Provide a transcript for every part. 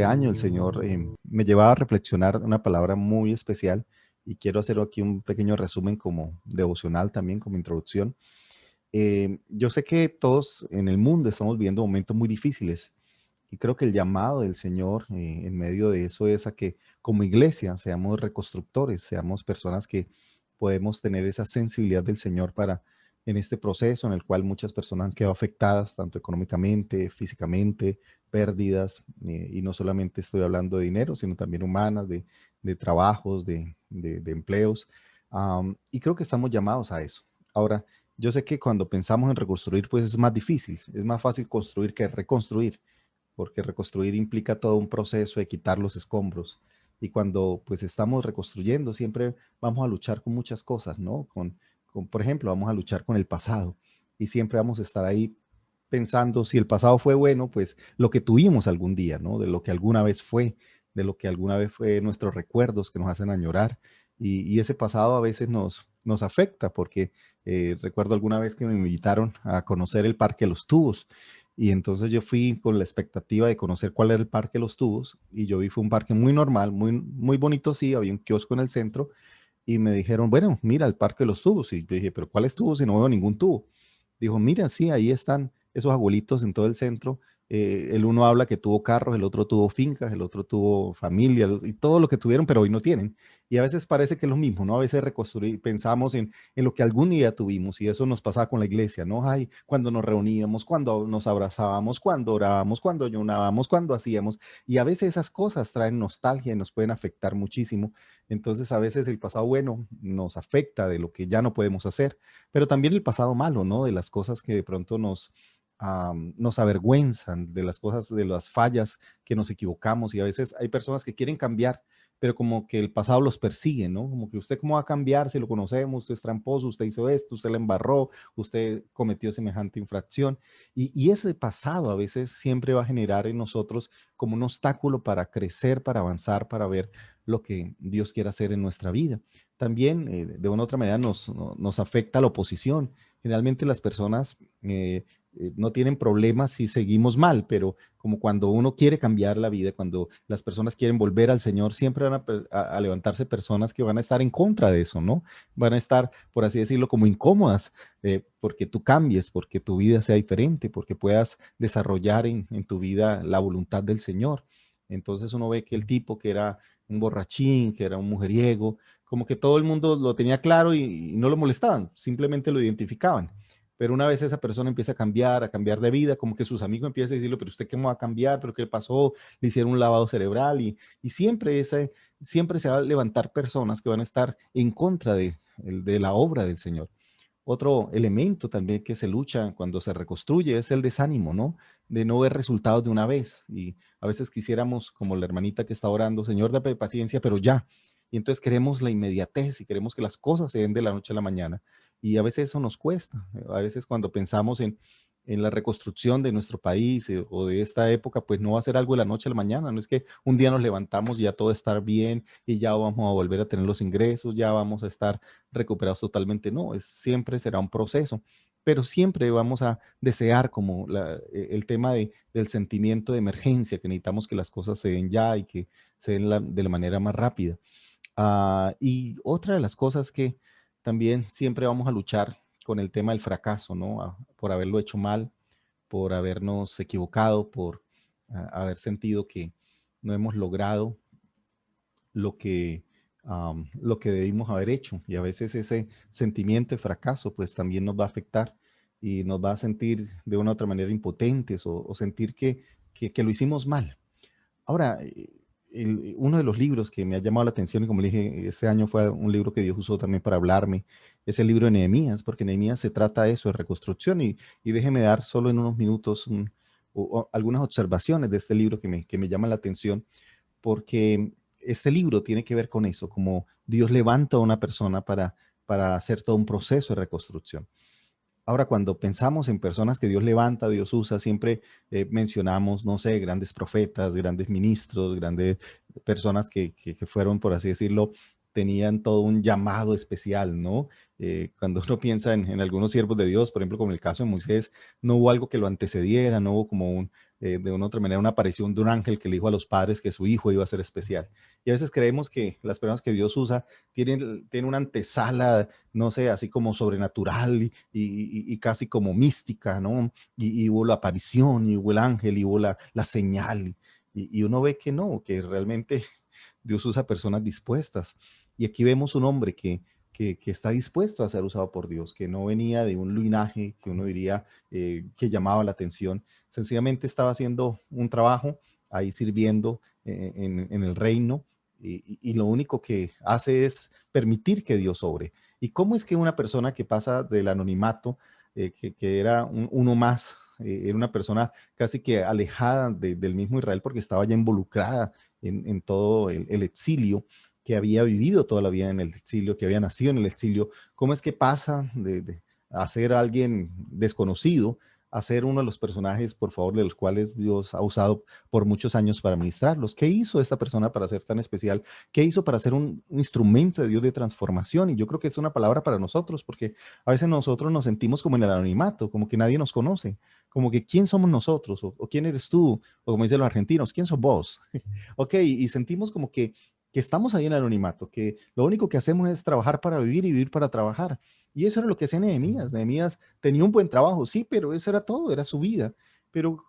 año el Señor me llevaba a reflexionar una palabra muy especial y quiero hacer aquí un pequeño resumen como devocional también, como introducción. Yo sé que todos en el mundo estamos viviendo momentos muy difíciles y creo que el llamado del Señor en medio de eso es a que como iglesia seamos reconstructores, seamos personas que podemos tener esa sensibilidad del Señor para en este proceso en el cual muchas personas han quedado afectadas, tanto económicamente, físicamente, pérdidas, y no solamente estoy hablando de dinero, sino también humanas, de trabajos, de empleos. Y creo que estamos llamados a eso. Ahora, yo sé que cuando pensamos en reconstruir, pues es más difícil, es más fácil construir que reconstruir porque reconstruir implica todo un proceso de quitar los escombros. Y cuando pues estamos reconstruyendo, siempre vamos a luchar con muchas cosas, ¿no? Por ejemplo, vamos a luchar con el pasado y siempre vamos a estar ahí pensando si el pasado fue bueno, pues lo que tuvimos algún día, ¿no? De lo que alguna vez fue, de lo que alguna vez fue nuestros recuerdos que nos hacen añorar. Y ese pasado a veces nos afecta porque recuerdo alguna vez que me invitaron a conocer el Parque de los Tubos y entonces yo fui con la expectativa de conocer cuál era el Parque Los Tubos y yo vi fue un parque muy normal, muy bonito, sí, había un kiosco en el centro y me dijeron, bueno, mira el Parque de los Tubos. Y yo dije, pero ¿cuáles tubos si no veo ningún tubo? Dijo, mira, sí, ahí están esos abuelitos en todo el centro. El uno habla que tuvo carros, el otro tuvo fincas, el otro tuvo familia y todo lo que tuvieron, pero hoy no tienen. Y a veces parece que es lo mismo, ¿no? A veces reconstruir, pensamos en lo que algún día tuvimos y eso nos pasaba con la iglesia, ¿no? Ay, cuando nos reuníamos, cuando nos abrazábamos, cuando orábamos, cuando ayunábamos, cuando hacíamos. Y a veces esas cosas traen nostalgia y nos pueden afectar muchísimo. Entonces a veces el pasado bueno nos afecta de lo que ya no podemos hacer, pero también el pasado malo, ¿no? De las cosas que de pronto nos avergüenzan, de las cosas, de las fallas que nos equivocamos y a veces hay personas que quieren cambiar, pero como que el pasado los persigue, ¿no? Como que usted cómo va a cambiar si lo conocemos, usted es tramposo, usted hizo esto, usted le embarró, usted cometió semejante infracción. Y ese pasado a veces siempre va a generar en nosotros como un obstáculo para crecer, para avanzar, para ver lo que Dios quiere hacer en nuestra vida. También, de una u otra manera, nos afecta la oposición. Generalmente las personas no tienen problemas si seguimos mal, pero como cuando uno quiere cambiar la vida, cuando las personas quieren volver al Señor, siempre van a levantarse personas que van a estar en contra de eso, ¿no? Van a estar, por así decirlo, como incómodas, porque tú cambies, porque tu vida sea diferente, porque puedas desarrollar en tu vida la voluntad del Señor. Entonces uno ve que el tipo que era un borrachín, que era un mujeriego, como que todo el mundo lo tenía claro y no lo molestaban, simplemente lo identificaban. Pero una vez esa persona empieza a cambiar de vida, como que sus amigos empiezan a decirle, pero usted qué va a cambiar, pero qué le pasó, le hicieron un lavado cerebral y siempre se va a levantar personas que van a estar en contra de la obra del Señor. Otro elemento también que se lucha cuando se reconstruye es el desánimo, ¿no? De no ver resultados de una vez. Y a veces quisiéramos, como la hermanita que está orando, Señor, dame paciencia, pero ya. Y entonces queremos la inmediatez y queremos que las cosas se den de la noche a la mañana. Y a veces eso nos cuesta. A veces cuando pensamos en la reconstrucción de nuestro país o de esta época, pues no va a ser algo de la noche a la mañana. No es que un día nos levantamos y ya todo estar bien y ya vamos a volver a tener los ingresos, ya vamos a estar recuperados totalmente. No, siempre será un proceso, pero siempre vamos a desear como el tema del sentimiento de emergencia, que necesitamos que las cosas se den ya y que se den de la manera más rápida. Y otra de las cosas que también siempre vamos a luchar con el tema del fracaso, ¿no? Por haberlo hecho mal, por habernos equivocado, por haber sentido que no hemos logrado lo que debimos haber hecho. Y a veces ese sentimiento de fracaso pues también nos va a afectar y nos va a sentir de una u otra manera impotentes o sentir que lo hicimos mal. Ahora, uno de los libros que me ha llamado la atención, y como le dije, este año fue un libro que Dios usó también para hablarme, es el libro de Nehemías, porque Nehemías se trata de eso, de reconstrucción, y déjeme dar solo en unos minutos algunas observaciones de este libro que me llaman la atención, porque este libro tiene que ver con eso, como Dios levanta a una persona para hacer todo un proceso de reconstrucción. Ahora, cuando pensamos en personas que Dios levanta, Dios usa, siempre mencionamos, no sé, grandes profetas, grandes ministros, grandes personas que fueron, por así decirlo, tenían todo un llamado especial, ¿no? Cuando uno piensa en algunos siervos de Dios, por ejemplo, como el caso de Moisés, no hubo algo que lo antecediera, no hubo como de una u otra manera una aparición de un ángel que le dijo a los padres que su hijo iba a ser especial. Y a veces creemos que las personas que Dios usa tienen una antesala, no sé, así como sobrenatural y casi como mística, ¿no? Y hubo la aparición, y hubo el ángel, y hubo la señal. Y uno ve que no, que realmente Dios usa personas dispuestas. Y aquí vemos un hombre que está dispuesto a ser usado por Dios, que no venía de un linaje que uno diría que llamaba la atención. Sencillamente estaba haciendo un trabajo ahí sirviendo en el reino y lo único que hace es permitir que Dios obre. ¿Y cómo es que una persona que pasa del anonimato, que era uno más, era una persona casi que alejada del mismo Israel porque estaba ya involucrada en todo el exilio, que había vivido toda la vida en el exilio, que había nacido en el exilio, ¿cómo es que pasa de a ser alguien desconocido a ser uno de los personajes, por favor, de los cuales Dios ha usado por muchos años para ministrarlos? ¿Qué hizo esta persona para ser tan especial? ¿Qué hizo para ser un instrumento de Dios de transformación? Y yo creo que es una palabra para nosotros, porque a veces nosotros nos sentimos como en el anonimato, como que nadie nos conoce, como que quién somos nosotros, o quién eres tú, o como dicen los argentinos, quién sos vos. Ok, y sentimos como que estamos ahí en el anonimato, que lo único que hacemos es trabajar para vivir y vivir para trabajar. Y eso era lo que hacía Nehemías. Nehemías tenía un buen trabajo, sí, pero eso era todo, era su vida. Pero,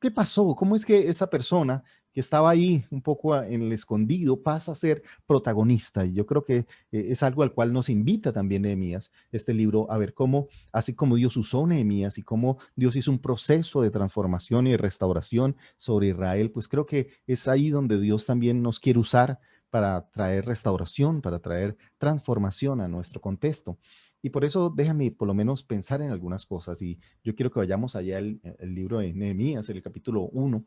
¿qué pasó? ¿Cómo es que esa persona que estaba ahí un poco en el escondido pasa a ser protagonista? Y yo creo que es algo al cual nos invita también Nehemías, este libro, a ver cómo, así como Dios usó Nehemías y cómo Dios hizo un proceso de transformación y de restauración sobre Israel, pues creo que es ahí donde Dios también nos quiere usar para traer restauración, para traer transformación a nuestro contexto. Y por eso déjame por lo menos pensar en algunas cosas. Y yo quiero que vayamos allá al libro de Nehemías, el capítulo 1,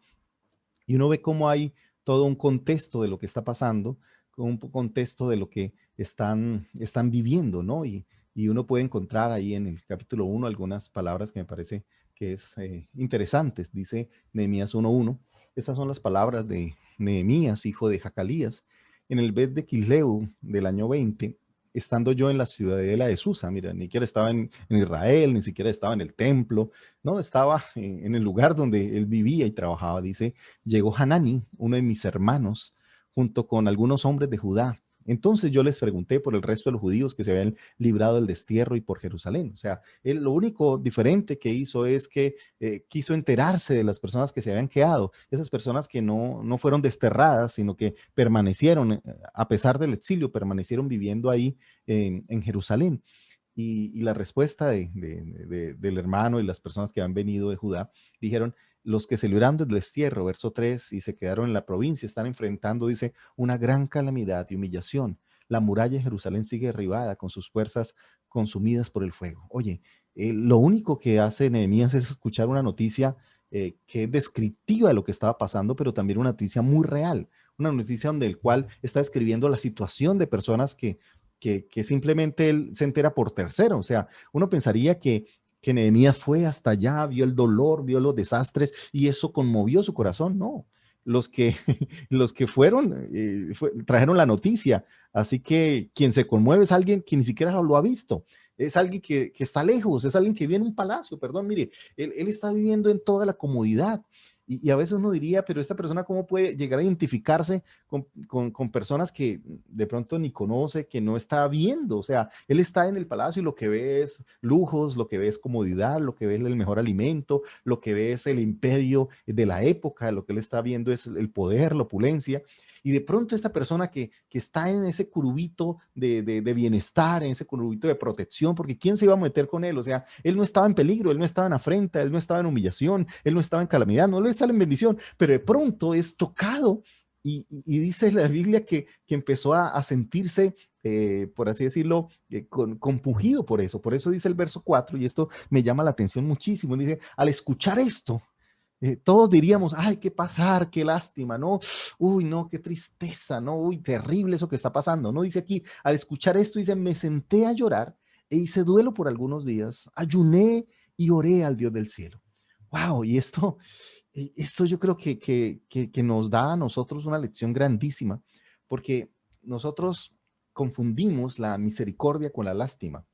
y uno ve cómo hay todo un contexto de lo que está pasando, un contexto de lo que están viviendo, ¿no? Y uno puede encontrar ahí en el capítulo 1 algunas palabras que me parece que es interesantes. Dice Nehemías 1:1. Estas son las palabras de Nehemías, hijo de Jacalías, en el Bet de Quisleu del año 20, estando yo en la ciudadela de Susa. Mira, ni siquiera estaba en Israel, ni siquiera estaba en el templo, no, estaba en el lugar donde él vivía y trabajaba. Dice, llegó Hanani, uno de mis hermanos, junto con algunos hombres de Judá. Entonces yo les pregunté por el resto de los judíos que se habían librado del destierro y por Jerusalén. O sea, él lo único diferente que hizo es que quiso enterarse de las personas que se habían quedado, esas personas que no fueron desterradas, sino que permanecieron, a pesar del exilio, permanecieron viviendo ahí en Jerusalén. Y la respuesta del hermano y las personas que han venido de Judá dijeron, los que se libraron del destierro, verso 3, y se quedaron en la provincia, están enfrentando, dice, una gran calamidad y humillación. La muralla de Jerusalén sigue derribada con sus fuerzas consumidas por el fuego. Oye, lo único que hace Nehemías es escuchar una noticia que es descriptiva de lo que estaba pasando, pero también una noticia muy real, una noticia donde el cual está escribiendo la situación de personas que simplemente él se entera por tercero. O sea, uno pensaría que Nehemías fue hasta allá, vio el dolor, vio los desastres y eso conmovió su corazón. No, los que, los que fueron trajeron la noticia. Así que quien se conmueve es alguien que ni siquiera lo ha visto. Es alguien que está lejos, es alguien que vive en un palacio, perdón, mire, él está viviendo en toda la comodidad. Y a veces uno diría, pero esta persona, ¿cómo puede llegar a identificarse con personas que de pronto ni conoce, que no está viendo? O sea, él está en el palacio y lo que ve es lujos, lo que ve es comodidad, lo que ve es el mejor alimento, lo que ve es el imperio de la época, lo que él está viendo es el poder, la opulencia. Y de pronto esta persona que está en ese curubito de bienestar, en ese curubito de protección, porque ¿quién se iba a meter con él? O sea, él no estaba en peligro, él no estaba en afrenta, él no estaba en humillación, él no estaba en calamidad, no le estaba en bendición, pero de pronto es tocado y dice la Biblia que empezó a sentirse, por así decirlo, compungido por eso. Por eso dice el verso 4, y esto me llama la atención muchísimo. Dice, al escuchar esto, todos diríamos, ay, qué pasar, qué lástima, ¿no? Uy, no, qué tristeza, ¿no? Uy, terrible eso que está pasando, ¿no? Dice aquí, al escuchar esto, dice, me senté a llorar e hice duelo por algunos días, ayuné y oré al Dios del cielo. Wow, y esto yo creo que nos da a nosotros una lección grandísima, porque nosotros confundimos la misericordia con la lástima.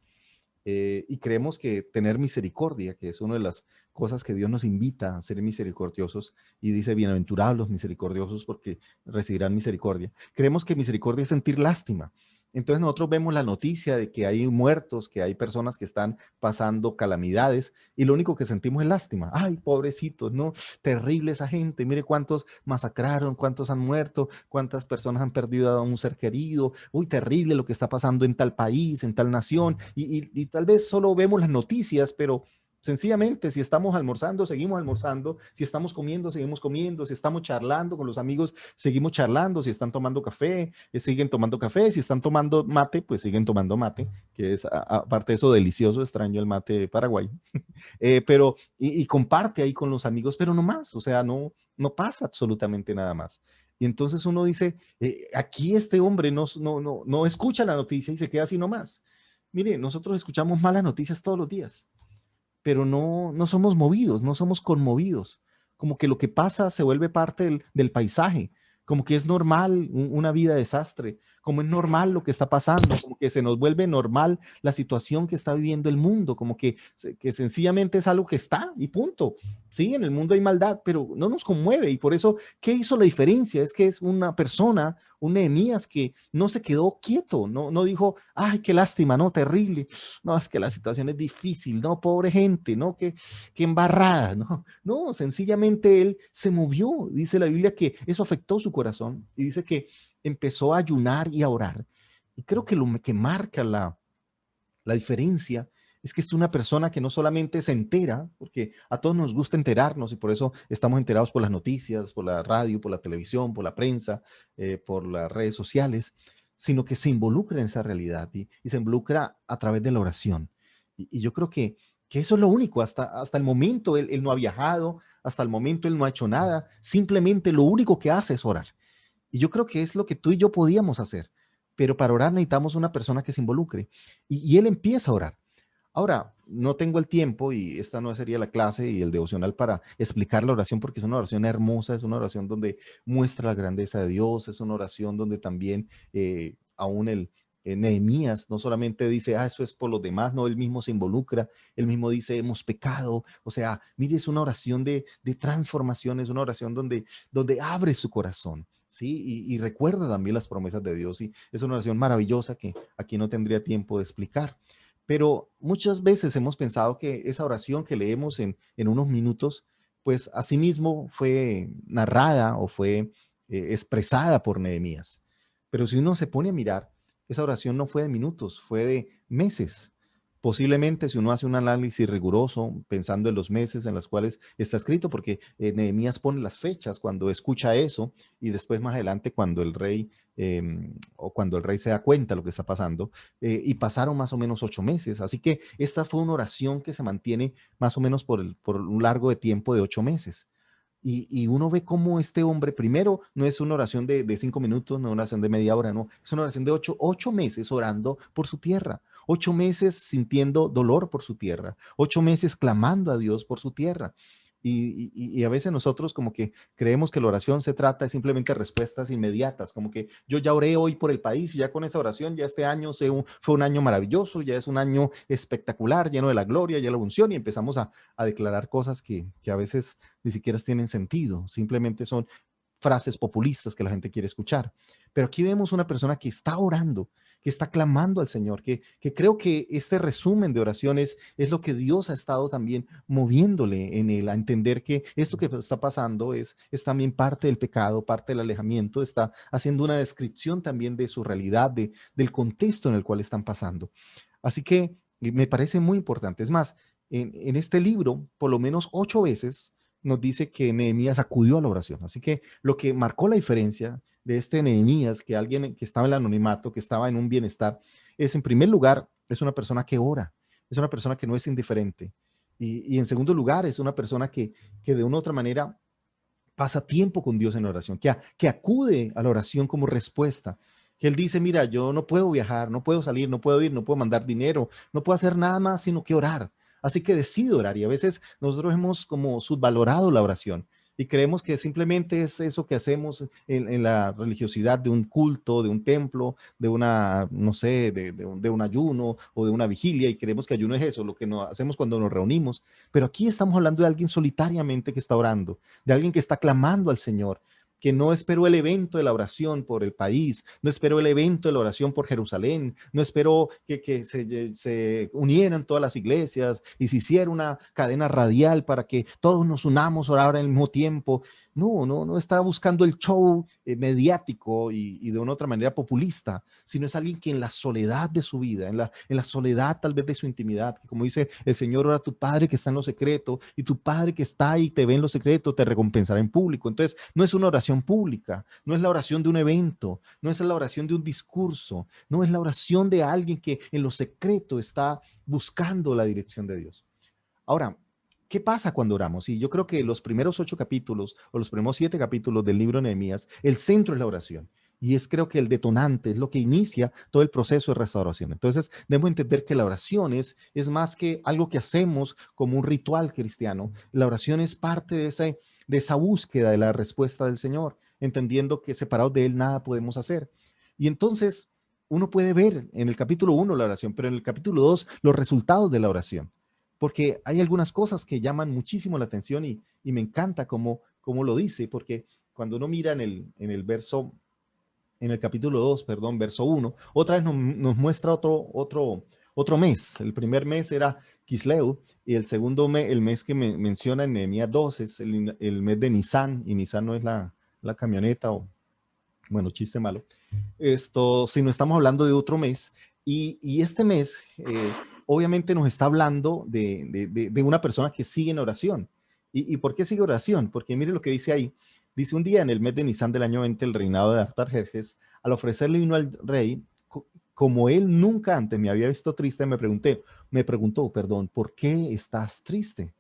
y creemos que tener misericordia, que es una de las cosas que Dios nos invita a ser misericordiosos, y dice, bienaventurados los misericordiosos porque recibirán misericordia. Creemos que misericordia es sentir lástima. Entonces nosotros vemos la noticia de que hay muertos, que hay personas que están pasando calamidades y lo único que sentimos es lástima. Ay, pobrecitos, ¿no? Terrible esa gente. Mire cuántos masacraron, cuántos han muerto, cuántas personas han perdido a un ser querido. Uy, terrible lo que está pasando en tal país, en tal nación. Y tal vez solo vemos las noticias, pero sencillamente, si estamos almorzando, seguimos almorzando, si estamos comiendo, seguimos comiendo, si estamos charlando con los amigos, seguimos charlando, si están tomando café, siguen tomando café, si están tomando mate, pues siguen tomando mate, que es aparte de eso delicioso, extraño el mate de Paraguay, pero y comparte ahí con los amigos, pero no más, o sea, no pasa absolutamente nada más. Y entonces uno dice, aquí este hombre no escucha la noticia y se queda así nomás. Mire, nosotros escuchamos malas noticias todos los días, pero no somos movidos, no somos conmovidos. Como que lo que pasa se vuelve parte del paisaje, como que es normal una vida de desastre, como es normal lo que está pasando, como que se nos vuelve normal la situación que está viviendo el mundo, como que sencillamente es algo que está y punto. Sí, en el mundo hay maldad, pero no nos conmueve y por eso, ¿qué hizo la diferencia? Es que es una persona, un Nehemías que no se quedó quieto, no dijo, ay, qué lástima, no, terrible, no, es que la situación es difícil, no, pobre gente, no, qué embarrada, no, sencillamente él se movió. Dice la Biblia que eso afectó su corazón y dice que empezó a ayunar y a orar. Y creo que lo que marca la diferencia es que es una persona que no solamente se entera, porque a todos nos gusta enterarnos y por eso estamos enterados por las noticias, por la radio, por la televisión, por la prensa, por las redes sociales, sino que se involucra en esa realidad y se involucra a través de la oración. Y yo creo que eso es lo único, hasta el momento él no ha viajado, hasta el momento él no ha hecho nada, simplemente lo único que hace es orar. Y yo creo que es lo que tú y yo podíamos hacer, pero para orar necesitamos una persona que se involucre. Y él empieza a orar. Ahora, no tengo el tiempo y esta no sería la clase y el devocional para explicar la oración porque es una oración hermosa, es una oración donde muestra la grandeza de Dios, es una oración donde también aún el Nehemías no solamente dice, eso es por los demás, no, él mismo se involucra, él mismo dice, hemos pecado, o sea, mire, es una oración de transformación, es una oración donde abre su corazón. Sí, y recuerda también las promesas de Dios. Y es una oración maravillosa que aquí no tendría tiempo de explicar. Pero muchas veces hemos pensado que esa oración que leemos en unos minutos, pues asimismo fue narrada o fue expresada por Nehemías. Pero si uno se pone a mirar, esa oración no fue de minutos, fue de meses. Posiblemente si uno hace un análisis riguroso, pensando en los meses en los cuales está escrito, porque Nehemías pone las fechas cuando escucha eso y después más adelante cuando el rey eh, o cuando el rey se da cuenta de lo que está pasando, y pasaron más o menos 8 meses. Así que esta fue una oración que se mantiene más o menos por un largo de tiempo de 8 meses. Y uno ve cómo este hombre, primero, no es una oración de 5 minutos, no es una oración de media hora, no, es una oración de ocho meses orando por su tierra, 8 meses sintiendo dolor por su tierra, 8 meses clamando a Dios por su tierra. Y a veces nosotros como que creemos que la oración se trata de simplemente respuestas inmediatas, como que yo ya oré hoy por el país y ya con esa oración ya este año fue un año maravilloso, ya es un año espectacular, lleno de la gloria, ya la unción y empezamos a declarar cosas que a veces ni siquiera tienen sentido, simplemente son frases populistas que la gente quiere escuchar. Pero aquí vemos una persona que está orando, que está clamando al Señor, que creo que este resumen de oraciones es lo que Dios ha estado también moviéndole en él, a entender que esto que está pasando es también parte del pecado, parte del alejamiento, está haciendo una descripción también de su realidad, del contexto en el cual están pasando. Así que me parece muy importante. Es más, en este libro, por lo menos 8 veces, nos dice que Nehemías acudió a la oración. Así que lo que marcó la diferencia de este Nehemías, que alguien que estaba en el anonimato, que estaba en un bienestar, es en primer lugar, es una persona que ora, es una persona que no es indiferente. Y en segundo lugar, es una persona que de una u otra manera pasa tiempo con Dios en la oración, que acude a la oración como respuesta. Que él dice, mira, yo no puedo viajar, no puedo salir, no puedo ir, no puedo mandar dinero, no puedo hacer nada más sino que orar. Así que decido orar y a veces nosotros hemos como subvalorado la oración. Y creemos que simplemente es eso que hacemos en la religiosidad de un culto, de un templo, de una, no sé, de un ayuno o de una vigilia, y creemos que ayuno es eso, lo que hacemos cuando nos reunimos. Pero aquí estamos hablando de alguien solitariamente que está orando, de alguien que está clamando al Señor, que no esperó el evento de la oración por el país, no esperó el evento de la oración por Jerusalén, no esperó que se unieran todas las iglesias y se hiciera una cadena radial para que todos nos unamos a orar al mismo tiempo. No está buscando el show mediático y de una otra manera populista, sino es alguien que en la soledad de su vida, en la soledad tal vez de su intimidad, que como dice el Señor, ora a tu Padre que está en lo secreto, y tu Padre que está ahí te ve en lo secreto, te recompensará en público. Entonces, no es una oración pública, no es la oración de un evento, no es la oración de un discurso, no es la oración de alguien que en lo secreto está buscando la dirección de Dios. Ahora, ¿qué pasa cuando oramos? Y yo creo que los primeros 8 capítulos o los primeros 7 capítulos del libro de Nehemías, el centro es la oración. Y es creo que el detonante, es lo que inicia todo el proceso de restauración. Entonces, debemos entender que la oración es más que algo que hacemos como un ritual cristiano. La oración es parte de esa búsqueda de la respuesta del Señor, entendiendo que separados de Él nada podemos hacer. Y entonces, uno puede ver en el capítulo 1 la oración, pero en el capítulo 2 los resultados de la oración, porque hay algunas cosas que llaman muchísimo la atención y me encanta cómo lo dice, porque cuando uno mira en el capítulo 2, perdón, verso 1, otra vez nos muestra otro mes. El primer mes era Kisleu y el segundo mes, el mes que menciona en Nehemías 2 es el mes de Nisan, y Nisan no es la camioneta o, bueno, chiste malo. Esto, si no estamos hablando de otro mes, y este mes obviamente nos está hablando de una persona que sigue en oración. ¿Y por qué sigue oración? Porque mire lo que dice ahí. Dice, un día en el mes de Nisan del año 20, el reinado de Artajerjes, al ofrecerle vino al rey, como él nunca antes me había visto triste, me preguntó, perdón, ¿por qué estás triste?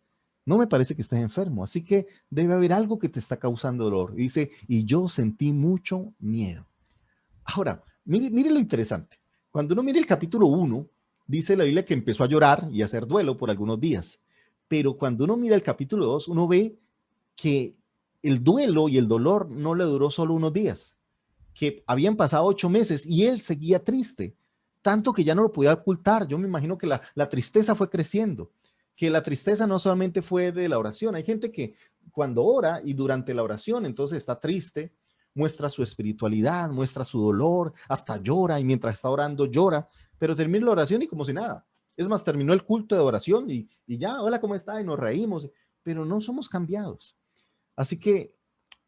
No me parece que estés enfermo, así que debe haber algo que te está causando dolor. Y dice, y yo sentí mucho miedo. Ahora, mire lo interesante. Cuando uno mira el capítulo 1, dice la Biblia que empezó a llorar y a hacer duelo por algunos días. Pero cuando uno mira el capítulo 2, uno ve que el duelo y el dolor no le duró solo unos días, que habían pasado 8 meses y él seguía triste, tanto que ya no lo podía ocultar. Yo me imagino que la tristeza fue creciendo, que la tristeza no solamente fue de la oración. Hay gente que cuando ora y durante la oración entonces está triste, muestra su espiritualidad, muestra su dolor, hasta llora, y mientras está orando llora, pero termina la oración y como si nada. Es más, terminó el culto de oración y ya, hola, ¿cómo está? Y nos reímos, pero no somos cambiados. Así que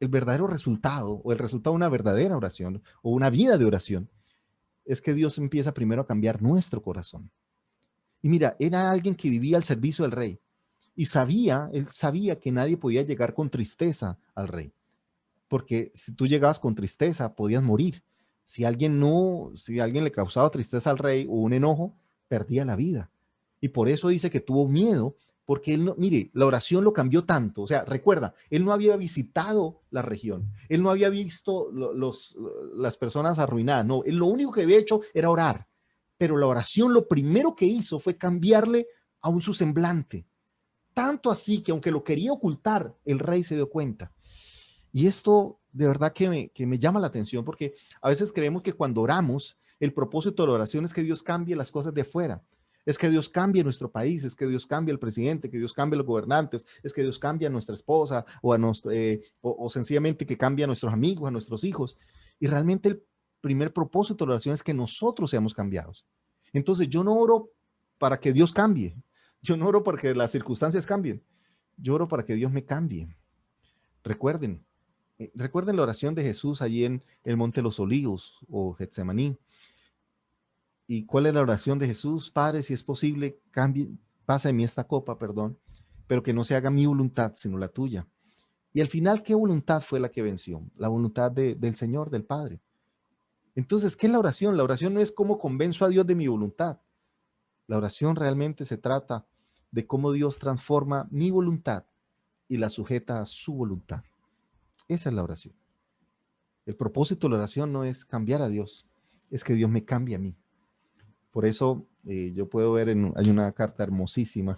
el verdadero resultado o el resultado de una verdadera oración o una vida de oración es que Dios empieza primero a cambiar nuestro corazón. Y mira, era alguien que vivía al servicio del rey y él sabía que nadie podía llegar con tristeza al rey, porque si tú llegabas con tristeza podías morir. Si alguien le causaba tristeza al rey o un enojo, perdía la vida. Y por eso dice que tuvo miedo, porque él no, mire, la oración lo cambió tanto. O sea, recuerda, él no había visitado la región, él no había visto las personas arruinadas, no, él lo único que había hecho era orar. Pero la oración lo primero que hizo fue cambiarle aún su semblante. Tanto así que aunque lo quería ocultar, el rey se dio cuenta. Y esto de verdad que me llama la atención, porque a veces creemos que cuando oramos, el propósito de la oración es que Dios cambie las cosas de afuera. Es que Dios cambie nuestro país, es que Dios cambie al presidente, que Dios cambie a los gobernantes, es que Dios cambie a nuestra esposa o sencillamente que cambie a nuestros amigos, a nuestros hijos. Y realmente el primer propósito de la oración es que nosotros seamos cambiados. Entonces yo no oro para que Dios cambie, yo no oro para que las circunstancias cambien, yo oro para que Dios me cambie. Recuerden, recuerden la oración de Jesús allí en el Monte de los Olivos o Getsemaní. ¿Y cuál es la oración de Jesús? Padre, si es posible, cambie, pasa de mí esta copa, perdón, pero que no se haga mi voluntad, sino la tuya. Y al final, ¿qué voluntad fue la que venció? La voluntad del Señor, del Padre. Entonces, ¿qué es la oración? La oración no es cómo convenzo a Dios de mi voluntad. La oración realmente se trata de cómo Dios transforma mi voluntad y la sujeta a su voluntad. Esa es la oración. El propósito de la oración no es cambiar a Dios, es que Dios me cambie a mí. Por eso yo puedo ver, hay una carta hermosísima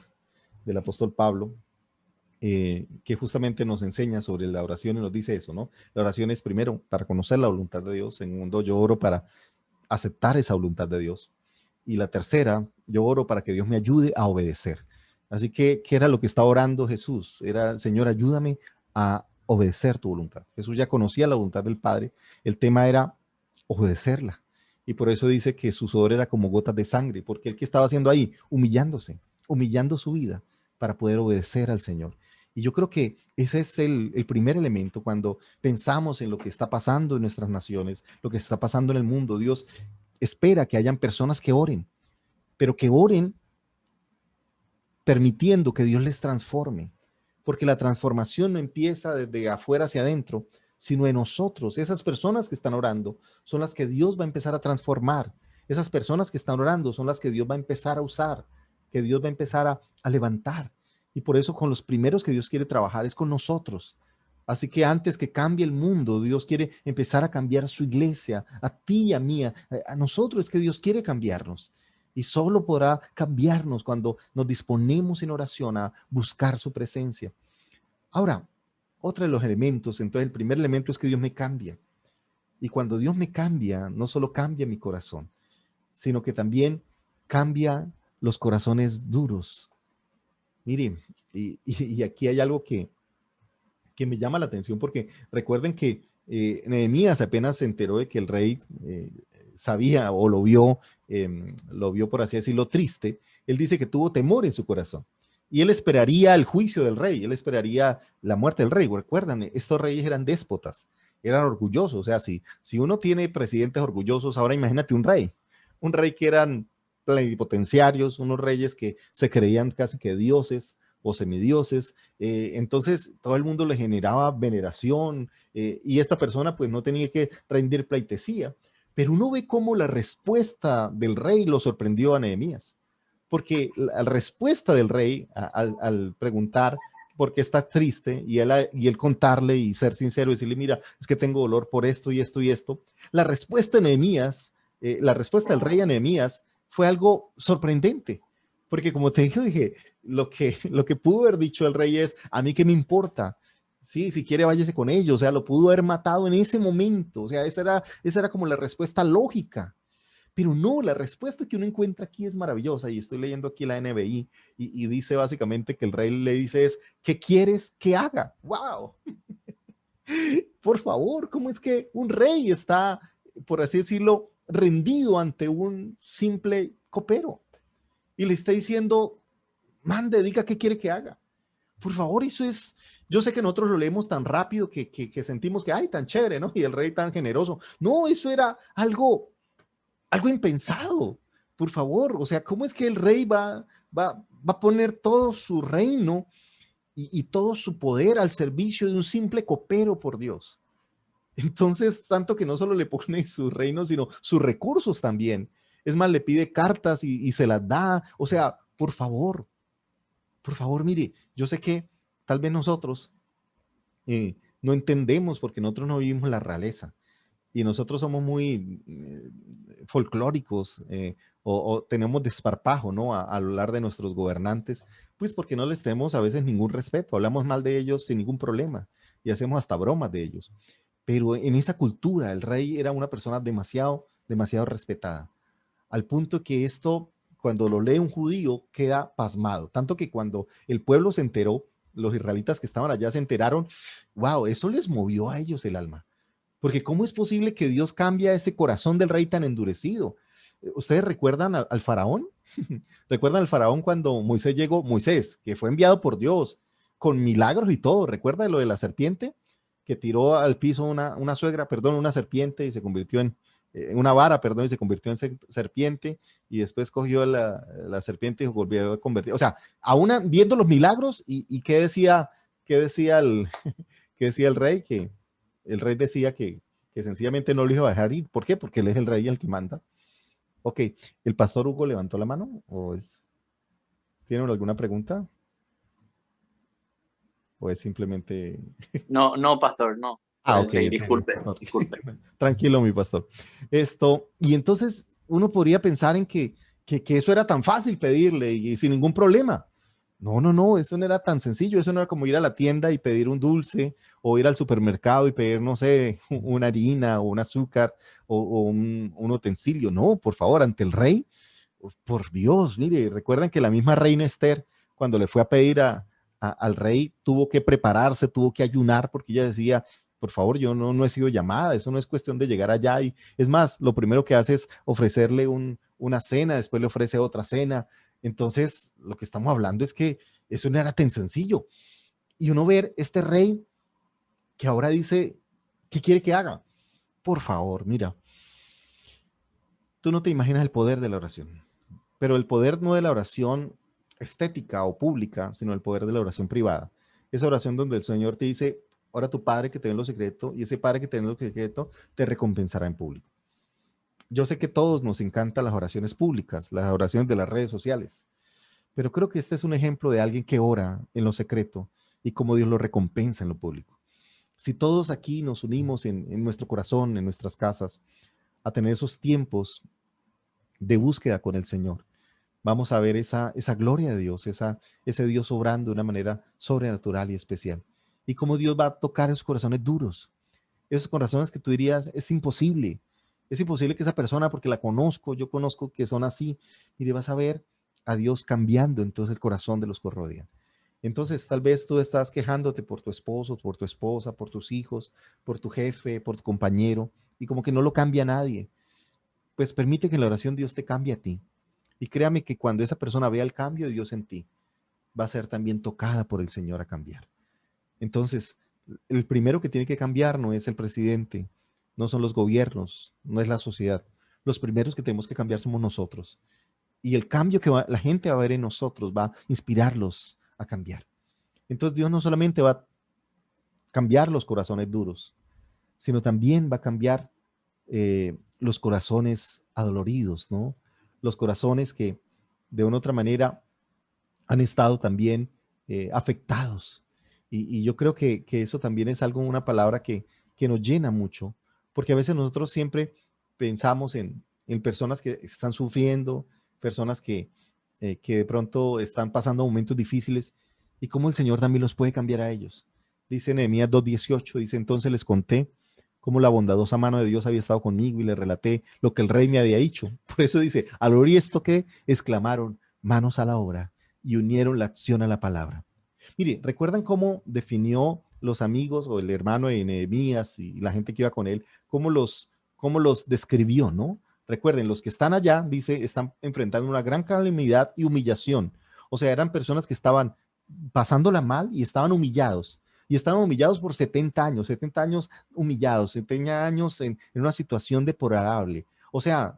del apóstol Pablo que justamente nos enseña sobre la oración y nos dice eso, ¿no? La oración es primero para conocer la voluntad de Dios. Segundo, yo oro para aceptar esa voluntad de Dios. Y la tercera, yo oro para que Dios me ayude a obedecer. Así que, ¿qué era lo que estaba orando Jesús? Era, Señor, ayúdame a obedecer tu voluntad. Jesús ya conocía la voluntad del Padre. El tema era obedecerla. Y por eso dice que su sudor era como gotas de sangre, porque el que estaba haciendo ahí, humillándose, humillando su vida para poder obedecer al Señor. Y yo creo que ese es el primer elemento cuando pensamos en lo que está pasando en nuestras naciones, lo que está pasando en el mundo. Dios espera que hayan personas que oren, pero que oren permitiendo que Dios les transforme, porque la transformación no empieza desde afuera hacia adentro, sino en nosotros. Esas personas que están orando son las que Dios va a empezar a transformar. Esas personas que están orando son las que Dios va a empezar a usar, que Dios va a empezar a levantar. Y por eso con los primeros que Dios quiere trabajar es con nosotros. Así que antes que cambie el mundo, Dios quiere empezar a cambiar su iglesia, a ti y a mí, a nosotros es que Dios quiere cambiarnos. Y solo podrá cambiarnos cuando nos disponemos en oración a buscar su presencia. Ahora, otro de los elementos, entonces el primer elemento es que Dios me cambia. Y cuando Dios me cambia, no solo cambia mi corazón, sino que también cambia los corazones duros. Miren, y aquí hay algo que me llama la atención porque recuerden que Nehemías apenas se enteró de que el rey sabía o lo vio por así decirlo triste. Él dice que tuvo temor en su corazón y él esperaría el juicio del rey, él esperaría la muerte del rey. Recuerdan, estos reyes eran déspotas, eran orgullosos. O sea, si uno tiene presidentes orgullosos, ahora imagínate un rey que eran plenipotenciarios, unos reyes que se creían casi que dioses o semidioses. Entonces todo el mundo le generaba veneración y esta persona pues no tenía que rendir pleitesía. Pero uno ve cómo la respuesta del rey lo sorprendió a Nehemías, porque la respuesta del rey al preguntar por qué está triste y él contarle y ser sincero y decirle, mira, es que tengo dolor por esto y esto y esto, la respuesta de Nehemías, la respuesta del rey a Nehemías fue algo sorprendente. Porque como te dije, lo que pudo haber dicho el rey es, a mí qué me importa, sí, si quiere váyase con ellos. O sea, lo pudo haber matado en ese momento. O sea, esa era como la respuesta lógica. Pero no, la respuesta que uno encuentra aquí es maravillosa. Y estoy leyendo aquí la NBI y dice básicamente que el rey le dice es, ¿qué quieres que haga? ¡Wow! Por favor, ¿cómo es que un rey está, por así decirlo, rendido ante un simple copero? Y le está diciendo, mande, diga qué quiere que haga. Por favor, eso es, yo sé que nosotros lo leemos tan rápido que sentimos que, ay, tan chévere, ¿no? Y el rey tan generoso. No, eso era algo impensado. Por favor, o sea, ¿cómo es que el rey va a poner todo su reino y todo su poder al servicio de un simple copero, por Dios? Entonces, tanto que no solo le pone su reino, sino sus recursos también. Es más, le pide cartas y se las da. O sea, por favor, mire, yo sé que tal vez nosotros no entendemos porque nosotros no vivimos la realeza y nosotros somos muy folclóricos o tenemos desparpajo, ¿no? A hablar de nuestros gobernantes, pues porque no les tenemos a veces ningún respeto, hablamos mal de ellos sin ningún problema y hacemos hasta bromas de ellos. Pero en esa cultura el rey era una persona demasiado, demasiado respetada, al punto que esto, cuando lo lee un judío, queda pasmado. Tanto que cuando el pueblo se enteró, los israelitas que estaban allá se enteraron, wow, eso les movió a ellos el alma. Porque ¿cómo es posible que Dios cambie ese corazón del rey tan endurecido? ¿Ustedes recuerdan al faraón? ¿Recuerdan al faraón cuando Moisés llegó? Moisés, que fue enviado por Dios con milagros y todo. ¿Recuerda lo de la serpiente? Que tiró al piso una suegra, perdón, una serpiente y se convirtió en una vara, perdón, y se convirtió en serpiente y después cogió la serpiente y volvió a convertir. O sea, aún viendo los milagros y qué decía qué decía el rey, que el rey decía que sencillamente no lo iba a dejar ir. ¿Por qué? Porque él es el rey y el que manda. Ok, ¿el pastor Hugo levantó la mano? ¿Tienen alguna pregunta? ¿O es simplemente... No, no, pastor, no. Ah, Pueden ok, seguir, ok, mi disculpe, pastor. disculpe. Tranquilo, mi pastor. Y entonces uno podría pensar en que eso era tan fácil pedirle y sin ningún problema. No, no, no, eso no era tan sencillo, eso no era como ir a la tienda y pedir un dulce o ir al supermercado y pedir, no sé, una harina o un azúcar o un utensilio. No, por favor, ante el rey, por Dios, mire, recuerdan que la misma reina Esther, cuando le fue a pedir al rey, tuvo que prepararse, tuvo que ayunar porque ella decía, por favor, yo no he sido llamada, eso no es cuestión de llegar allá. Y es más, lo primero que hace es ofrecerle una cena, después le ofrece otra cena. Entonces, lo que estamos hablando es que eso no era tan sencillo. Y uno ver este rey que ahora dice, ¿qué quiere que haga? Por favor, mira, tú no te imaginas el poder de la oración, pero el poder no de la oración estética o pública, sino el poder de la oración privada. Esa oración donde el Señor te dice, ahora tu Padre que te ve en lo secreto, y ese Padre que te ve en lo secreto te recompensará en público. Yo sé que a todos nos encantan las oraciones públicas, las oraciones de las redes sociales, pero creo que este es un ejemplo de alguien que ora en lo secreto y cómo Dios lo recompensa en lo público. Si todos aquí nos unimos en nuestro corazón, en nuestras casas, a tener esos tiempos de búsqueda con el Señor, vamos a ver esa gloria de Dios, ese Dios obrando de una manera sobrenatural y especial. Y cómo Dios va a tocar esos corazones duros, esos corazones que tú dirías, es imposible que esa persona, porque la conozco, yo conozco que son así, y vas a ver a Dios cambiando entonces el corazón de los que rodean. Entonces, tal vez tú estás quejándote por tu esposo, por tu esposa, por tus hijos, por tu jefe, por tu compañero, y como que no lo cambia nadie. Pues permite que en la oración Dios te cambie a ti. Y créame que cuando esa persona vea el cambio de Dios en ti, va a ser también tocada por el Señor a cambiar. Entonces, el primero que tiene que cambiar no es el presidente, no son los gobiernos, no es la sociedad. Los primeros que tenemos que cambiar somos nosotros. Y el cambio que la gente va a ver en nosotros va a inspirarlos a cambiar. Entonces Dios no solamente va a cambiar los corazones duros, sino también va a cambiar los corazones adoloridos, ¿no? Los corazones que de una u otra manera han estado también afectados. Y yo creo que eso también es algo, una palabra que nos llena mucho, porque a veces nosotros siempre pensamos en personas que están sufriendo, personas que de pronto están pasando momentos difíciles y cómo el Señor también los puede cambiar a ellos. Dice Nehemías 2:18, dice, entonces les conté cómo la bondadosa mano de Dios había estado conmigo y le relaté lo que el rey me había dicho. Por eso dice, al oír esto que exclamaron, manos a la obra y unieron la acción a la palabra. Mire, ¿recuerdan cómo definió los amigos o el hermano de Nehemías y la gente que iba con él, cómo los describió, ¿no? Recuerden, los que están allá, dice, están enfrentando una gran calamidad y humillación. O sea, eran personas que estaban pasándola mal y estaban humillados. Y estaban humillados por 70 años humillados, 70 años en una situación deplorable. O sea,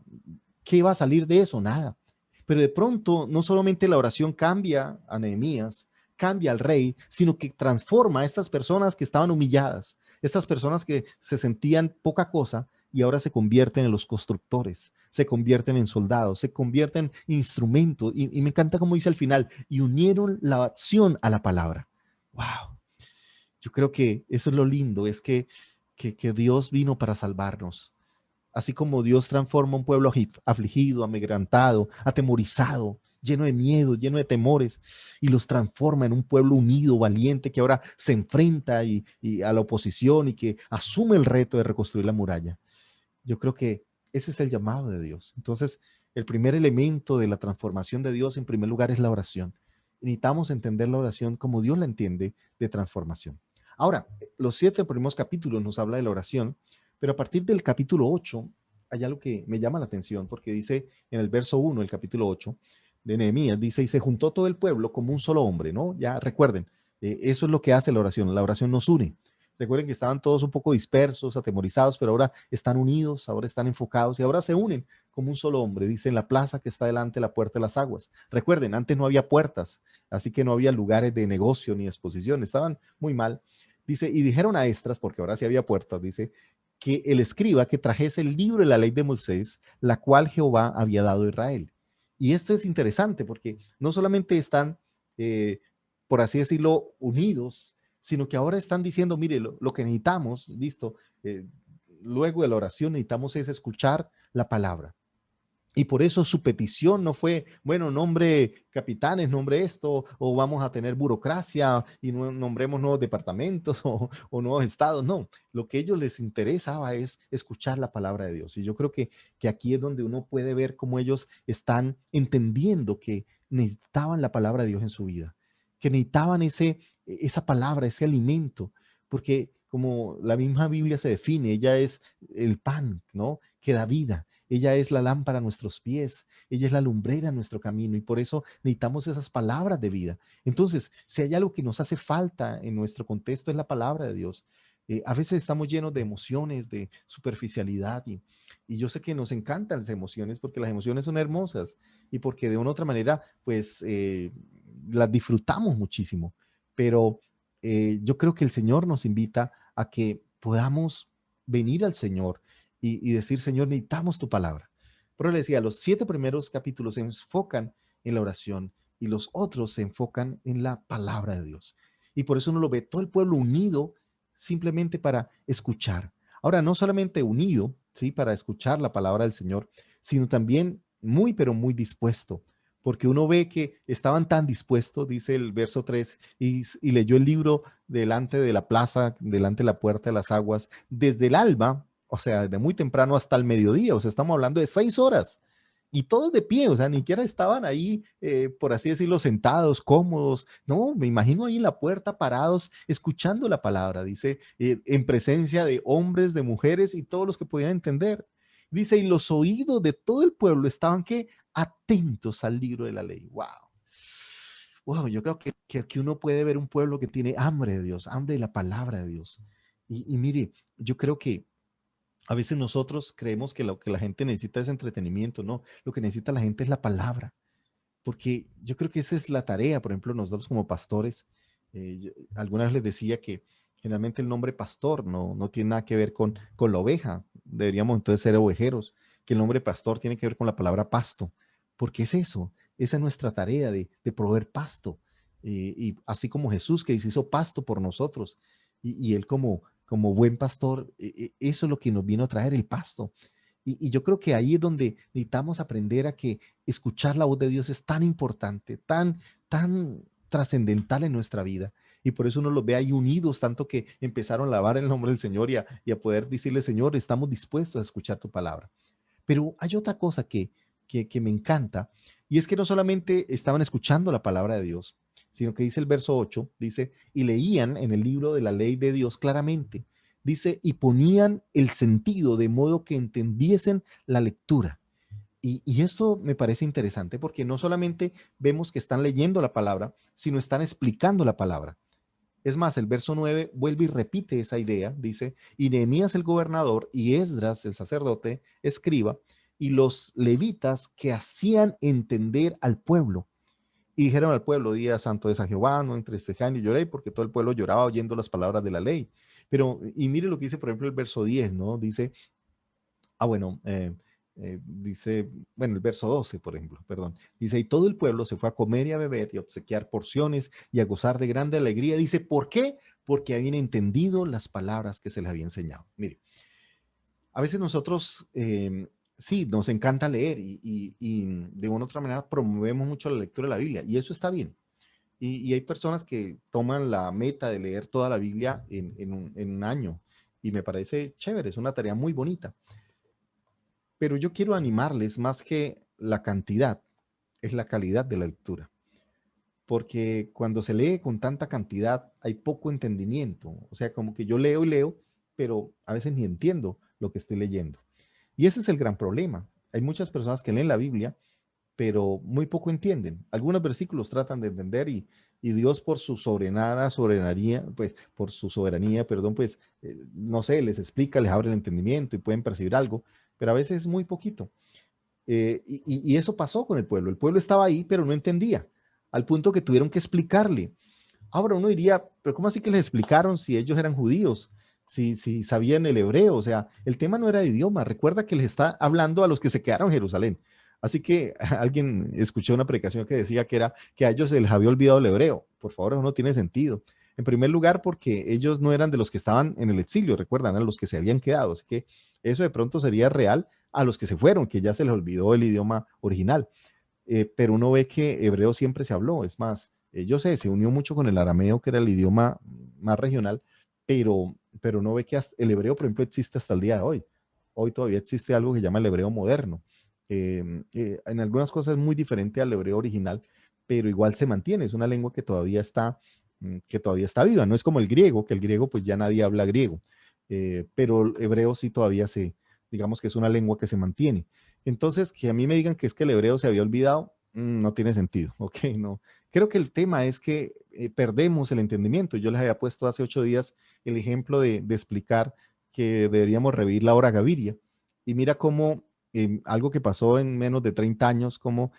¿qué iba a salir de eso? Nada. Pero de pronto, no solamente la oración cambia a Nehemías, cambia al rey, sino que transforma a estas personas que estaban humilladas, estas personas que se sentían poca cosa y ahora se convierten en los constructores, se convierten en soldados, se convierten en instrumentos. Y me encanta como dice al final, y unieron la acción a la palabra. ¡Wow! Yo creo que eso es lo lindo, es que Dios vino para salvarnos. Así como Dios transforma un pueblo afligido, amegrantado, atemorizado, lleno de miedo, lleno de temores, y los transforma en un pueblo unido, valiente, que ahora se enfrenta y a la oposición y que asume el reto de reconstruir la muralla. Yo creo que ese es el llamado de Dios. Entonces, el primer elemento de la transformación de Dios, en primer lugar, es la oración. Necesitamos entender la oración como Dios la entiende de transformación. Ahora, los 7 primeros capítulos nos habla de la oración, pero a partir del capítulo 8 hay algo que me llama la atención, porque dice en el verso 1 del capítulo 8 de Nehemías, dice, y se juntó todo el pueblo como un solo hombre, ¿no? Ya recuerden, eso es lo que hace la oración nos une. Recuerden que estaban todos un poco dispersos, atemorizados, pero ahora están unidos, ahora están enfocados y ahora se unen como un solo hombre. Dice en la plaza que está delante de la puerta de las aguas. Recuerden, antes no había puertas, así que no había lugares de negocio ni exposición, estaban muy mal. Dice, y dijeron a Esdras, porque ahora sí había puertas, dice, que el escriba que trajese el libro de la ley de Moisés, la cual Jehová había dado a Israel. Y esto es interesante porque no solamente están, por así decirlo, unidos, sino que ahora están diciendo, mire, lo que necesitamos, listo, luego de la oración necesitamos es escuchar la palabra. Y por eso su petición no fue, bueno, nombre capitanes, nombre esto, o vamos a tener burocracia y nombremos nuevos departamentos o nuevos estados. No, lo que a ellos les interesaba es escuchar la palabra de Dios. Y yo creo que aquí es donde uno puede ver cómo ellos están entendiendo que necesitaban la palabra de Dios en su vida, que necesitaban esa palabra, ese alimento, porque como la misma Biblia se define, ella es el pan, ¿no? Que da vida. Ella es la lámpara a nuestros pies, ella es la lumbrera a nuestro camino y por eso necesitamos esas palabras de vida. Entonces, si hay algo que nos hace falta en nuestro contexto es la palabra de Dios. A veces estamos llenos de emociones, de superficialidad y yo sé que nos encantan las emociones porque las emociones son hermosas y porque de una u otra manera, pues, las disfrutamos muchísimo. Pero yo creo que el Señor nos invita a que podamos venir al Señor y decir, Señor, necesitamos tu palabra. Pero le decía, los 7 primeros capítulos se enfocan en la oración y los otros se enfocan en la palabra de Dios. Y por eso uno lo ve todo el pueblo unido simplemente para escuchar. Ahora, no solamente unido, ¿sí? Para escuchar la palabra del Señor, sino también muy, pero muy dispuesto. Porque uno ve que estaban tan dispuestos, dice el verso 3, y leyó el libro delante de la plaza, delante de la puerta de las aguas, desde el alba, o sea, de muy temprano hasta el mediodía, o sea, estamos hablando de 6 horas. Y todos de pie, o sea, ni siquiera estaban ahí, por así decirlo, sentados, cómodos. No, me imagino ahí en la puerta parados, escuchando la palabra, dice, en presencia de hombres, de mujeres y todos los que podían entender. Dice, y los oídos de todo el pueblo estaban, ¿qué? Atentos al libro de la ley. Wow. Wow, yo creo que aquí uno puede ver un pueblo que tiene hambre de Dios, hambre de la palabra de Dios. Y mire, yo creo que a veces nosotros creemos que lo que la gente necesita es entretenimiento, no, lo que necesita la gente es la palabra, porque yo creo que esa es la tarea, por ejemplo, nosotros como pastores, alguna vez les decía que generalmente el nombre pastor no tiene nada que ver con la oveja, deberíamos entonces ser ovejeros, que el nombre pastor tiene que ver con la palabra pasto, porque es eso, esa es nuestra tarea de proveer pasto, y así como Jesús que se hizo pasto por nosotros, y él como buen pastor, eso es lo que nos vino a traer el pasto. Y yo creo que ahí es donde necesitamos aprender a que escuchar la voz de Dios es tan importante, tan trascendental en nuestra vida. Y por eso uno los ve ahí unidos, tanto que empezaron a alabar el nombre del Señor y a poder decirle, Señor, estamos dispuestos a escuchar tu palabra. Pero hay otra cosa que me encanta, y es que no solamente estaban escuchando la palabra de Dios, sino que dice el verso 8, dice, y leían en el libro de la ley de Dios claramente, dice, y ponían el sentido de modo que entendiesen la lectura. Y esto me parece interesante porque no solamente vemos que están leyendo la palabra, sino están explicando la palabra. Es más, el verso 9 vuelve y repite esa idea, dice, y Nehemías el gobernador y Esdras el sacerdote, escriba, y los levitas que hacían entender al pueblo. Y dijeron al pueblo, día santo es a Jehová, no entristezcan ni lloré, porque todo el pueblo lloraba oyendo las palabras de la ley. Pero, y mire lo que dice, por ejemplo, el verso 10, ¿no? Dice, bueno, dice, bueno, el verso 12, por ejemplo, perdón, dice, y todo el pueblo se fue a comer y a beber y a obsequiar porciones y a gozar de grande alegría. Dice, ¿por qué? Porque habían entendido las palabras que se les había enseñado. Mire, a veces nosotros, sí, nos encanta leer y de una u otra manera promovemos mucho la lectura de la Biblia y eso está bien. Y hay personas que toman la meta de leer toda la Biblia en un año y me parece chévere, es una tarea muy bonita. Pero yo quiero animarles más que la cantidad, es la calidad de la lectura. Porque cuando se lee con tanta cantidad hay poco entendimiento. O sea, como que yo leo y leo, pero a veces ni entiendo lo que estoy leyendo. Y ese es el gran problema. Hay muchas personas que leen la Biblia, pero muy poco entienden. Algunos versículos tratan de entender y Dios por su soberanía, pues por su soberanía, perdón, pues no sé, les explica, les abre el entendimiento y pueden percibir algo, pero a veces es muy poquito. Y eso pasó con el pueblo. El pueblo estaba ahí, pero no entendía, al punto que tuvieron que explicarle. Ahora uno diría, pero ¿cómo así que les explicaron si ellos eran judíos? Si sabían el hebreo, o sea, el tema no era de idioma. Recuerda que les está hablando a los que se quedaron en Jerusalén. Así que alguien escuché una predicación que decía que era que a ellos se les había olvidado el hebreo. Por favor, eso no tiene sentido. En primer lugar, porque ellos no eran de los que estaban en el exilio, recuerdan, eran los que se habían quedado. Así que Eso de pronto sería real a los que se fueron, que ya se les olvidó el idioma original. Pero uno ve que hebreo siempre se habló. Es más, yo sé, se unió mucho con el arameo, que era el idioma más regional, pero uno ve que el hebreo, por ejemplo, existe hasta el día de hoy. Hoy todavía existe algo que se llama el hebreo moderno. En algunas cosas es muy diferente al hebreo original, pero igual se mantiene. Es una lengua que todavía está viva. No es como el griego, que el griego pues ya nadie habla griego. Pero el hebreo sí todavía digamos que es una lengua que se mantiene. Entonces, que a mí me digan que es que el hebreo se había olvidado, no tiene sentido, ¿ok? No. Creo que el tema es que perdemos el entendimiento. Yo les había puesto hace 8 días el ejemplo de explicar que deberíamos revivir la hora gaviria. Y mira cómo algo que pasó en menos de 30 años, como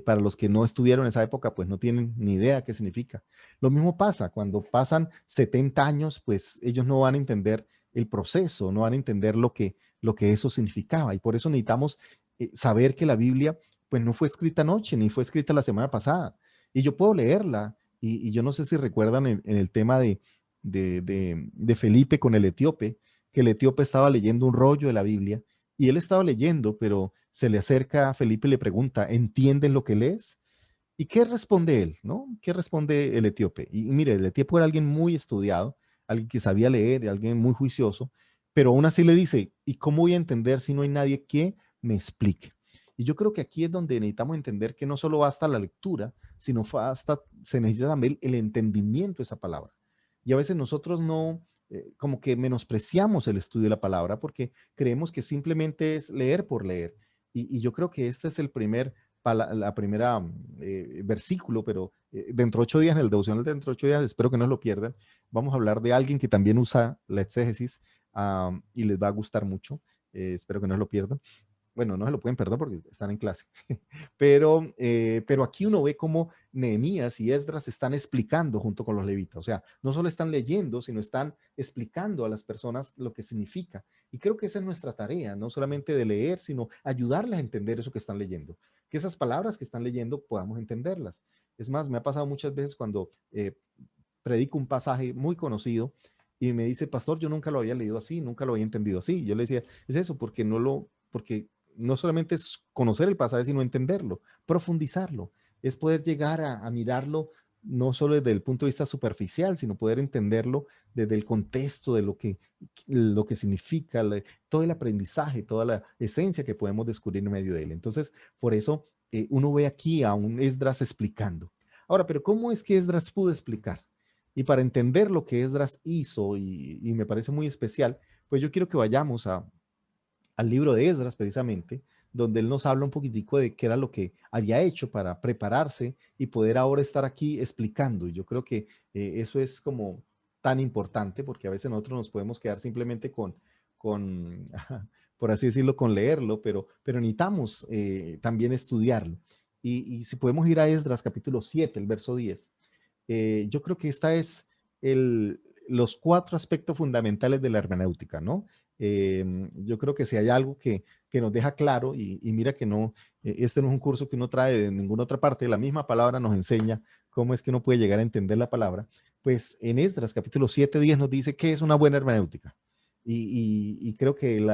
para los que no estuvieron en esa época, pues no tienen ni idea qué significa. Lo mismo pasa cuando pasan 70 años, pues ellos no van a entender el proceso, no van a entender lo que eso significaba. Y por eso necesitamos saber que la Biblia pues no fue escrita anoche, ni fue escrita la semana pasada. Y yo puedo leerla, y yo no sé si recuerdan en el tema de Felipe con el etíope, que el etíope estaba leyendo un rollo de la Biblia, y él estaba leyendo, pero se le acerca a Felipe y le pregunta, ¿entiendes lo que lees? ¿Y qué responde él? ¿No? ¿Qué responde el etíope? Y mire, el etíope era alguien muy estudiado, alguien que sabía leer, alguien muy juicioso, pero aún así le dice, ¿y cómo voy a entender si no hay nadie que me explique? Y yo creo que aquí es donde necesitamos entender que no solo basta la lectura, sino se necesita también el entendimiento de esa palabra. Y a veces nosotros no, como que menospreciamos el estudio de la palabra porque creemos que simplemente es leer por leer. Y yo creo que este es el la primera versículo, pero dentro de 8 días, en el devocional de dentro de 8 días, espero que no lo pierdan, vamos a hablar de alguien que también usa la exégesis y les va a gustar mucho. Espero que no lo pierdan. Bueno, no se lo pueden perder porque están en clase. Pero aquí uno ve cómo Nehemías y Esdras están explicando junto con los levitas. O sea, no solo están leyendo, sino están explicando a las personas lo que significa. Y creo que esa es nuestra tarea, no solamente de leer, sino ayudarles a entender eso que están leyendo. Que esas palabras que están leyendo podamos entenderlas. Es más, me ha pasado muchas veces cuando predico un pasaje muy conocido y me dice, pastor, yo nunca lo había leído así, nunca lo había entendido así. Yo le decía, es eso, porque no solamente es conocer el pasaje, sino entenderlo, profundizarlo, es poder llegar a mirarlo no solo desde el punto de vista superficial, sino poder entenderlo desde el contexto de lo que significa, todo el aprendizaje, toda la esencia que podemos descubrir en medio de él. Entonces, por eso uno ve aquí a un Esdras explicando. Ahora, pero ¿cómo es que Esdras pudo explicar? Y para entender lo que Esdras hizo, y me parece muy especial, pues yo quiero que vayamos al libro de Esdras precisamente, donde él nos habla un poquitico de qué era lo que había hecho para prepararse y poder ahora estar aquí explicando. Y yo creo que eso es como tan importante porque a veces nosotros nos podemos quedar simplemente con por así decirlo, con leerlo, pero necesitamos también estudiarlo. Y si podemos ir a Esdras capítulo 7, el verso 10, yo creo que esta es los 4 aspectos fundamentales de la hermenéutica, ¿no? Yo creo que si hay algo que nos deja claro, y mira que no, este no es un curso que uno trae de ninguna otra parte, la misma palabra nos enseña cómo es que uno puede llegar a entender la palabra, pues en Esdras capítulo 7, 10 nos dice qué es una buena hermenéutica. Y creo que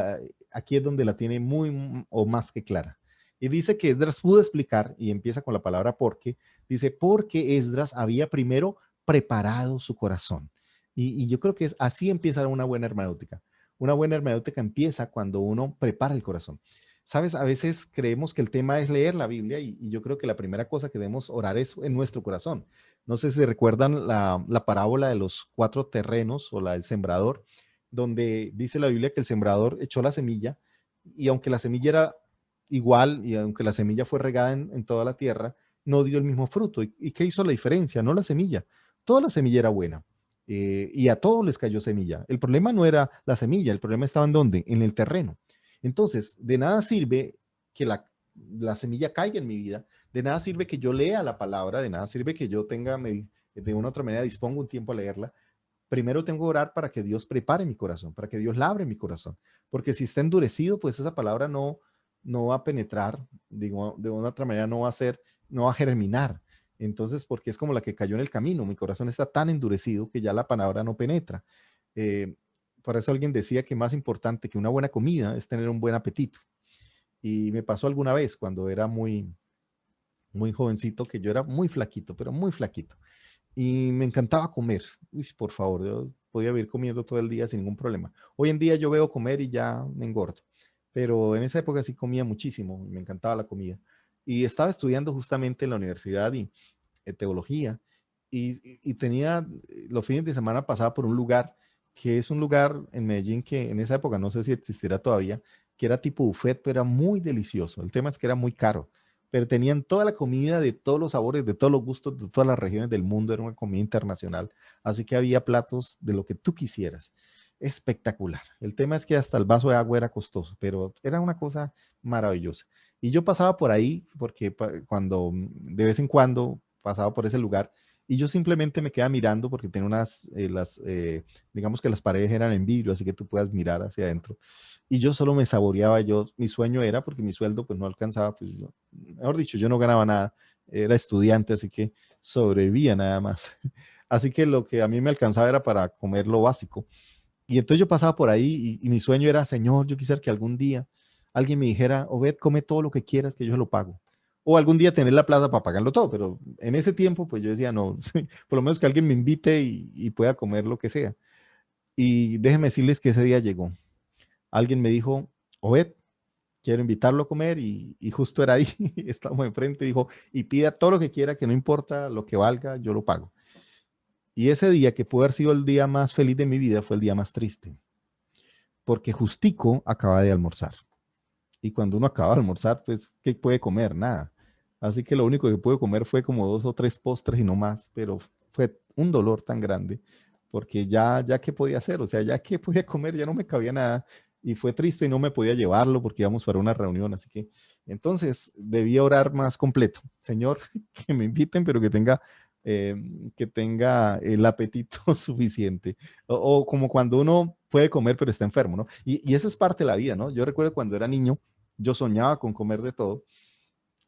aquí es donde la tiene muy o más que clara. Y dice que Esdras pudo explicar, y empieza con la palabra porque, dice, porque Esdras había primero preparado su corazón. Y yo creo que así empieza una buena hermenéutica. Una buena hermenéutica empieza cuando uno prepara el corazón. Sabes, a veces creemos que el tema es leer la Biblia y yo creo que la primera cosa que debemos orar es en nuestro corazón. No sé si recuerdan la parábola de los 4 terrenos o la del sembrador, donde dice la Biblia que el sembrador echó la semilla y aunque la semilla era igual y aunque la semilla fue regada en toda la tierra, no dio el mismo fruto. ¿Y qué hizo la diferencia? No la semilla. Toda la semilla era buena. Y a todos les cayó semilla. El problema no era la semilla, el problema estaba en dónde, en el terreno. Entonces, de nada sirve que la semilla caiga en mi vida, de nada sirve que yo lea la palabra, de nada sirve que yo de una u otra manera disponga un tiempo a leerla. Primero tengo que orar para que Dios prepare mi corazón, para que Dios labre mi corazón. Porque si está endurecido, pues esa palabra no va a penetrar, digo, de una otra manera no va a germinar. Entonces, porque es como la que cayó en el camino, mi corazón está tan endurecido que ya la palabra no penetra. Eh, por eso alguien decía que más importante que una buena comida es tener un buen apetito. Y me pasó alguna vez cuando era muy jovencito, que yo era muy flaquito, pero muy flaquito. Y me encantaba comer. Uy, por favor, yo podía vivir comiendo todo el día sin ningún problema. Hoy en día yo veo comer y ya me engordo, pero en esa época sí comía muchísimo y me encantaba la comida. Y estaba estudiando justamente en la universidad y teología y tenía los fines de semana pasaba por un lugar que es un lugar en Medellín que en esa época no sé si existirá todavía, que era tipo buffet, pero era muy delicioso. El tema es que era muy caro, pero tenían toda la comida de todos los sabores, de todos los gustos, de todas las regiones del mundo. Era una comida internacional, así que había platos de lo que tú quisieras. Espectacular. El tema es que hasta el vaso de agua era costoso, pero era una cosa maravillosa. Y yo pasaba por ahí porque cuando de vez en cuando pasaba por ese lugar y yo simplemente me quedaba mirando porque tenía digamos que las paredes eran en vidrio, así que tú puedas mirar hacia adentro. Y yo solo me saboreaba, mi sueño era, porque mi sueldo pues no alcanzaba, pues mejor dicho, yo no ganaba nada, era estudiante, así que sobrevivía nada más. Así que lo que a mí me alcanzaba era para comer lo básico. Y entonces yo pasaba por ahí y mi sueño era, Señor, yo quisiera que algún día alguien me dijera, Obed, come todo lo que quieras, que yo se lo pago. O algún día tener la plata para pagarlo todo, pero en ese tiempo pues yo decía, no, por lo menos que alguien me invite y pueda comer lo que sea. Y déjenme decirles que ese día llegó. Alguien me dijo, Obed, quiero invitarlo a comer y justo era ahí, estábamos enfrente, dijo, y pida todo lo que quiera, que no importa lo que valga, yo lo pago. Y ese día, que pudo haber sido el día más feliz de mi vida, fue el día más triste, porque justico acaba de almorzar. Y cuando uno acaba de almorzar, pues, ¿qué puede comer? Nada. Así que lo único que pude comer fue como 2 o 3 postres y no más, pero fue un dolor tan grande, porque ya qué podía hacer, o sea, ya qué podía comer, ya no me cabía nada. Y fue triste y no me podía llevarlo porque íbamos para una reunión, así que entonces debía orar más completo. Señor, que me inviten, pero eh, que tenga el apetito suficiente. O como cuando uno puede comer, pero está enfermo, ¿no? Y esa es parte de la vida, ¿no? Yo recuerdo cuando era niño, yo soñaba con comer de todo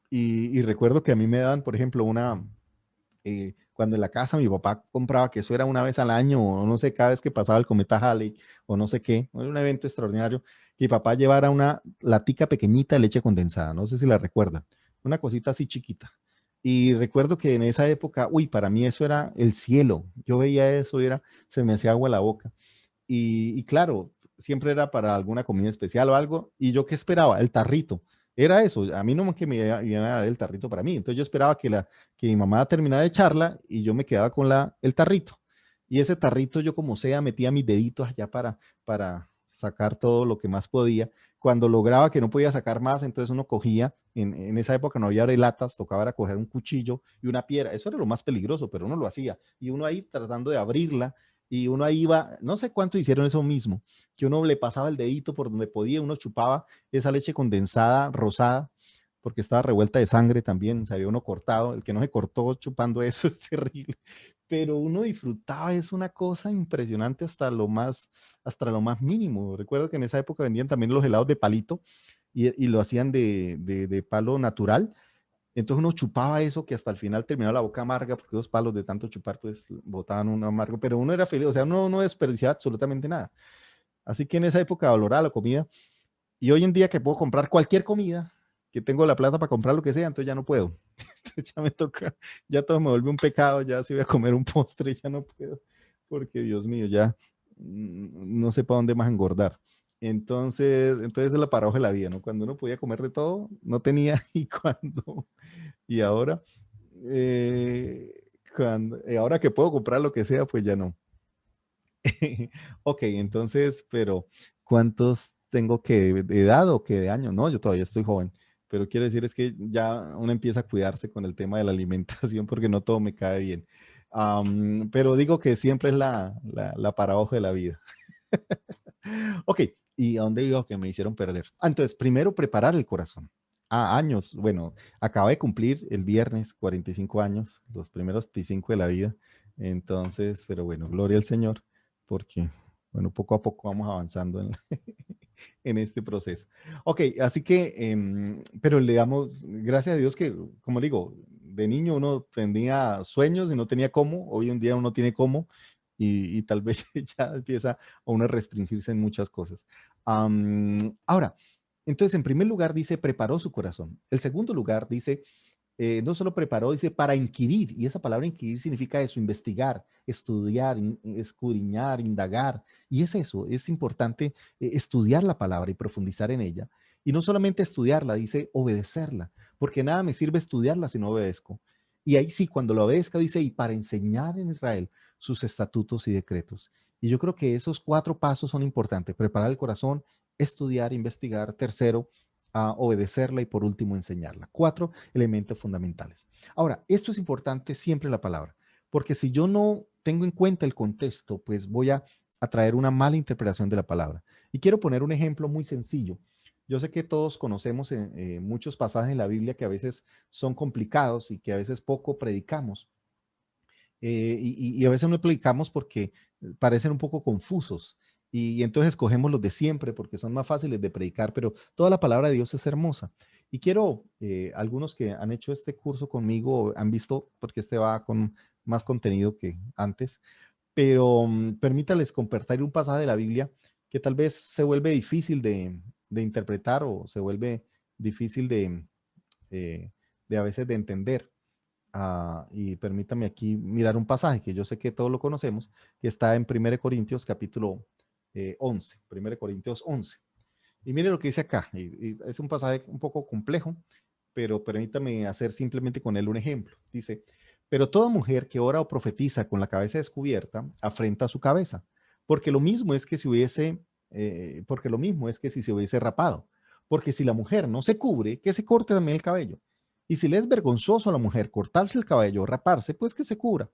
y recuerdo que a mí me daban, por ejemplo, cuando en la casa mi papá compraba que eso era una vez al año o no sé, cada vez que pasaba el cometa Halley o no sé qué, era un evento extraordinario, que mi papá llevara una latica pequeñita de leche condensada, no sé si la recuerdan, una cosita así chiquita. Y recuerdo que en esa época, uy, para mí eso era el cielo. Yo veía eso y se me hacía agua la boca. Y claro, siempre era para alguna comida especial o algo. ¿Y yo qué esperaba? El tarrito. Era eso. A mí no que me iban a dar el tarrito para mí. Entonces yo esperaba que mi mamá terminara de echarla y yo me quedaba con el tarrito. Y ese tarrito yo como sea metía mis deditos allá para sacar todo lo que más podía. Cuando lograba que no podía sacar más, entonces uno cogía, en esa época no había latas, tocaba era coger un cuchillo y una piedra. Eso era lo más peligroso, pero uno lo hacía. Y uno ahí tratando de abrirla y uno ahí iba, no sé cuánto hicieron eso mismo, que uno le pasaba el dedito por donde podía, uno chupaba esa leche condensada rosada, porque estaba revuelta de sangre también, se había uno cortado, el que no se cortó chupando eso es terrible, pero uno disfrutaba, es una cosa impresionante hasta lo más mínimo. Recuerdo que en esa época vendían también los helados de palito y lo hacían de palo natural, entonces uno chupaba eso que hasta el final terminaba la boca amarga porque los palos de tanto chupar pues botaban un amargo, pero uno era feliz, o sea, uno no desperdiciaba absolutamente nada. Así que en esa época valoraba la comida y hoy en día que puedo comprar cualquier comida, que tengo la plata para comprar lo que sea, entonces ya no puedo. Entonces ya me toca, ya todo me vuelve un pecado, ya si voy a comer un postre ya no puedo, porque Dios mío, ya no sé para dónde más engordar. Entonces es la paradoja de la vida, ¿no? Cuando uno podía comer de todo, no tenía, y ahora, ahora que puedo comprar lo que sea, pues ya no. Ok, entonces, pero ¿cuántos tengo que de edad o que de años? No, yo todavía estoy joven, pero quiero decir es que ya uno empieza a cuidarse con el tema de la alimentación porque no todo me cae bien. Pero digo que siempre es la paradoja de la vida. Ok, ¿y a dónde digo que me hicieron perder? Entonces, primero preparar el corazón. Años, bueno, acabé de cumplir el viernes 45 años, los primeros 25 de la vida. Entonces, pero bueno, gloria al Señor, porque, bueno, poco a poco vamos avanzando en este proceso. Ok, así que, pero le damos gracias a Dios que, como digo, de niño uno tenía sueños y no tenía cómo, hoy en día uno tiene cómo, y tal vez ya empieza a uno a restringirse en muchas cosas. Ahora, entonces, en primer lugar dice, preparó su corazón. El segundo lugar dice, no solo preparó, dice para inquirir, y esa palabra inquirir significa eso, investigar, estudiar, escudriñar, indagar, y es eso, es importante estudiar la palabra y profundizar en ella, y no solamente estudiarla, dice obedecerla, porque nada me sirve estudiarla si no obedezco. Y ahí sí, cuando lo obedezca, dice, y para enseñar en Israel sus estatutos y decretos. Y yo creo que esos 4 pasos son importantes, preparar el corazón, estudiar, investigar, tercero, a obedecerla y por último enseñarla. 4 elementos fundamentales. Ahora, esto es importante siempre en la palabra, porque si yo no tengo en cuenta el contexto, pues voy a traer una mala interpretación de la palabra. Y quiero poner un ejemplo muy sencillo. Yo sé que todos conocemos muchos pasajes en la Biblia que a veces son complicados y que a veces poco predicamos. Y a veces no predicamos porque parecen un poco confusos. Y entonces escogemos los de siempre porque son más fáciles de predicar, pero toda la palabra de Dios es hermosa. Y quiero, algunos que han hecho este curso conmigo han visto, porque este va con más contenido que antes, pero permítales compartir un pasaje de la Biblia que tal vez se vuelve difícil de interpretar o se vuelve difícil eh, de a veces de entender. Y permítame aquí mirar un pasaje que yo sé que todos lo conocemos, que está en 1 Corintios capítulo 11, 1 Corintios 11. Y mire lo que dice acá, y es un pasaje un poco complejo, pero permítame hacer simplemente con él un ejemplo. Dice, pero toda mujer que ora o profetiza con la cabeza descubierta, afrenta su cabeza, porque lo mismo es que si hubiese, porque lo mismo es que si se hubiese rapado, porque si la mujer no se cubre, que se corte también el cabello. Y si le es vergonzoso a la mujer cortarse el cabello o raparse, pues que se cubra.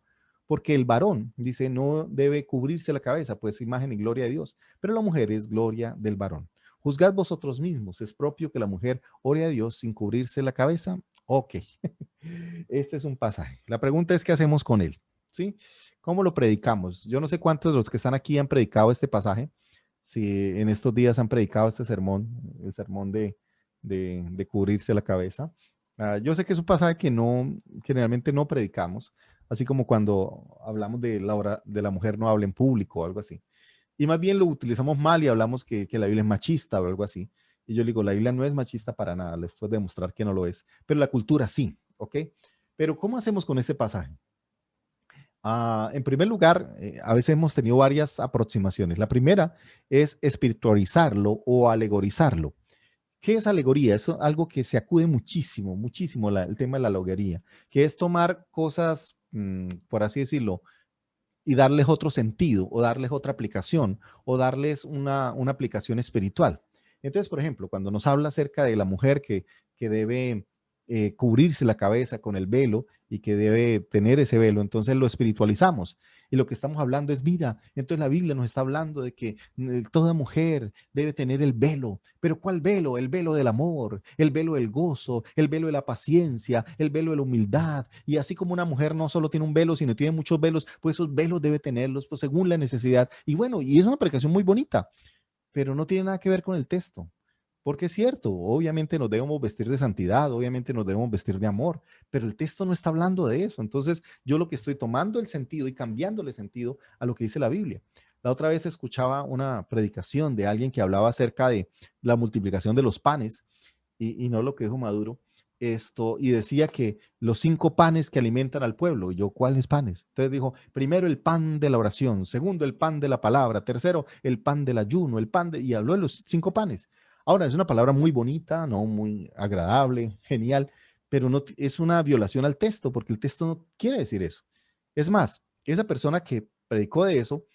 Porque el varón, dice, no debe cubrirse la cabeza, pues imagen y gloria de Dios, pero la mujer es gloria del varón. Juzgad vosotros mismos, ¿es propio que la mujer ore a Dios sin cubrirse la cabeza? Ok, este es un pasaje. La pregunta es, ¿qué hacemos con él? ¿Sí? ¿Cómo lo predicamos? Yo no sé cuántos de los que están aquí han predicado este pasaje, si en estos días han predicado este sermón, el sermón de cubrirse la cabeza. Yo sé que es un pasaje que no, generalmente no predicamos, así como cuando hablamos de la hora de la mujer no habla en público o algo así. Y más bien lo utilizamos mal y hablamos que la Biblia es machista o algo así. Y yo le digo, la Biblia no es machista para nada, les puedo demostrar que no lo es, pero la cultura sí, ¿ok? Pero ¿cómo hacemos con este pasaje? En primer lugar, a veces hemos tenido varias aproximaciones. La primera es espiritualizarlo o alegorizarlo. ¿Qué es alegoría? Es algo que se acude muchísimo, muchísimo el tema de la alegoría, que es tomar cosas, por así decirlo, y darles otro sentido o darles otra aplicación o darles una aplicación espiritual. Entonces, por ejemplo, cuando nos habla acerca de la mujer que debe cubrirse la cabeza con el velo y que debe tener ese velo, entonces lo espiritualizamos. Y lo que estamos hablando es, mira, entonces la Biblia nos está hablando de que toda mujer debe tener el velo. ¿Pero cuál velo? El velo del amor, el velo del gozo, el velo de la paciencia, el velo de la humildad. Y así como una mujer no solo tiene un velo, sino tiene muchos velos, pues esos velos debe tenerlos pues, según la necesidad. Y bueno, y es una predicación muy bonita, pero no tiene nada que ver con el texto. Porque es cierto, obviamente nos debemos vestir de santidad, obviamente nos debemos vestir de amor, pero el texto no está hablando de eso. Entonces, yo lo que estoy tomando el sentido y cambiándole sentido a lo que dice la Biblia. La otra vez escuchaba una predicación de alguien que hablaba acerca de la multiplicación de los panes y no lo que dijo Maduro, y decía que los 5 panes que alimentan al pueblo, y yo, ¿cuáles panes? Entonces dijo, primero el pan de la oración, segundo el pan de la palabra, tercero el pan del ayuno, y habló de los 5 panes. Ahora, es una palabra muy bonita, no muy agradable, genial, pero no es una violación al texto, porque el texto no quiere decir eso. Es más, esa persona que predicó de eso,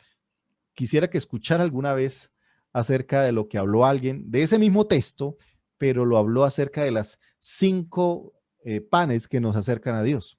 quisiera que escuchara alguna vez acerca de lo que habló alguien de ese mismo texto, pero lo habló acerca de las 5 panes que nos acercan a Dios.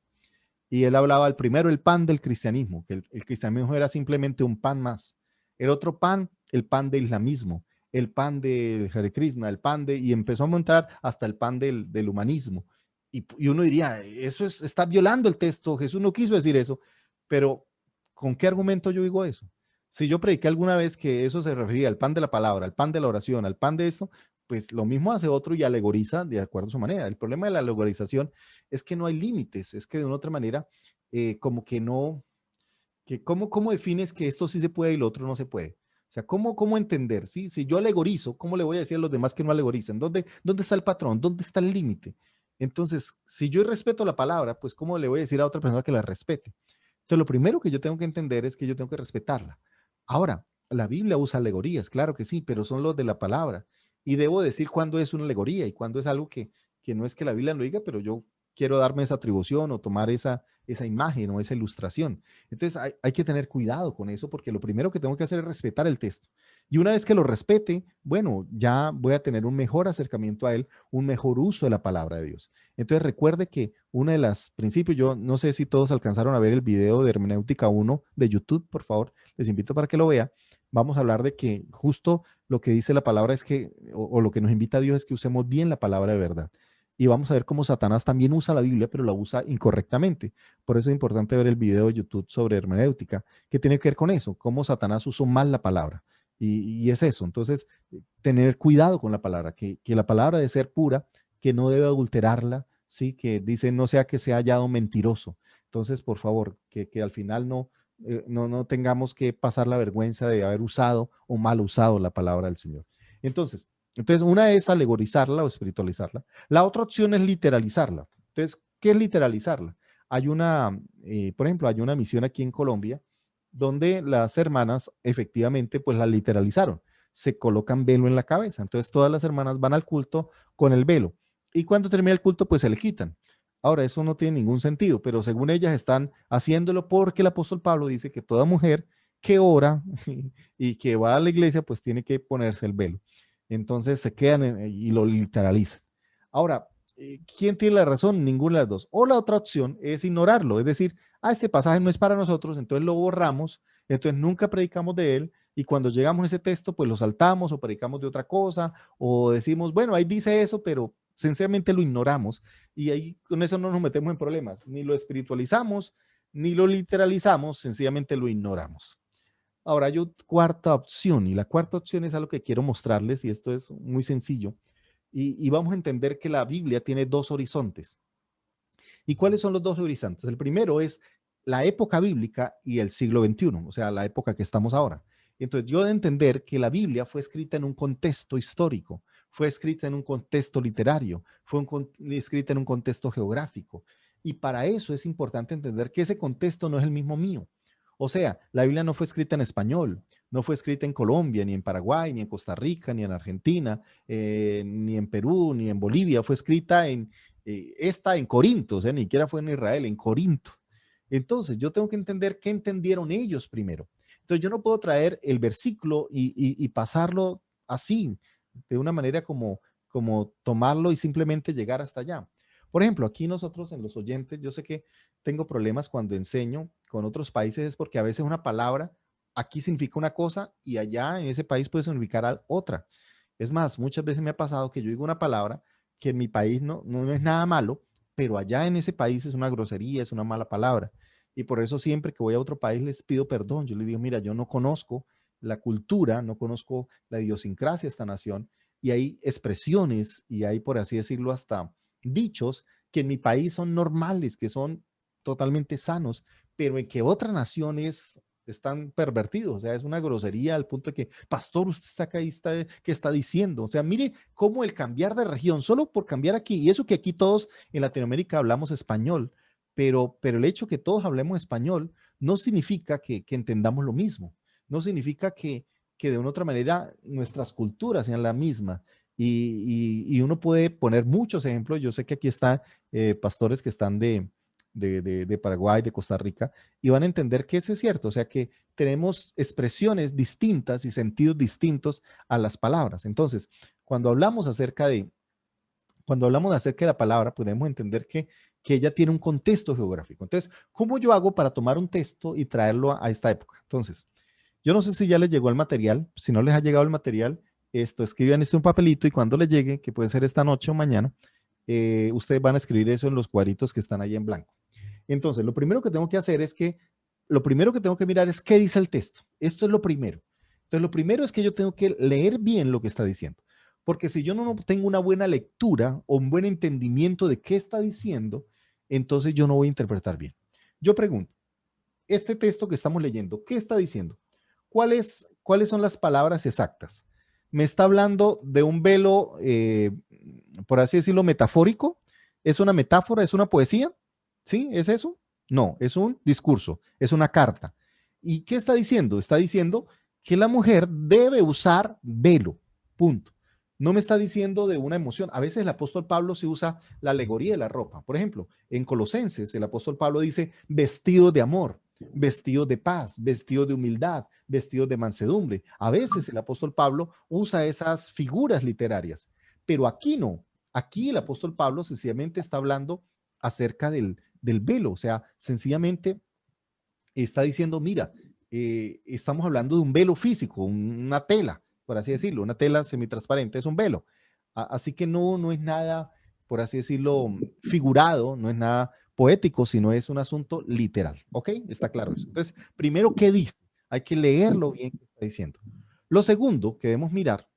Y él hablaba el primero, el pan del cristianismo, que el cristianismo era simplemente un pan más. El otro pan, el pan del islamismo, el pan del Hare Krishna, y empezó a montar hasta el pan del humanismo. Y uno diría, eso está violando el texto, Jesús no quiso decir eso, pero ¿con qué argumento yo digo eso? Si yo prediqué alguna vez que eso se refería al pan de la palabra, al pan de la oración, al pan de esto, pues lo mismo hace otro y alegoriza de acuerdo a su manera. El problema de la alegorización es que no hay límites, es que de una otra manera, como que no, que ¿cómo defines que esto sí se puede y lo otro no se puede? O sea, ¿cómo entender? ¿Sí? Si yo alegorizo, ¿cómo le voy a decir a los demás que no alegoricen? ¿Dónde está el patrón? ¿Dónde está el límite? Entonces, si yo respeto la palabra, pues ¿cómo le voy a decir a otra persona que la respete? Entonces, lo primero que yo tengo que entender es que yo tengo que respetarla. Ahora, la Biblia usa alegorías, claro que sí, pero son los de la palabra. Y debo decir cuándo es una alegoría y cuándo es algo que no es que la Biblia lo diga, pero yo quiero darme esa atribución o tomar esa imagen o esa ilustración. Entonces hay que tener cuidado con eso porque lo primero que tengo que hacer es respetar el texto. Y una vez que lo respete, bueno, ya voy a tener un mejor acercamiento a él, un mejor uso de la palabra de Dios. Entonces recuerde que uno de los principios, yo no sé si todos alcanzaron a ver el video de Hermenéutica 1 de YouTube, por favor, les invito para que lo vea. Vamos a hablar de que justo lo que dice la palabra es que, o lo que nos invita a Dios es que usemos bien la palabra de verdad. Y vamos a ver cómo Satanás también usa la Biblia, pero la usa incorrectamente. Por eso es importante ver el video de YouTube sobre hermenéutica, que tiene que ver con eso, cómo Satanás usó mal la palabra. Y es eso. Entonces, tener cuidado con la palabra, que la palabra debe ser pura, que no debe adulterarla, ¿sí? Que dice, no sea que sea hallado mentiroso. Entonces, por favor, que al final no tengamos que pasar la vergüenza de haber usado o mal usado la palabra del Señor. Entonces, una es alegorizarla o espiritualizarla. La otra opción es literalizarla. Entonces, ¿qué es literalizarla? Por ejemplo, hay una misión aquí en Colombia donde las hermanas efectivamente pues la literalizaron. Se colocan velo en la cabeza. Entonces, todas las hermanas van al culto con el velo. Y cuando termina el culto, pues se le quitan. Ahora, eso no tiene ningún sentido, pero según ellas están haciéndolo porque el apóstol Pablo dice que toda mujer que ora y que va a la iglesia, pues tiene que ponerse el velo. Entonces se quedan y lo literalizan. Ahora, ¿quién tiene la razón? Ninguna de las dos. O la otra opción es ignorarlo, es decir, este pasaje no es para nosotros, entonces lo borramos, entonces nunca predicamos de él y cuando llegamos a ese texto, pues lo saltamos o predicamos de otra cosa o decimos, bueno, ahí dice eso, pero sencillamente lo ignoramos y ahí con eso no nos metemos en problemas, ni lo espiritualizamos, ni lo literalizamos, sencillamente lo ignoramos. Ahora hay otra cuarta opción y la cuarta opción es algo que quiero mostrarles y esto es muy sencillo y vamos a entender que la Biblia tiene dos horizontes. ¿Y cuáles son los dos horizontes? El primero es la época bíblica y el siglo XXI, o sea, la época que estamos ahora. Entonces, yo de entender que la Biblia fue escrita en un contexto histórico, fue escrita en un contexto literario, escrita en un contexto geográfico. Y para eso es importante entender que ese contexto no es el mismo mío. O sea, la Biblia no fue escrita en español, no fue escrita en Colombia, ni en Paraguay, ni en Costa Rica, ni en Argentina, ni en Perú, ni en Bolivia. Fue escrita en Corinto, o sea, ni siquiera fue en Israel, en Corinto. Entonces, yo tengo que entender qué entendieron ellos primero. Entonces, yo no puedo traer el versículo y pasarlo así, de una manera como tomarlo y simplemente llegar hasta allá. Por ejemplo, aquí nosotros en los oyentes, yo sé que tengo problemas cuando enseño con otros países, es porque a veces una palabra aquí significa una cosa y allá en ese país puede significar otra. Es más, muchas veces me ha pasado que yo digo una palabra que en mi país no es nada malo, pero allá en ese país es una grosería, es una mala palabra. Y por eso siempre que voy a otro país les pido perdón. Yo les digo, mira, yo no conozco la cultura, no conozco la idiosincrasia de esta nación y hay expresiones y hay, por así decirlo, hasta dichos que en mi país son normales, que son totalmente sanos, pero en que otra nación están pervertidos, o sea, es una grosería al punto de que, pastor, usted está acá y ¿qué está diciendo? O sea, mire cómo el cambiar de región, solo por cambiar aquí, y eso que aquí todos en Latinoamérica hablamos español, pero el hecho que todos hablemos español no significa que entendamos lo mismo, no significa que de una otra manera nuestras culturas sean la misma. Y uno puede poner muchos ejemplos. Yo sé que aquí están pastores que están de Paraguay, de Costa Rica, y van a entender que eso es cierto, o sea que tenemos expresiones distintas y sentidos distintos a las palabras. Entonces, cuando hablamos acerca de, cuando hablamos acerca de la palabra, podemos entender que ella tiene un contexto geográfico. Entonces, ¿cómo yo hago para tomar un texto y traerlo a esta época? Entonces, yo no sé si ya les llegó el material, si no les ha llegado el material, escriban esto en un papelito y cuando les llegue, que puede ser esta noche o mañana, ustedes van a escribir eso en los cuadritos que están ahí en blanco. Entonces, lo primero que tengo que hacer es lo primero que tengo que mirar es qué dice el texto. Esto es lo primero. Entonces, lo primero es que yo tengo que leer bien lo que está diciendo. Porque si yo no tengo una buena lectura o un buen entendimiento de qué está diciendo, entonces yo no voy a interpretar bien. Yo pregunto, este texto que estamos leyendo, ¿qué está diciendo? ¿Cuáles son las palabras exactas? ¿Me está hablando de un velo, por así decirlo, metafórico? ¿Es una metáfora? ¿Es una poesía? ¿Sí? ¿Es eso? No, es un discurso, es una carta. ¿Y qué está diciendo? Está diciendo que la mujer debe usar velo, punto. No me está diciendo de una emoción. A veces el apóstol Pablo se usa la alegoría de la ropa. Por ejemplo, en Colosenses, el apóstol Pablo dice vestido de amor, vestido de paz, vestido de humildad, vestido de mansedumbre. A veces el apóstol Pablo usa esas figuras literarias, pero aquí no. Aquí el apóstol Pablo sencillamente está hablando acerca del velo, o sea, sencillamente está diciendo, mira, estamos hablando de un velo físico, una tela, por así decirlo, una tela semitransparente, es un velo. Así que no es nada, por así decirlo, figurado, no es nada poético, sino es un asunto literal. ¿Ok? Está claro eso. Entonces, primero, ¿qué dice? Hay que leerlo bien que está diciendo. Lo segundo que debemos mirar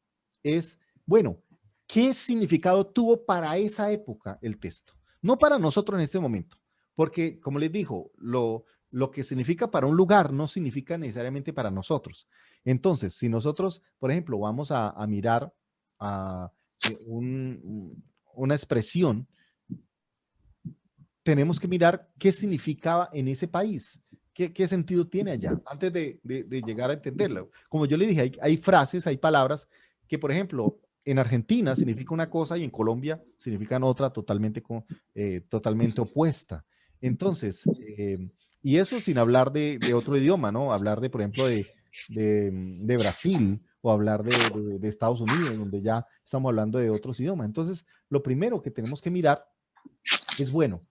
es, bueno, ¿qué significado tuvo para esa época el texto? No para nosotros en este momento, porque como les dijo, lo que significa para un lugar no significa necesariamente para nosotros. Entonces, si nosotros, por ejemplo, vamos a mirar a una expresión, tenemos que mirar qué significaba en ese país, qué sentido tiene allá, antes de llegar a entenderlo. Como yo le dije, hay frases, hay palabras que, por ejemplo, en Argentina significa una cosa y en Colombia significan otra totalmente opuesta. Entonces, y eso sin hablar de otro idioma, ¿no? Hablar de, por ejemplo, de Brasil o hablar de Estados Unidos, donde ya estamos hablando de otros idiomas. Entonces, lo primero que tenemos que mirar es, bueno,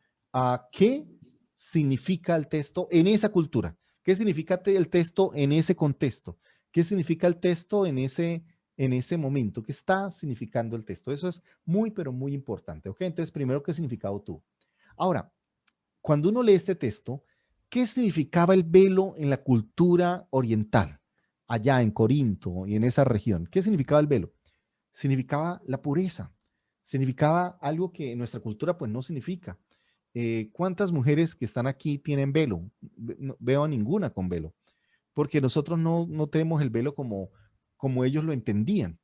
¿qué significa el texto en esa cultura? ¿Qué significa el texto en ese contexto? ¿Qué significa el texto en ese momento? ¿Qué está significando el texto? Eso es muy, pero muy importante. ¿Ok? Entonces, primero, ¿qué significado tuvo? Ahora, cuando uno lee este texto, ¿qué significaba el velo en la cultura oriental, allá en Corinto y en esa región? ¿Qué significaba el velo? Significaba la pureza, significaba algo que en nuestra cultura pues no significa. ¿Cuántas mujeres que están aquí tienen velo? No, veo a ninguna con velo, porque nosotros no tenemos el velo como ellos lo entendían.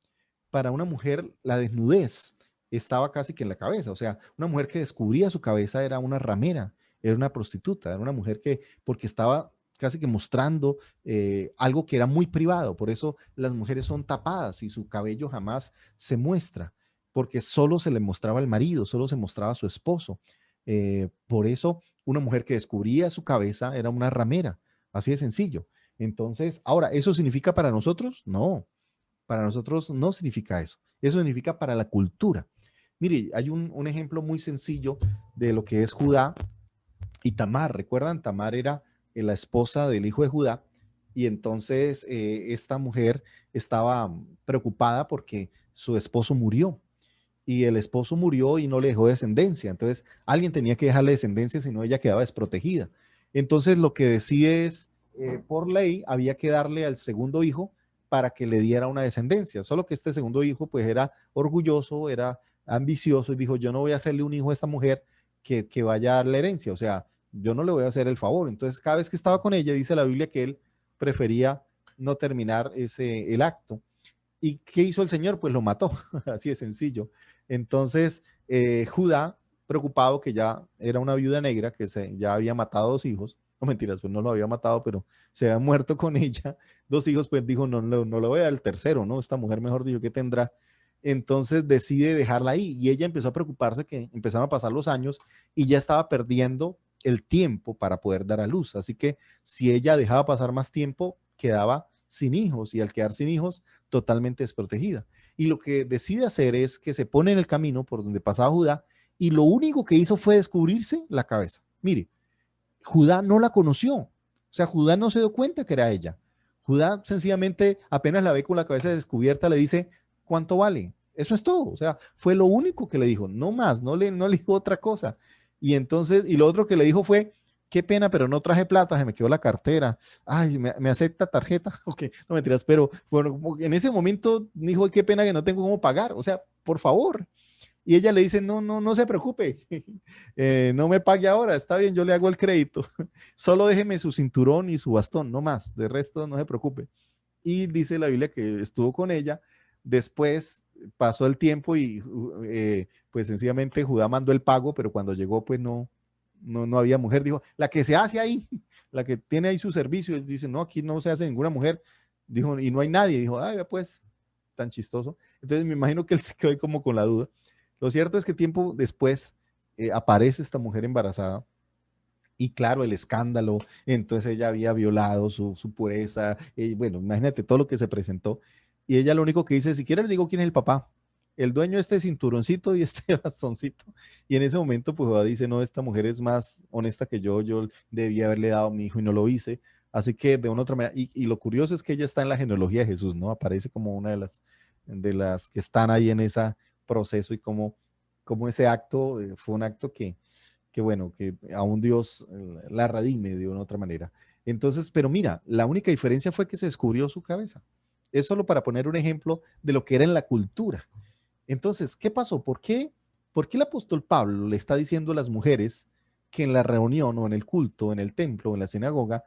Para una mujer, la desnudez estaba casi que en la cabeza. O sea, una mujer que descubría su cabeza era una ramera, era una prostituta, era una mujer que, porque estaba casi que mostrando algo que era muy privado. Por eso las mujeres son tapadas y su cabello jamás se muestra, porque solo se le mostraba al marido, solo se mostraba a su esposo. Por eso una mujer que descubría su cabeza era una ramera, así de sencillo. Entonces, ahora, ¿eso significa para nosotros? No, para nosotros no significa eso. Eso significa para la cultura. Mire, hay un ejemplo muy sencillo de lo que es Judá y Tamar. ¿Recuerdan? Tamar era la esposa del hijo de Judá y entonces esta mujer estaba preocupada porque su esposo murió y el esposo murió y no le dejó descendencia. Entonces alguien tenía que dejarle descendencia, si no ella quedaba desprotegida. Entonces lo que decide es, por ley, había que darle al segundo hijo para que le diera una descendencia. Solo que este segundo hijo pues era orgulloso, era ambicioso y dijo, yo no voy a hacerle un hijo a esta mujer que vaya a dar la herencia. O sea, yo no le voy a hacer el favor. Entonces cada vez que estaba con ella, dice la Biblia que él prefería no terminar el acto. ¿Y qué hizo el Señor? Pues lo mató, así de sencillo. Entonces, Judá, preocupado que ya era una viuda negra, que ya había matado 2 hijos, no mentiras, pues no lo había matado, pero se había muerto con ella, 2 hijos, pues dijo, no le voy a dar el tercero, ¿no? Esta mujer, mejor dicho, ¿qué tendrá? Entonces decide dejarla ahí y ella empezó a preocuparse que empezaron a pasar los años y ya estaba perdiendo el tiempo para poder dar a luz. Así que si ella dejaba pasar más tiempo, quedaba sin hijos y al quedar sin hijos, totalmente desprotegida. Y lo que decide hacer es que se pone en el camino por donde pasaba Judá y lo único que hizo fue descubrirse la cabeza. Mire, Judá no la conoció. O sea, Judá no se dio cuenta que era ella. Judá sencillamente apenas la ve con la cabeza descubierta, le dice, ¿cuánto vale? Eso es todo. O sea, fue lo único que le dijo, no más, no le dijo otra cosa. Y entonces, y lo otro que le dijo fue, qué pena, pero no traje plata, se me quedó la cartera. Ay, ¿me acepta tarjeta? Ok, no mentiras, pero bueno, en ese momento dijo, qué pena que no tengo cómo pagar. O sea, por favor. Y ella le dice, no, no, no se preocupe, no me pague ahora, está bien, yo le hago el crédito, solo déjeme su cinturón y su bastón, no más, de resto no se preocupe. Y dice la Biblia que estuvo con ella, después pasó el tiempo y pues sencillamente Judá mandó el pago, pero cuando llegó pues no había mujer, dijo, la que se hace ahí, la que tiene ahí su servicio, dice, no, aquí no se hace ninguna mujer, dijo, y no hay nadie, dijo, ay, pues, tan chistoso. Entonces me imagino que él se quedó ahí como con la duda. Lo cierto es que tiempo después aparece esta mujer embarazada y claro, el escándalo, entonces ella había violado su pureza, bueno, imagínate todo lo que se presentó. Y ella lo único que dice, si quieres le digo quién es el papá, el dueño de este cinturoncito y este bastoncito. Y en ese momento, pues Jehová dice, no, esta mujer es más honesta que yo debía haberle dado a mi hijo y no lo hice. Así que de una u otra manera, y lo curioso es que ella está en la genealogía de Jesús, ¿no? Aparece como una de las que están ahí en ese proceso y como ese acto fue un acto que bueno, que aún Dios la redime de una u otra manera. Entonces, pero mira, la única diferencia fue que se descubrió su cabeza. Es solo para poner un ejemplo de lo que era en la cultura. Entonces, ¿qué pasó? ¿Por qué el apóstol Pablo le está diciendo a las mujeres que en la reunión o en el culto, en el templo, en la sinagoga,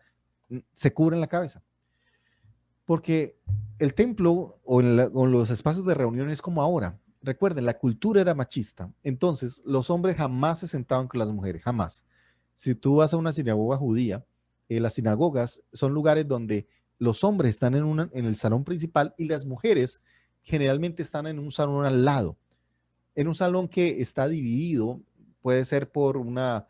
se cubren la cabeza? Porque el templo o los espacios de reunión es como ahora. Recuerden, la cultura era machista. Entonces, los hombres jamás se sentaban con las mujeres, jamás. Si tú vas a una sinagoga judía, las sinagogas son lugares donde los hombres están en el salón principal y las mujeres generalmente están en un salón al lado, en un salón que está dividido, puede ser por una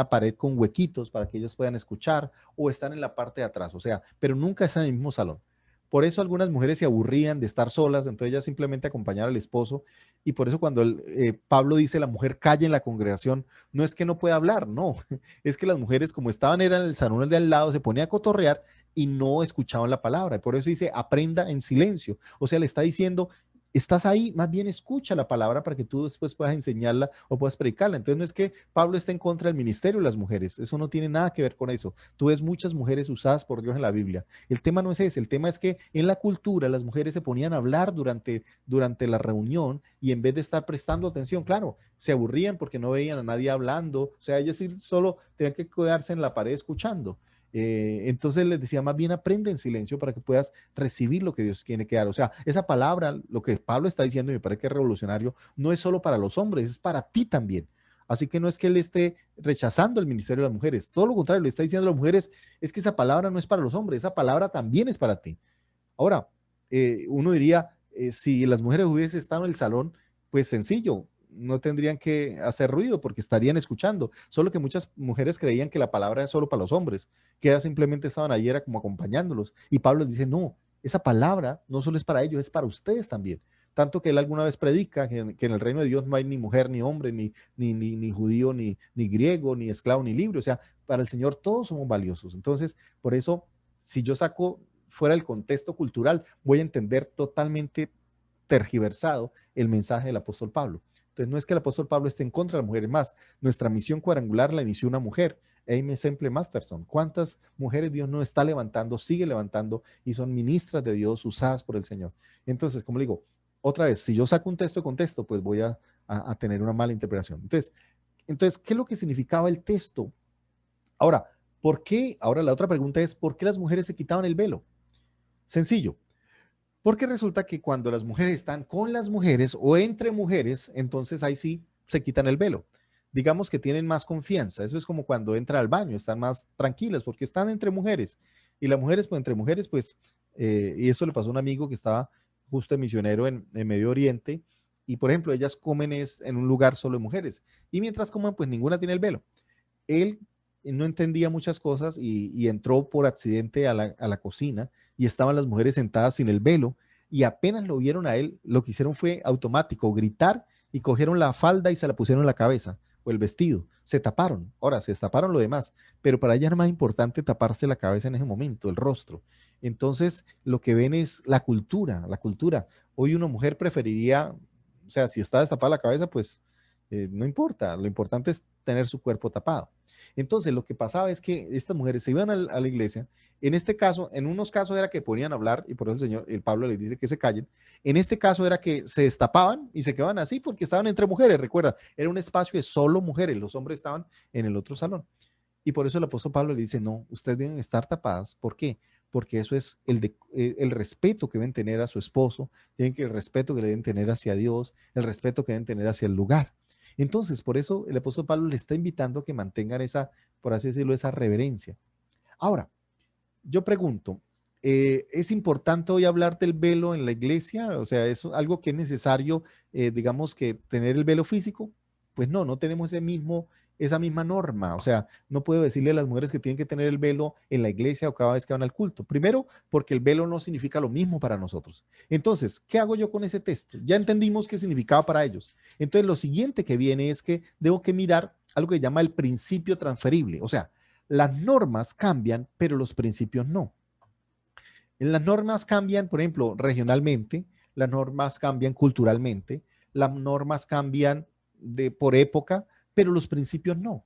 pared con huequitos para que ellos puedan escuchar o están en la parte de atrás, o sea, pero nunca están en el mismo salón. Por eso algunas mujeres se aburrían de estar solas, entonces ellas simplemente acompañaban al esposo y por eso cuando Pablo dice la mujer calla en la congregación, no es que no pueda hablar, no, es que las mujeres como estaban eran en el salón de al lado, se ponían a cotorrear y no escuchaban la palabra. Y por eso dice, aprenda en silencio. O sea, le está diciendo, estás ahí, más bien escucha la palabra para que tú después puedas enseñarla o puedas predicarla. Entonces no es que Pablo esté en contra del ministerio de las mujeres, eso no tiene nada que ver con eso. Tú ves muchas mujeres usadas por Dios en la Biblia. El tema no es ese, el tema es que en la cultura las mujeres se ponían a hablar durante la reunión y en vez de estar prestando atención, claro, se aburrían porque no veían a nadie hablando, o sea, ellas sí solo tenían que quedarse en la pared escuchando. Entonces les decía, más bien aprende en silencio para que puedas recibir lo que Dios tiene que dar. O sea, esa palabra, lo que Pablo está diciendo, y me parece que es revolucionario, no es solo para los hombres, es para ti también. Así que no es que él esté rechazando el ministerio de las mujeres, todo lo contrario, le está diciendo a las mujeres, es que esa palabra no es para los hombres, esa palabra también es para ti. Ahora, uno diría, si las mujeres hubiesen estado en el salón, pues sencillo, no tendrían que hacer ruido porque estarían escuchando. Solo que muchas mujeres creían que la palabra es solo para los hombres, que ellas simplemente estaban allí era como acompañándolos. Y Pablo les dice, no, esa palabra no solo es para ellos, es para ustedes también. Tanto que él alguna vez predica que en el reino de Dios no hay ni mujer, ni hombre, ni judío, ni griego, ni esclavo, ni libre. O sea, para el Señor todos somos valiosos. Entonces, por eso, si yo saco fuera del contexto cultural, voy a entender totalmente tergiversado el mensaje del apóstol Pablo. Entonces, no es que el apóstol Pablo esté en contra de las mujeres más. Nuestra misión cuadrangular la inició una mujer, Amy Semple Matherson. ¿Cuántas mujeres Dios no está levantando, sigue levantando y son ministras de Dios usadas por el Señor? Entonces, como le digo, otra vez, si yo saco un texto de contexto, pues voy a tener una mala interpretación. Entonces, ¿qué es lo que significaba el texto? Ahora, ¿por qué? Ahora la otra pregunta es, ¿por qué las mujeres se quitaban el velo? Sencillo, porque resulta que cuando las mujeres están con las mujeres o entre mujeres, entonces ahí sí se quitan el velo. Digamos que tienen más confianza. Eso es como cuando entra al baño, están más tranquilas porque están entre mujeres. Y las mujeres, pues entre mujeres, pues, y eso le pasó a un amigo que estaba justo de misionero en Medio Oriente. Y por ejemplo, ellas comen es en un lugar solo de mujeres. Y mientras comen, pues ninguna tiene el velo. Él no entendía muchas cosas y entró por accidente a la cocina y estaban las mujeres sentadas sin el velo y apenas lo vieron a él, lo que hicieron fue automático, gritar y cogieron la falda y se la pusieron en la cabeza o el vestido, se taparon, ahora se destaparon lo demás, pero para ella era más importante taparse la cabeza en ese momento, el rostro. Entonces, lo que ven es la cultura, la cultura. Hoy una mujer preferiría, o sea, si está destapada la cabeza, pues no importa, lo importante es tener su cuerpo tapado. Entonces, lo que pasaba es que estas mujeres se iban a la iglesia. En este caso, en unos casos era que podían hablar y por eso el Pablo les dice que se callen. En este caso era que se destapaban y se quedaban así porque estaban entre mujeres. Recuerda, era un espacio de solo mujeres. Los hombres estaban en el otro salón. Y por eso el apóstol Pablo le dice, no, ustedes deben estar tapadas. ¿Por qué? Porque eso es el respeto que deben tener a su esposo, tienen que el respeto que le deben tener hacia Dios, el respeto que deben tener hacia el lugar. Entonces, por eso el apóstol Pablo le está invitando a que mantengan esa, por así decirlo, esa reverencia. Ahora, yo pregunto, ¿es importante hoy hablar del velo en la iglesia? O sea, ¿es algo que es necesario, digamos, que tener el velo físico? Pues no, no tenemos esa misma norma. O sea, no puedo decirle a las mujeres que tienen que tener el velo en la iglesia o cada vez que van al culto. Primero, porque el velo no significa lo mismo para nosotros. Entonces, ¿qué hago yo con ese texto? Ya entendimos qué significaba para ellos. Entonces, lo siguiente que viene es que debo que mirar algo que se llama el principio transferible. O sea, las normas cambian, pero los principios no. Las normas cambian, por ejemplo, regionalmente, las normas cambian culturalmente, las normas cambian por época, pero los principios no.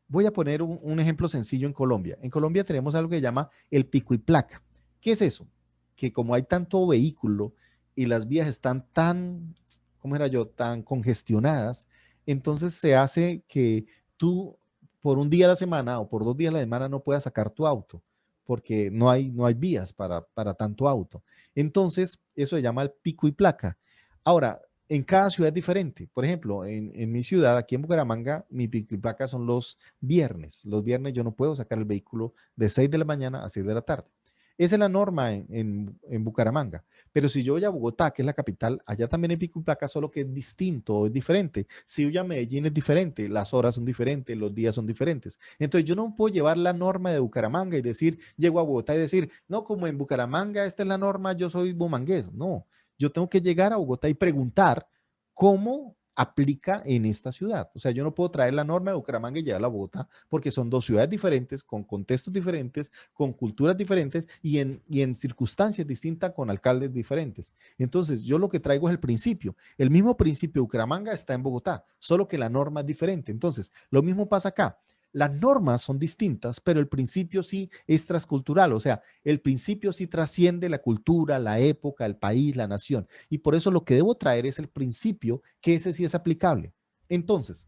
Voy a poner un ejemplo sencillo en Colombia. En Colombia tenemos algo que se llama el pico y placa. ¿Qué es eso? Que como hay tanto vehículo y las vías están tan, ¿cómo era yo?, tan congestionadas, entonces se hace que tú por un día a la semana o por 2 días a la semana no puedas sacar tu auto porque no hay vías para tanto auto. Entonces, eso se llama el pico y placa. Ahora, en cada ciudad es diferente. Por ejemplo, en mi ciudad, aquí en Bucaramanga, mi pico y placa son los viernes. Los viernes yo no puedo sacar el vehículo de 6 de la mañana a 6 de la tarde. Esa es la norma en Bucaramanga. Pero si yo voy a Bogotá, que es la capital, allá también hay pico y placa, solo que es distinto, es diferente. Si voy a Medellín es diferente, las horas son diferentes, los días son diferentes. Entonces yo no puedo llevar la norma de Bucaramanga y decir, llego a Bogotá y decir, no, como en Bucaramanga esta es la norma, yo soy bumangués. No, yo tengo que llegar a Bogotá y preguntar cómo aplica en esta ciudad. O sea, yo no puedo traer la norma de Bucaramanga y llevarla a Bogotá porque son dos ciudades diferentes, con contextos diferentes, con culturas diferentes y en circunstancias distintas con alcaldes diferentes. Entonces, yo lo que traigo es el principio. El mismo principio de Bucaramanga está en Bogotá, solo que la norma es diferente. Entonces, lo mismo pasa acá. Las normas son distintas, pero el principio sí es transcultural, o sea, el principio sí trasciende la cultura, la época, el país, la nación. Y por eso lo que debo traer es el principio, que ese sí es aplicable. Entonces,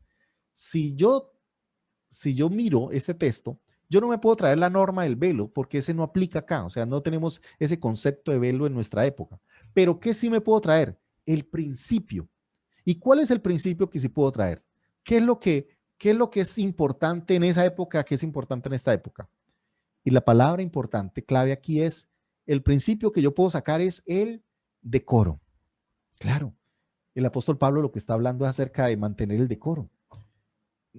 si yo, si yo miro este texto, yo no me puedo traer la norma del velo porque ese no aplica acá, o sea, no tenemos ese concepto de velo en nuestra época. Pero ¿qué sí me puedo traer? El principio. ¿Y cuál es el principio que sí puedo traer? ¿Qué es lo que, qué es lo que es importante en esa época? ¿Qué es importante en esta época? Y la palabra importante, clave aquí es, el principio que yo puedo sacar es el decoro. Claro, el apóstol Pablo lo que está hablando es acerca de mantener el decoro.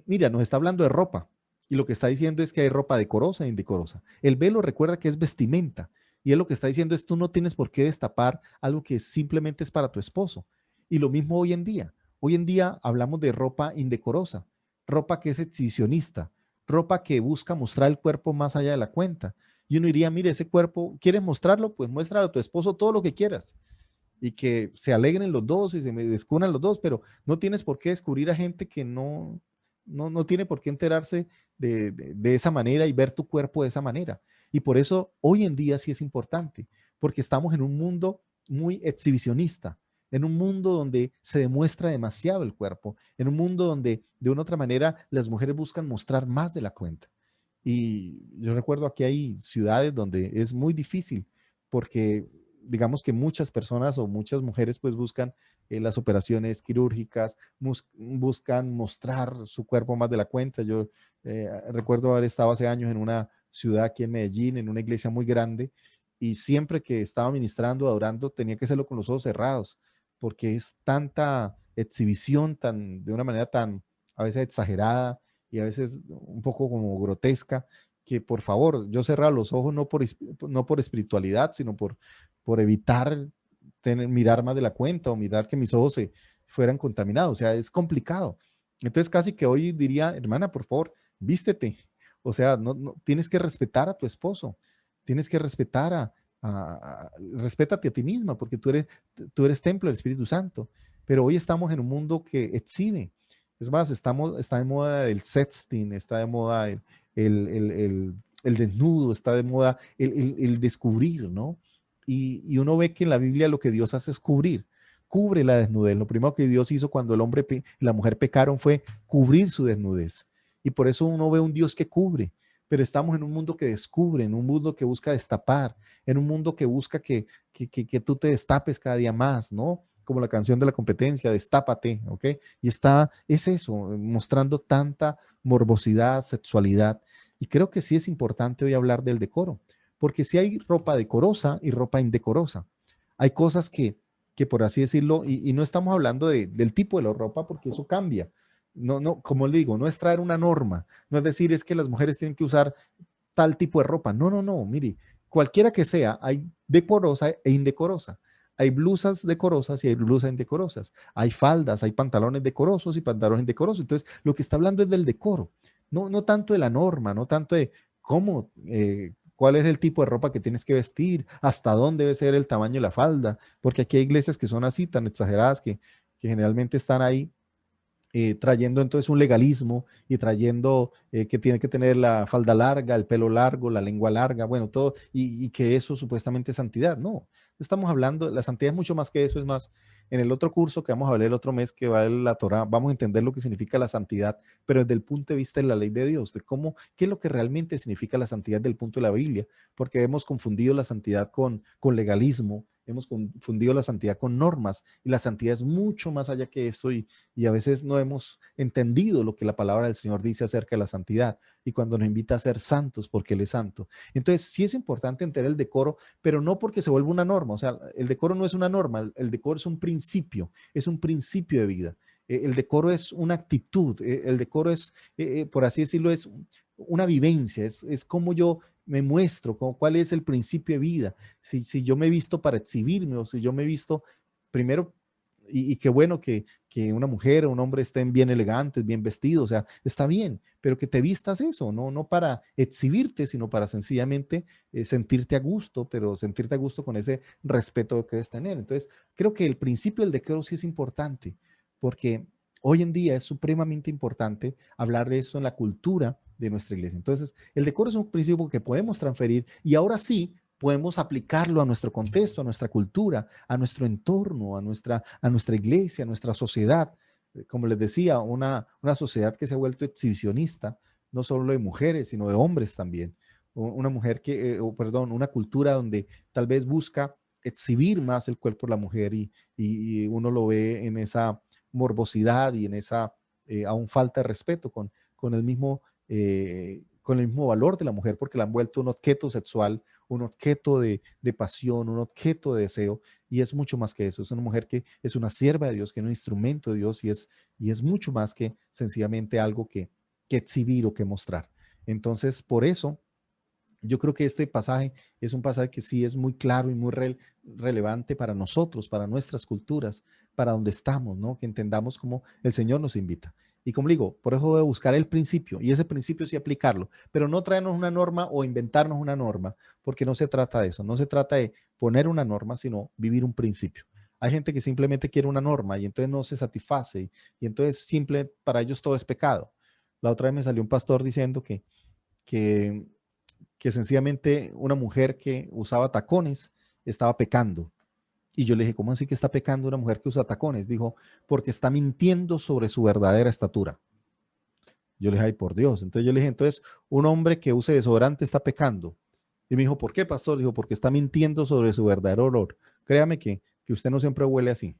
Mira, nos está hablando de ropa y lo que está diciendo es que hay ropa decorosa e indecorosa. El velo recuerda que es vestimenta y él lo que está diciendo es tú no tienes por qué destapar algo que simplemente es para tu esposo. Y lo mismo hoy en día. Hoy en día hablamos de ropa indecorosa, ropa que es exhibicionista, ropa que busca mostrar el cuerpo más allá de la cuenta. Y uno diría, mire, ese cuerpo, ¿quieres mostrarlo? Pues muéstralo a tu esposo todo lo que quieras y que se alegren los dos y se me descubran los dos, pero no tienes por qué descubrir a gente que no tiene por qué enterarse de esa manera y ver tu cuerpo de esa manera. Y por eso hoy en día sí es importante, porque estamos en un mundo muy exhibicionista, en un mundo donde se demuestra demasiado el cuerpo, en un mundo donde de una otra manera las mujeres buscan mostrar más de la cuenta. Y yo recuerdo aquí hay ciudades donde es muy difícil porque digamos que muchas personas o muchas mujeres pues buscan las operaciones quirúrgicas, buscan mostrar su cuerpo más de la cuenta. Yo recuerdo haber estado hace años en una ciudad aquí en Medellín, en una iglesia muy grande, y siempre que estaba ministrando, adorando, tenía que hacerlo con los ojos cerrados, porque es tanta exhibición de una manera tan a veces exagerada y a veces un poco como grotesca, que por favor, yo cerraba los ojos no por espiritualidad, sino por evitar mirar más de la cuenta o mirar que mis ojos se fueran contaminados. O sea, es complicado. Entonces casi que hoy diría, hermana, por favor, vístete. O sea, tienes que respetar a tu esposo, tienes que respetar respétate a ti misma, porque tú eres templo del Espíritu Santo. Pero hoy estamos en un mundo que exhibe. Es más, está de moda el sexting, está de moda el desnudo, está de moda el descubrir, ¿no? Y uno ve que en la Biblia lo que Dios hace es cubrir, cubre la desnudez. Lo primero que Dios hizo cuando el hombre y la mujer pecaron fue cubrir su desnudez. Y por eso uno ve un Dios que cubre, pero estamos en un mundo que descubre, en un mundo que busca destapar, en un mundo que busca que tú te destapes cada día más, ¿no? Como la canción de la competencia, destápate, ¿ok? Y es eso, mostrando tanta morbosidad, sexualidad. Y creo que sí es importante hoy hablar del decoro, porque si hay ropa decorosa y ropa indecorosa. Hay cosas que por así decirlo, y no estamos hablando del tipo de la ropa, porque eso cambia. No, no, como le digo, no es traer una norma, no es decir, es que las mujeres tienen que usar tal tipo de ropa. No, no, no, mire, cualquiera que sea, hay decorosa e indecorosa. Hay blusas decorosas y hay blusas indecorosas. Hay faldas, hay pantalones decorosos y pantalones indecorosos. Entonces, lo que está hablando es del decoro, no, no tanto de la norma, no tanto de cómo, cuál es el tipo de ropa que tienes que vestir, hasta dónde debe ser el tamaño de la falda, porque aquí hay iglesias que son así, tan exageradas que generalmente están ahí trayendo entonces un legalismo y trayendo que tiene que tener la falda larga, el pelo largo, la lengua larga, bueno, todo, y que eso supuestamente es santidad. No, estamos hablando, la santidad es mucho más que eso, es más, en el otro curso que vamos a ver el otro mes que va en la Torá, vamos a entender lo que significa la santidad, pero desde el punto de vista de la ley de Dios, de cómo, qué es lo que realmente significa la santidad del punto de la Biblia, porque hemos confundido la santidad con legalismo, hemos confundido la santidad con normas, y la santidad es mucho más allá que esto, y a veces no hemos entendido lo que la palabra del Señor dice acerca de la santidad y cuando nos invita a ser santos porque Él es santo. Entonces, sí es importante entender el decoro, pero no porque se vuelva una norma. O sea, el decoro no es una norma, el decoro es un principio de vida. El decoro es una actitud, el decoro es, por así decirlo, es una vivencia, es como yo me muestro, como, cuál es el principio de vida. Si yo me he visto para exhibirme o si yo me he visto primero y qué bueno que una mujer o un hombre estén bien elegantes, bien vestidos, o sea, está bien, pero que te vistas eso, no, no para exhibirte, sino para sencillamente sentirte a gusto, pero sentirte a gusto con ese respeto que debes tener. Entonces, creo que el principio del decoro sí es importante, porque hoy en día es supremamente importante hablar de esto en la cultura de nuestra iglesia. Entonces, el decoro es un principio que podemos transferir y ahora sí podemos aplicarlo a nuestro contexto, a nuestra cultura, a nuestro entorno, a nuestra iglesia, a nuestra sociedad. Como les decía, una sociedad que se ha vuelto exhibicionista, no solo de mujeres, sino de hombres también. Una mujer perdón, una cultura donde tal vez busca exhibir más el cuerpo de la mujer y uno lo ve en esa morbosidad y en esa aún falta de respeto con el mismo valor de la mujer, porque la han vuelto un objeto sexual, un objeto de pasión, un objeto de deseo, y es mucho más que eso. Es una mujer que es una sierva de Dios, que es un instrumento de Dios, y es mucho más que sencillamente algo que exhibir o que mostrar. Entonces, por eso, yo creo que este pasaje es un pasaje que sí es muy claro y muy relevante para nosotros, para nuestras culturas, para donde estamos, ¿no? Que entendamos cómo el Señor nos invita. Y como digo, por eso de buscar el principio, y ese principio sí aplicarlo, pero no traernos una norma o inventarnos una norma, porque no se trata de eso, no se trata de poner una norma, sino vivir un principio. Hay gente que simplemente quiere una norma y entonces no se satisface y entonces simple, para ellos todo es pecado. La otra vez me salió un pastor diciendo que que sencillamente una mujer que usaba tacones estaba pecando. Y yo le dije, ¿cómo así que está pecando una mujer que usa tacones? Dijo, porque está mintiendo sobre su verdadera estatura. Yo le dije, ay, por Dios. Entonces yo le dije, entonces, un hombre que use desodorante está pecando. Y me dijo, ¿por qué, pastor? Dijo, porque está mintiendo sobre su verdadero olor. Créame que usted no siempre huele así.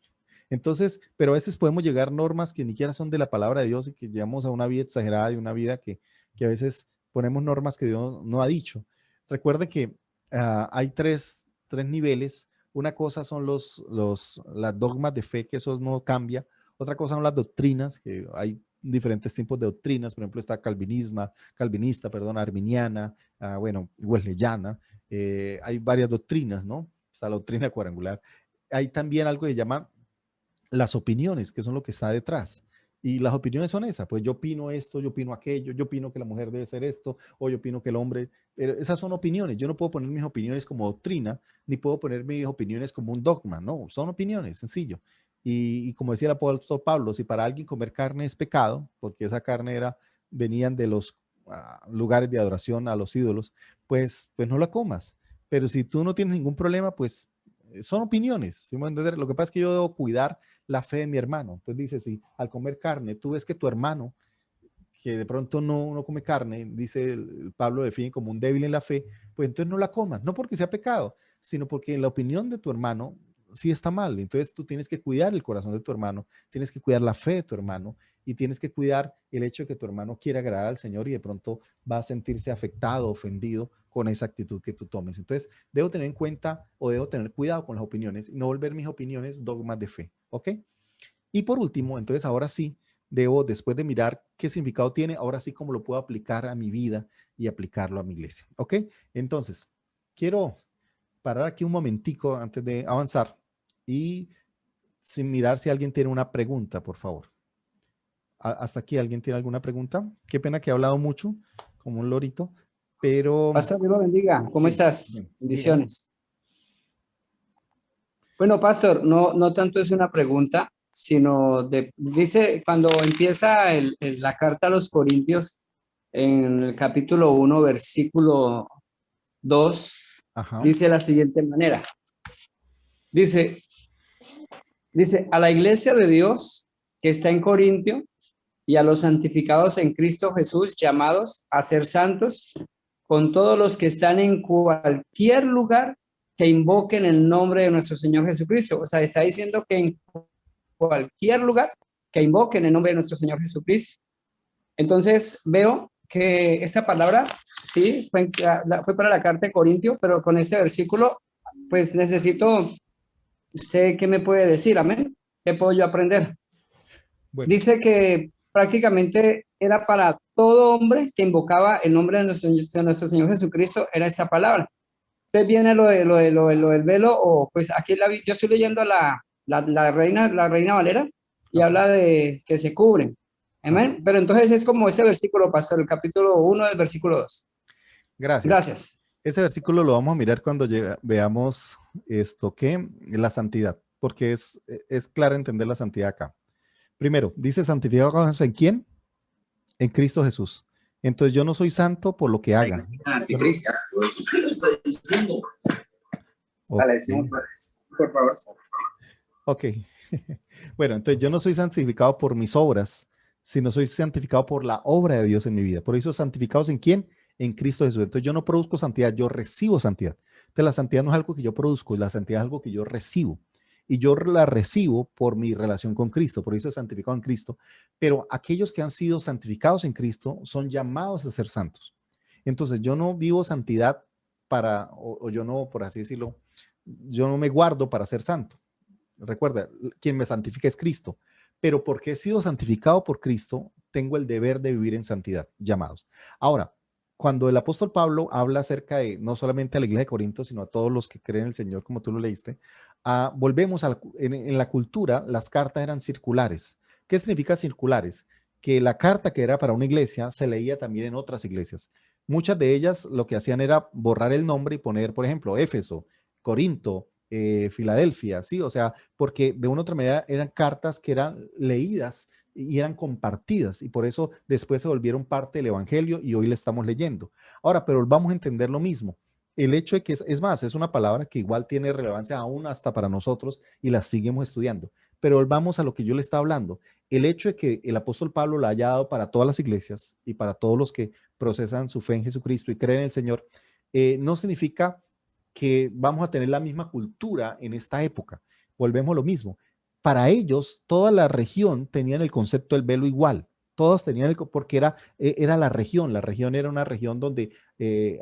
Entonces, pero a veces podemos llegar a normas que ni siquiera son de la palabra de Dios y que llevamos a una vida exagerada y una vida que a veces ponemos normas que Dios no ha dicho. Recuerde que hay tres niveles. Una cosa son las dogmas de fe, que eso no cambia. Otra cosa son las doctrinas, que hay diferentes tipos de doctrinas. Por ejemplo, está calvinista, perdón, arminiana, bueno, wesleyana. Hay varias doctrinas, ¿no? Está la doctrina cuadrangular. Hay también algo que se llama las opiniones, que son lo que está detrás. Y las opiniones son esas, pues yo opino esto, yo opino aquello, yo opino que la mujer debe ser esto, o yo opino que el hombre, pero esas son opiniones. Yo no puedo poner mis opiniones como doctrina, ni puedo poner mis opiniones como un dogma, no, son opiniones, sencillo. Y como decía el apóstol Pablo, si para alguien comer carne es pecado, porque esa carne venían de los lugares de adoración a los ídolos, pues no la comas. Pero si tú no tienes ningún problema, pues son opiniones. ¿Sí me voy a entender? Lo que pasa es que yo debo cuidar la fe de mi hermano. Entonces dice, si al comer carne, tú ves que tu hermano, que de pronto no come carne, dice Pablo define como un débil en la fe, pues entonces no la comas, no porque sea pecado, sino porque en la opinión de tu hermano sí está mal. Entonces tú tienes que cuidar el corazón de tu hermano, tienes que cuidar la fe de tu hermano y tienes que cuidar el hecho de que tu hermano quiera agradar al Señor y de pronto va a sentirse afectado, ofendido con esa actitud que tú tomes. Entonces debo tener en cuenta o debo tener cuidado con las opiniones y no volver mis opiniones dogmas de fe, ¿ok? Y por último, entonces ahora sí, debo, después de mirar qué significado tiene, ahora sí cómo lo puedo aplicar a mi vida y aplicarlo a mi iglesia. ¿Ok? Entonces, quiero parar aquí un momentico antes de avanzar y sin mirar si alguien tiene una pregunta, por favor. Hasta aquí, ¿alguien tiene alguna pregunta? Qué pena que he hablado mucho, como un lorito, pero Pastor, Dios lo bendiga. ¿Cómo bien, estás? bien, bien. Bendiciones. Bueno, Pastor, no tanto es una pregunta, sino dice, cuando empieza la carta a los Corintios, en el capítulo 1, versículo 2, Ajá. dice de la siguiente manera. Dice, a la iglesia de Dios que está en Corintio y a los santificados en Cristo Jesús, llamados a ser santos, con todos los que están en cualquier lugar que invoquen el nombre de nuestro Señor Jesucristo. O sea, está diciendo que en cualquier lugar que invoquen el nombre de nuestro Señor Jesucristo. Entonces veo que esta palabra, sí, fue para la carta de Corintio, pero con este versículo, pues necesito, ¿usted qué me puede decir? Amén. ¿Qué puedo yo aprender? Bueno. Dice que prácticamente era para todo hombre que invocaba el nombre de nuestro Señor Jesucristo, era esa palabra. Entonces viene lo del velo, o pues aquí yo estoy leyendo la Reina Valera y Ajá. habla de que se cubren. Amén. Ajá. Pero entonces es como ese versículo, pastor, el capítulo 1 del versículo 2. Gracias. Gracias. Ese versículo lo vamos a mirar cuando veamos esto que la santidad, porque es claro entender la santidad acá. Primero, dice santificados en quién? En Cristo Jesús. Entonces yo no soy santo por lo que haga. Anticristo. Okay. Por favor. Ok. Bueno, entonces yo no soy santificado por mis obras, sino soy santificado por la obra de Dios en mi vida. Por eso, santificados en quién? En Cristo Jesús. Entonces yo no produzco santidad, yo recibo santidad. Entonces la santidad no es algo que yo produzco, la santidad es algo que yo recibo. Y yo la recibo por mi relación con Cristo, por eso es santificado en Cristo. Pero aquellos que han sido santificados en Cristo son llamados a ser santos. Entonces yo no vivo santidad o yo no, por así decirlo, yo no me guardo para ser santo. Recuerda, quien me santifica es Cristo, pero porque he sido santificado por Cristo, tengo el deber de vivir en santidad, llamados. Ahora, cuando el apóstol Pablo habla acerca de no solamente a la iglesia de Corinto, sino a todos los que creen en el Señor, como tú lo leíste, volvemos en la cultura, las cartas eran circulares. ¿Qué significa circulares? Que la carta que era para una iglesia se leía también en otras iglesias. Muchas de ellas lo que hacían era borrar el nombre y poner, por ejemplo, Éfeso, Corinto, Filadelfia, ¿sí? O sea, porque de una u otra manera eran cartas que eran leídas y eran compartidas y por eso después se volvieron parte del Evangelio y hoy le estamos leyendo. Ahora, pero vamos a entender lo mismo. El hecho de que es más, es una palabra que igual tiene relevancia aún hasta para nosotros y la seguimos estudiando. Pero volvamos a lo que yo le estaba hablando. El hecho de que el apóstol Pablo la haya dado para todas las iglesias y para todos los que procesan su fe en Jesucristo y creen en el Señor, no significa que vamos a tener la misma cultura en esta época. Volvemos a lo mismo. Para ellos, toda la región tenían el concepto del velo igual. Todos tenían porque era la región. La región era una región donde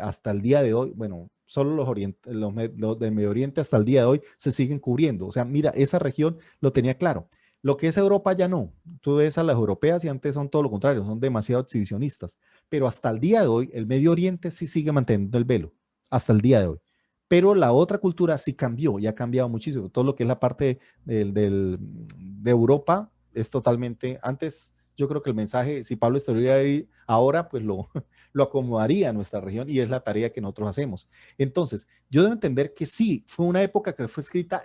hasta el día de hoy, bueno, solo los del Medio Oriente hasta el día de hoy se siguen cubriendo. O sea, mira, esa región lo tenía claro. Lo que es Europa ya no. Tú ves a las europeas y antes son todo lo contrario, son demasiado exhibicionistas. Pero hasta el día de hoy, el Medio Oriente sí sigue manteniendo el velo. Hasta el día de hoy. Pero la otra cultura sí cambió y ha cambiado muchísimo. Todo lo que es la parte de Europa es totalmente, antes yo creo que el mensaje, si Pablo estuviera ahí ahora, pues lo acomodaría a nuestra región y es la tarea que nosotros hacemos. Entonces, yo debo entender que sí, fue una época que fue escrita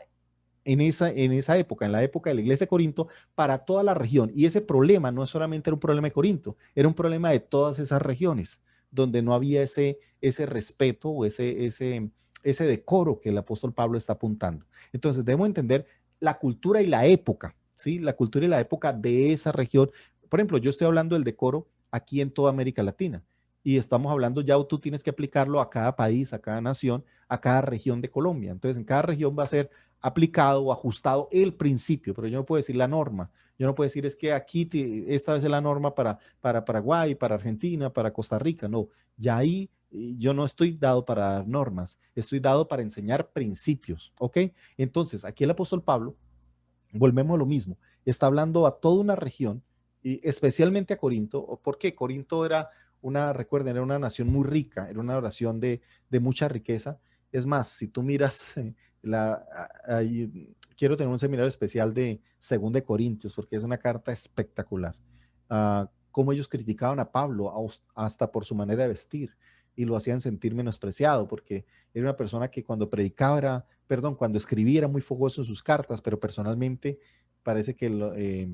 en esa época, en la época de la iglesia de Corinto, para toda la región. Y ese problema no solamente era un problema de Corinto, era un problema de todas esas regiones, donde no había ese respeto o ese decoro que el apóstol Pablo está apuntando. Entonces debemos entender la cultura y la época, ¿sí? La cultura y la época de esa región. Por ejemplo, yo estoy hablando del decoro aquí en toda América Latina. Y estamos hablando ya, tú tienes que aplicarlo a cada país, a cada nación, a cada región de Colombia. Entonces, en cada región va a ser aplicado o ajustado el principio, pero yo no puedo decir la norma. Yo no puedo decir es que aquí esta vez es la norma para Paraguay, para Argentina, para Costa Rica. No, ya ahí yo no estoy dado para dar normas, estoy dado para enseñar principios, ¿ok? Entonces, aquí el apóstol Pablo, volvemos a lo mismo, está hablando a toda una región, y especialmente a Corinto, porque Corinto recuerden, era una nación muy rica, era una nación de mucha riqueza. Es más, si tú miras, quiero tener un seminario especial de 2 de Corintios, porque es una carta espectacular. Cómo ellos criticaban a Pablo hasta por su manera de vestir y lo hacían sentir menospreciado, porque era una persona que cuando predicaba, cuando escribía era muy fogoso en sus cartas, pero personalmente parece que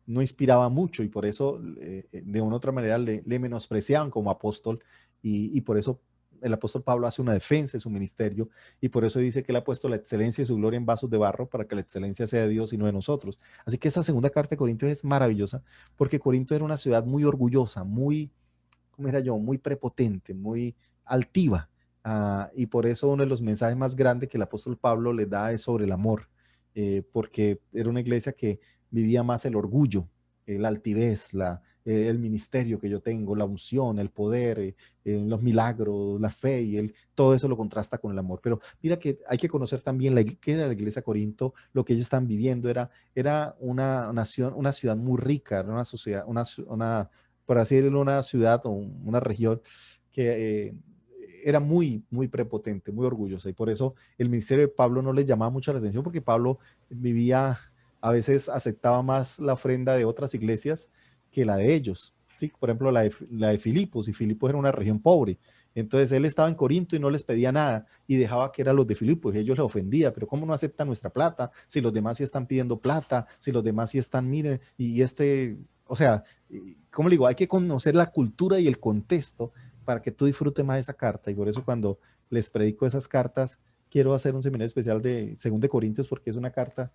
no inspiraba mucho y por eso de una u otra manera le menospreciaban como apóstol y por eso el apóstol Pablo hace una defensa de su ministerio y por eso dice que él ha puesto la excelencia y su gloria en vasos de barro para que la excelencia sea de Dios y no de nosotros. Así que esa segunda carta de Corintios es maravillosa porque Corinto era una ciudad muy orgullosa, muy, ¿cómo era yo? Muy prepotente, muy altiva. Y por eso uno de los mensajes más grandes que el apóstol Pablo le da es sobre el amor, porque era una iglesia que vivía más el orgullo, la altivez, el ministerio que yo tengo, la unción, el poder, los milagros, la fe y todo eso lo contrasta con el amor. Pero mira que hay que conocer también qué era la iglesia de Corinto, lo que ellos están viviendo era una nación, una ciudad muy rica, era una sociedad, por así decirlo, una ciudad o una región que era muy, muy prepotente, muy orgullosa y por eso el ministerio de Pablo no les llamaba mucho la atención porque Pablo a veces aceptaba más la ofrenda de otras iglesias que la de ellos. ¿Sí? Por ejemplo, la de Filipos, y Filipos era una región pobre. Entonces él estaba en Corinto y no les pedía nada y dejaba que eran los de Filipos y ellos le ofendía, pero ¿cómo no aceptan nuestra plata? Si los demás sí están pidiendo plata, si los demás sí están, miren, o sea, ¿cómo le digo? Hay que conocer la cultura y el contexto para que tú disfrutes más de esa carta y por eso cuando les predico esas cartas, quiero hacer un seminario especial de 2 de Corintios porque es una carta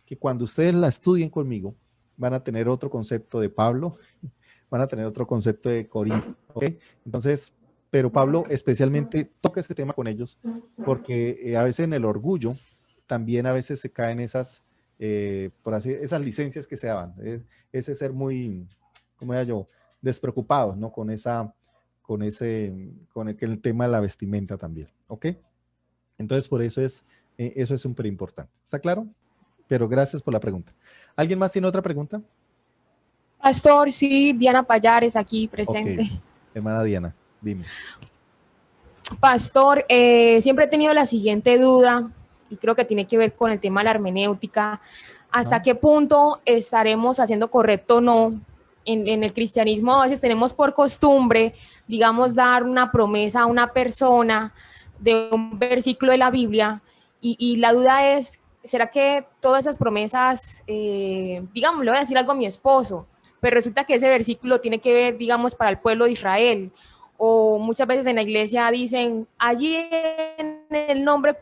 que cuando ustedes la estudien conmigo, van a tener otro concepto de Pablo, van a tener otro concepto de Corinto, ¿ok? Entonces, pero Pablo especialmente toca este tema con ellos, porque a veces en el orgullo, también a veces se caen esas licencias que se daban, ese ser muy, ¿cómo era yo? Despreocupados, ¿no? Con el tema de la vestimenta también, ¿ok? Entonces, por eso eso es súper importante. ¿Está claro? Pero gracias por la pregunta. ¿Alguien más tiene otra pregunta? Pastor, sí, Diana Payares aquí presente. Ok, hermana Diana, dime. Pastor, siempre he tenido la siguiente duda y creo que tiene que ver con el tema de la hermenéutica. ¿Hasta qué punto estaremos haciendo correcto o no? En el cristianismo a veces tenemos por costumbre, digamos, dar una promesa a una persona de un versículo de la Biblia y la duda es, ¿será que todas esas promesas, digamos, le voy a decir algo a mi esposo, pero resulta que ese versículo tiene que ver, digamos, para el pueblo de Israel? O muchas veces en la iglesia dicen, allí en el nombre,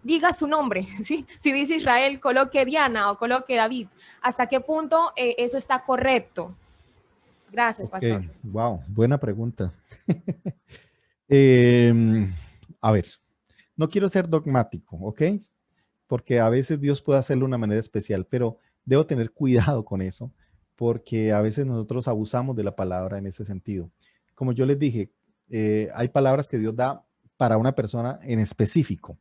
diga su nombre, ¿sí? Si dice Israel, coloque Diana o coloque David. ¿Hasta qué punto eso está correcto? Gracias, pastor. Wow, buena pregunta. A ver, no quiero ser dogmático, ¿ok? Porque a veces Dios puede hacerlo de una manera especial, pero debo tener cuidado con eso, porque a veces nosotros abusamos de la palabra en ese sentido. Como yo les dije, hay palabras que Dios da para una persona en específico.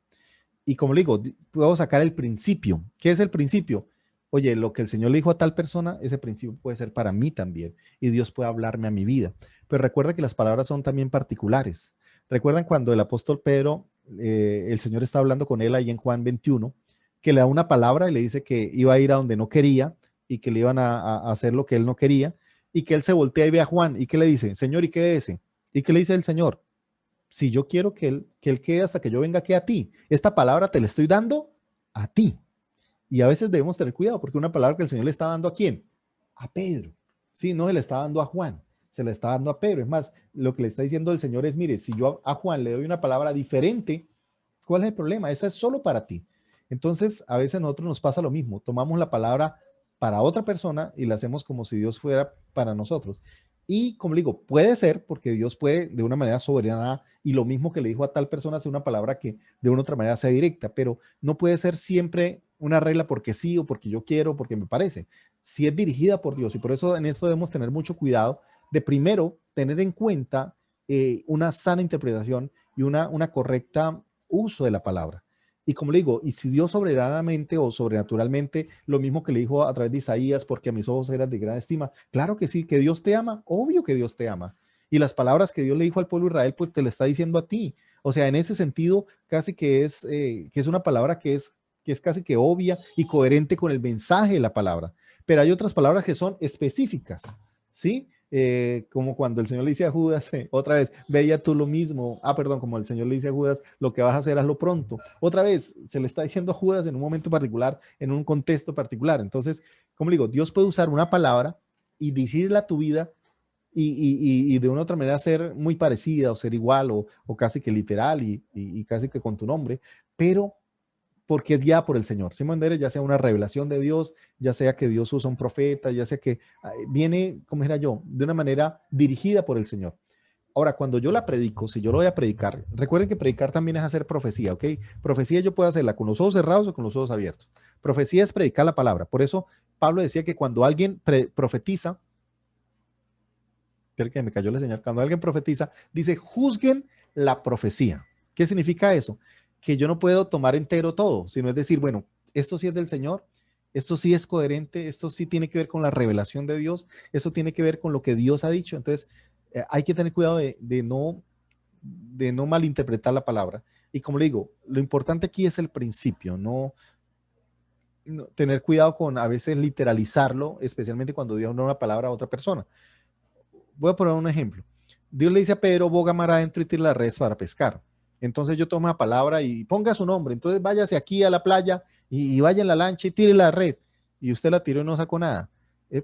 Y como le digo, puedo sacar el principio. ¿Qué es el principio? Oye, lo que el Señor le dijo a tal persona, ese principio puede ser para mí también. Y Dios puede hablarme a mi vida. Pero recuerda que las palabras son también particulares. ¿Recuerdan cuando el apóstol Pedro, el Señor está hablando con él ahí en Juan 21, que le da una palabra y le dice que iba a ir a donde no quería y que le iban a hacer lo que él no quería y que él se voltea y ve a Juan y que le dice, Señor, ¿y qué es ese? ¿Y qué le dice el Señor? Si yo quiero que él quede hasta que yo venga aquí a ti, esta palabra te la estoy dando a ti. Y a veces debemos tener cuidado porque una palabra que el Señor le está dando ¿a quién? A Pedro. Sí, no se le está dando a Juan, se le está dando a Pedro. Es más, lo que le está diciendo el Señor es, mire, si yo a Juan le doy una palabra diferente, ¿cuál es el problema? Esa es solo para ti. Entonces, a veces a nosotros nos pasa lo mismo. Tomamos la palabra para otra persona y la hacemos como si Dios fuera para nosotros. Y como le digo, puede ser porque Dios puede de una manera soberana y lo mismo que le dijo a tal persona hacer una palabra que de una otra manera sea directa, pero no puede ser siempre una regla porque sí o porque yo quiero, porque me parece. Si es dirigida por Dios y por eso en esto debemos tener mucho cuidado de primero tener en cuenta una sana interpretación y una correcta uso de la palabra. Y como le digo, y si Dios soberanamente o sobrenaturalmente, lo mismo que le dijo a través de Isaías, porque a mis ojos eran de gran estima, claro que sí, que Dios te ama, obvio que Dios te ama. Y las palabras que Dios le dijo al pueblo de Israel, pues te le está diciendo a ti. O sea, en ese sentido, casi que es una palabra que es casi que obvia y coherente con el mensaje de la palabra. Pero hay otras palabras que son específicas, ¿sí? Como cuando el Señor le dice a Judas, otra vez, veía tú lo mismo, perdón, como el Señor le dice a Judas, lo que vas a hacer, hazlo pronto. Otra vez, se le está diciendo a Judas en un momento particular, en un contexto particular. Entonces, como le digo, Dios puede usar una palabra y dirigirla a tu vida y de una otra manera ser muy parecida o ser igual o casi que literal y casi que con tu nombre, pero porque es guiada por el Señor. ¿Sí me entiendes? Ya sea una revelación de Dios, ya sea que Dios usa un profeta, ya sea que viene, como era yo, de una manera dirigida por el Señor. Ahora, cuando yo la predico, si yo lo voy a predicar, recuerden que predicar también es hacer profecía, ¿ok? Profecía yo puedo hacerla con los ojos cerrados o con los ojos abiertos. Profecía es predicar la palabra. Por eso Pablo decía que cuando alguien profetiza, creo que me cayó la señal, cuando alguien profetiza, dice, juzguen la profecía. ¿Qué significa eso? Que yo no puedo tomar entero todo, sino es decir, bueno, esto sí es del Señor, esto sí es coherente, esto sí tiene que ver con la revelación de Dios, esto tiene que ver con lo que Dios ha dicho. Entonces, hay que tener cuidado de no malinterpretar la palabra. Y como le digo, lo importante aquí es el principio, no tener cuidado con a veces literalizarlo, especialmente cuando Dios da una palabra a otra persona. Voy a poner un ejemplo. Dios le dice a Pedro, boga mar adentro y tire la red para pescar. Entonces yo tomo la palabra y ponga su nombre. Entonces váyase aquí a la playa y vaya en la lancha y tire la red. Y usted la tiró y no sacó nada.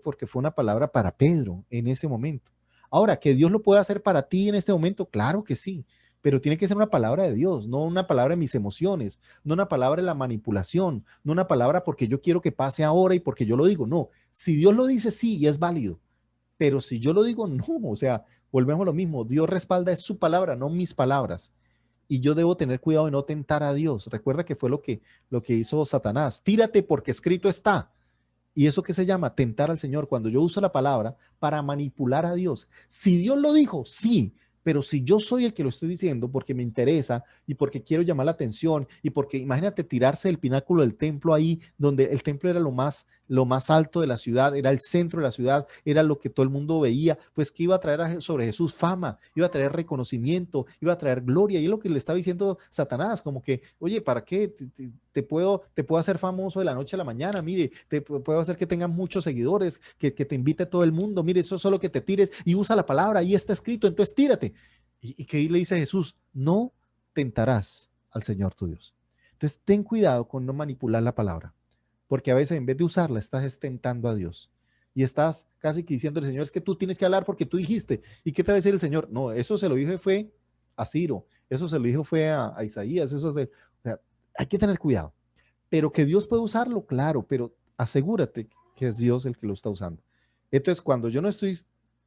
Porque fue una palabra para Pedro en ese momento. Ahora, ¿que Dios lo puede hacer para ti en este momento? Claro que sí. Pero tiene que ser una palabra de Dios, no una palabra de mis emociones, no una palabra de la manipulación, no una palabra porque yo quiero que pase ahora y porque yo lo digo. No, si Dios lo dice, sí, y es válido. Pero si yo lo digo, no, o sea, volvemos a lo mismo. Dios respalda es su palabra, no mis palabras. Y yo debo tener cuidado de no tentar a Dios. Recuerda que fue lo que hizo Satanás. Tírate porque escrito está. ¿Y eso qué se llama? Tentar al Señor. Cuando yo uso la palabra para manipular a Dios. Si Dios lo dijo, sí. Pero si yo soy el que lo estoy diciendo porque me interesa y porque quiero llamar la atención y porque imagínate tirarse del pináculo del templo ahí, donde el templo era lo más alto de la ciudad, era el centro de la ciudad, era lo que todo el mundo veía, pues que iba a traer sobre Jesús fama, iba a traer reconocimiento, iba a traer gloria. Y es lo que le estaba diciendo Satanás, como que, oye, ¿para qué? Te puedo hacer famoso de la noche a la mañana, mire, te puedo hacer que tengas muchos seguidores, que te invite todo el mundo, mire, eso es solo que te tires y usa la palabra, ahí está escrito, entonces tírate. ¿Y qué le dice Jesús? No tentarás al Señor tu Dios. Entonces ten cuidado con no manipular la palabra, porque a veces en vez de usarla estás tentando a Dios y estás casi que diciendo al Señor, es que tú tienes que hablar porque tú dijiste. ¿Y qué te va a decir el Señor? No, eso se lo dije fue a Ciro, eso se lo dijo fue a Isaías, o sea, hay que tener cuidado. Pero que Dios puede usarlo, claro, pero asegúrate que es Dios el que lo está usando. Entonces, cuando yo no estoy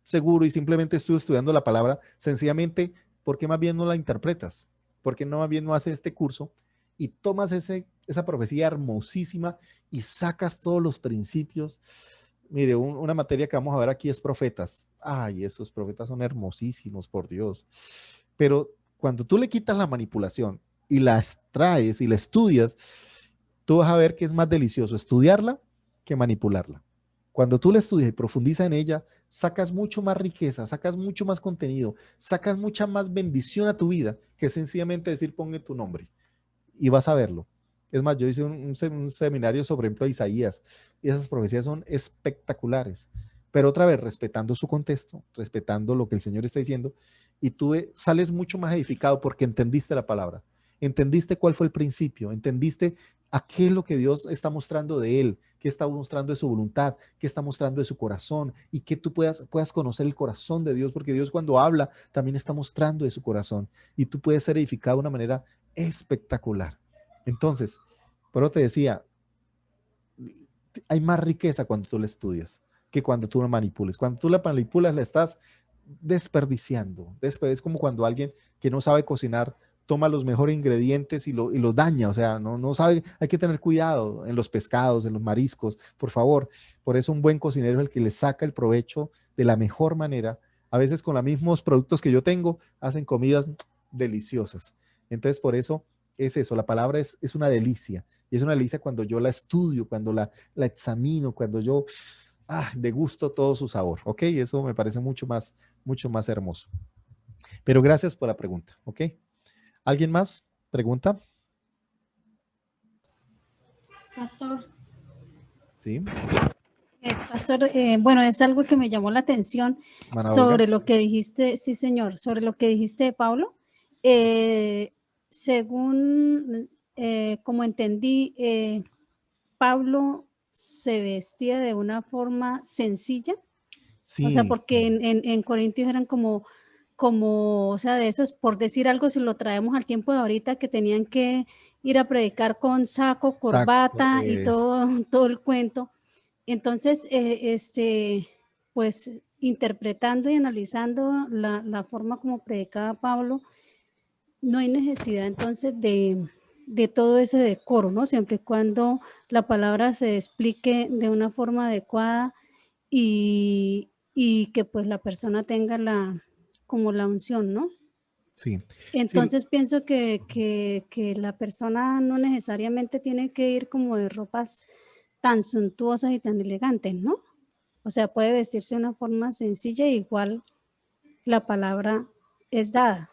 seguro y simplemente estoy estudiando la palabra, sencillamente, ¿por qué más bien no la interpretas? ¿Por qué no más bien no haces este curso y tomas esa profecía hermosísima y sacas todos los principios? Mire, una materia que vamos a ver aquí es profetas. Ay, esos profetas son hermosísimos, por Dios. Pero cuando tú le quitas la manipulación y la extraes y la estudias, tú vas a ver que es más delicioso estudiarla que manipularla. Cuando tú la estudias y profundizas en ella, sacas mucho más riqueza, sacas mucho más contenido, sacas mucha más bendición a tu vida que sencillamente decir ponle tu nombre y vas a verlo. Es más, yo hice un seminario sobre, ejemplo, Isaías y esas profecías son espectaculares, pero otra vez respetando su contexto, respetando lo que el Señor está diciendo, y tú sales mucho más edificado porque entendiste la palabra. Entendiste cuál fue el principio, entendiste a qué es lo que Dios está mostrando de él, qué está mostrando de su voluntad, qué está mostrando de su corazón, y que tú puedas conocer el corazón de Dios, porque Dios cuando habla también está mostrando de su corazón, y tú puedes ser edificado de una manera espectacular. Entonces, por eso te decía, hay más riqueza cuando tú la estudias que cuando tú la manipules. Cuando tú la manipulas, la estás desperdiciando. Es como cuando alguien que no sabe cocinar toma los mejores ingredientes y los daña. O sea, no sabe, hay que tener cuidado en los pescados, en los mariscos, por favor. Por eso un buen cocinero es el que le saca el provecho de la mejor manera. A veces con los mismos productos que yo tengo, hacen comidas deliciosas. Entonces, por eso es eso, la palabra es una delicia. Y es una delicia cuando yo la estudio, cuando la examino, cuando yo degusto todo su sabor, ¿ok? Eso me parece mucho más hermoso. Pero gracias por la pregunta, ¿ok? ¿Alguien más? ¿Pregunta? Pastor. Sí. Pastor, bueno, es algo que me llamó la atención sobre lo que dijiste, sí señor, sobre lo que dijiste de Pablo. Según como entendí, Pablo se vestía de una forma sencilla. Sí, o sea, porque en Corintios eran como, o sea, de esos, por decir algo, si lo traemos al tiempo de ahorita, que tenían que ir a predicar con saco, corbata y todo el cuento. Entonces, pues interpretando y analizando la forma como predicaba Pablo, no hay necesidad entonces de todo ese decoro, ¿no? Siempre y cuando la palabra se explique de una forma adecuada y que pues la persona tenga como la unción, ¿no? Sí. Entonces sí. Pienso que la persona no necesariamente tiene que ir como de ropas tan suntuosas y tan elegantes, ¿no? O sea, puede vestirse de una forma sencilla y igual la palabra es dada.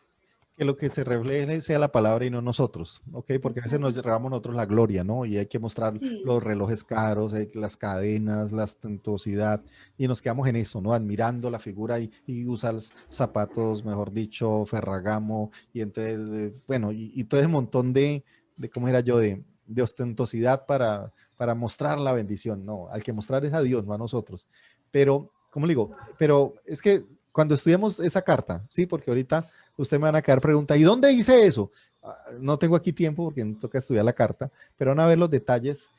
Que lo que se refleje sea la palabra y no nosotros, ¿ok? Porque a veces nos llevamos nosotros la gloria, ¿no? Y hay que mostrar los relojes caros, las cadenas, la ostentosidad, y nos quedamos en eso, ¿no? Admirando la figura y usar zapatos, mejor dicho, Ferragamo, y entonces, bueno, y todo ese montón de ¿cómo era yo? De ostentosidad para mostrar la bendición, no, al que mostrar es a Dios, no a nosotros. Pero, ¿cómo le digo? Pero es que cuando estudiamos esa carta, ¿sí? Porque ahorita usted me van a quedar preguntas, ¿y dónde dice eso? No tengo aquí tiempo porque me toca estudiar la carta, pero van a ver los detalles.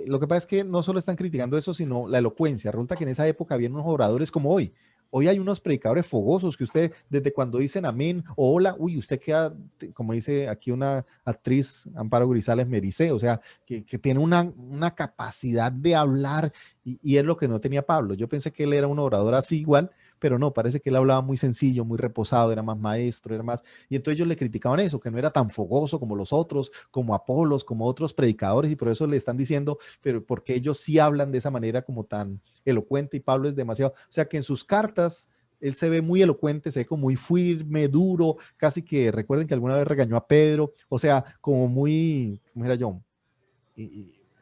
Lo que pasa es que no solo están criticando eso, sino la elocuencia. Resulta que en esa época había unos oradores como hoy. Hoy hay unos predicadores fogosos que usted, desde cuando dicen amén o hola, uy, usted queda, como dice aquí una actriz, Amparo Grisales, me dice, o sea, que tiene una capacidad de hablar y es lo que no tenía Pablo. Yo pensé que él era un orador así igual, pero no, parece que él hablaba muy sencillo, muy reposado, era más maestro, era más... Y entonces ellos le criticaban eso, que no era tan fogoso como los otros, como Apolos, como otros predicadores, y por eso le están diciendo, pero porque ellos sí hablan de esa manera como tan elocuente y Pablo es demasiado... O sea que en sus cartas él se ve muy elocuente, se ve como muy firme, duro, casi que recuerden que alguna vez regañó a Pedro, o sea, como muy, ¿cómo era yo?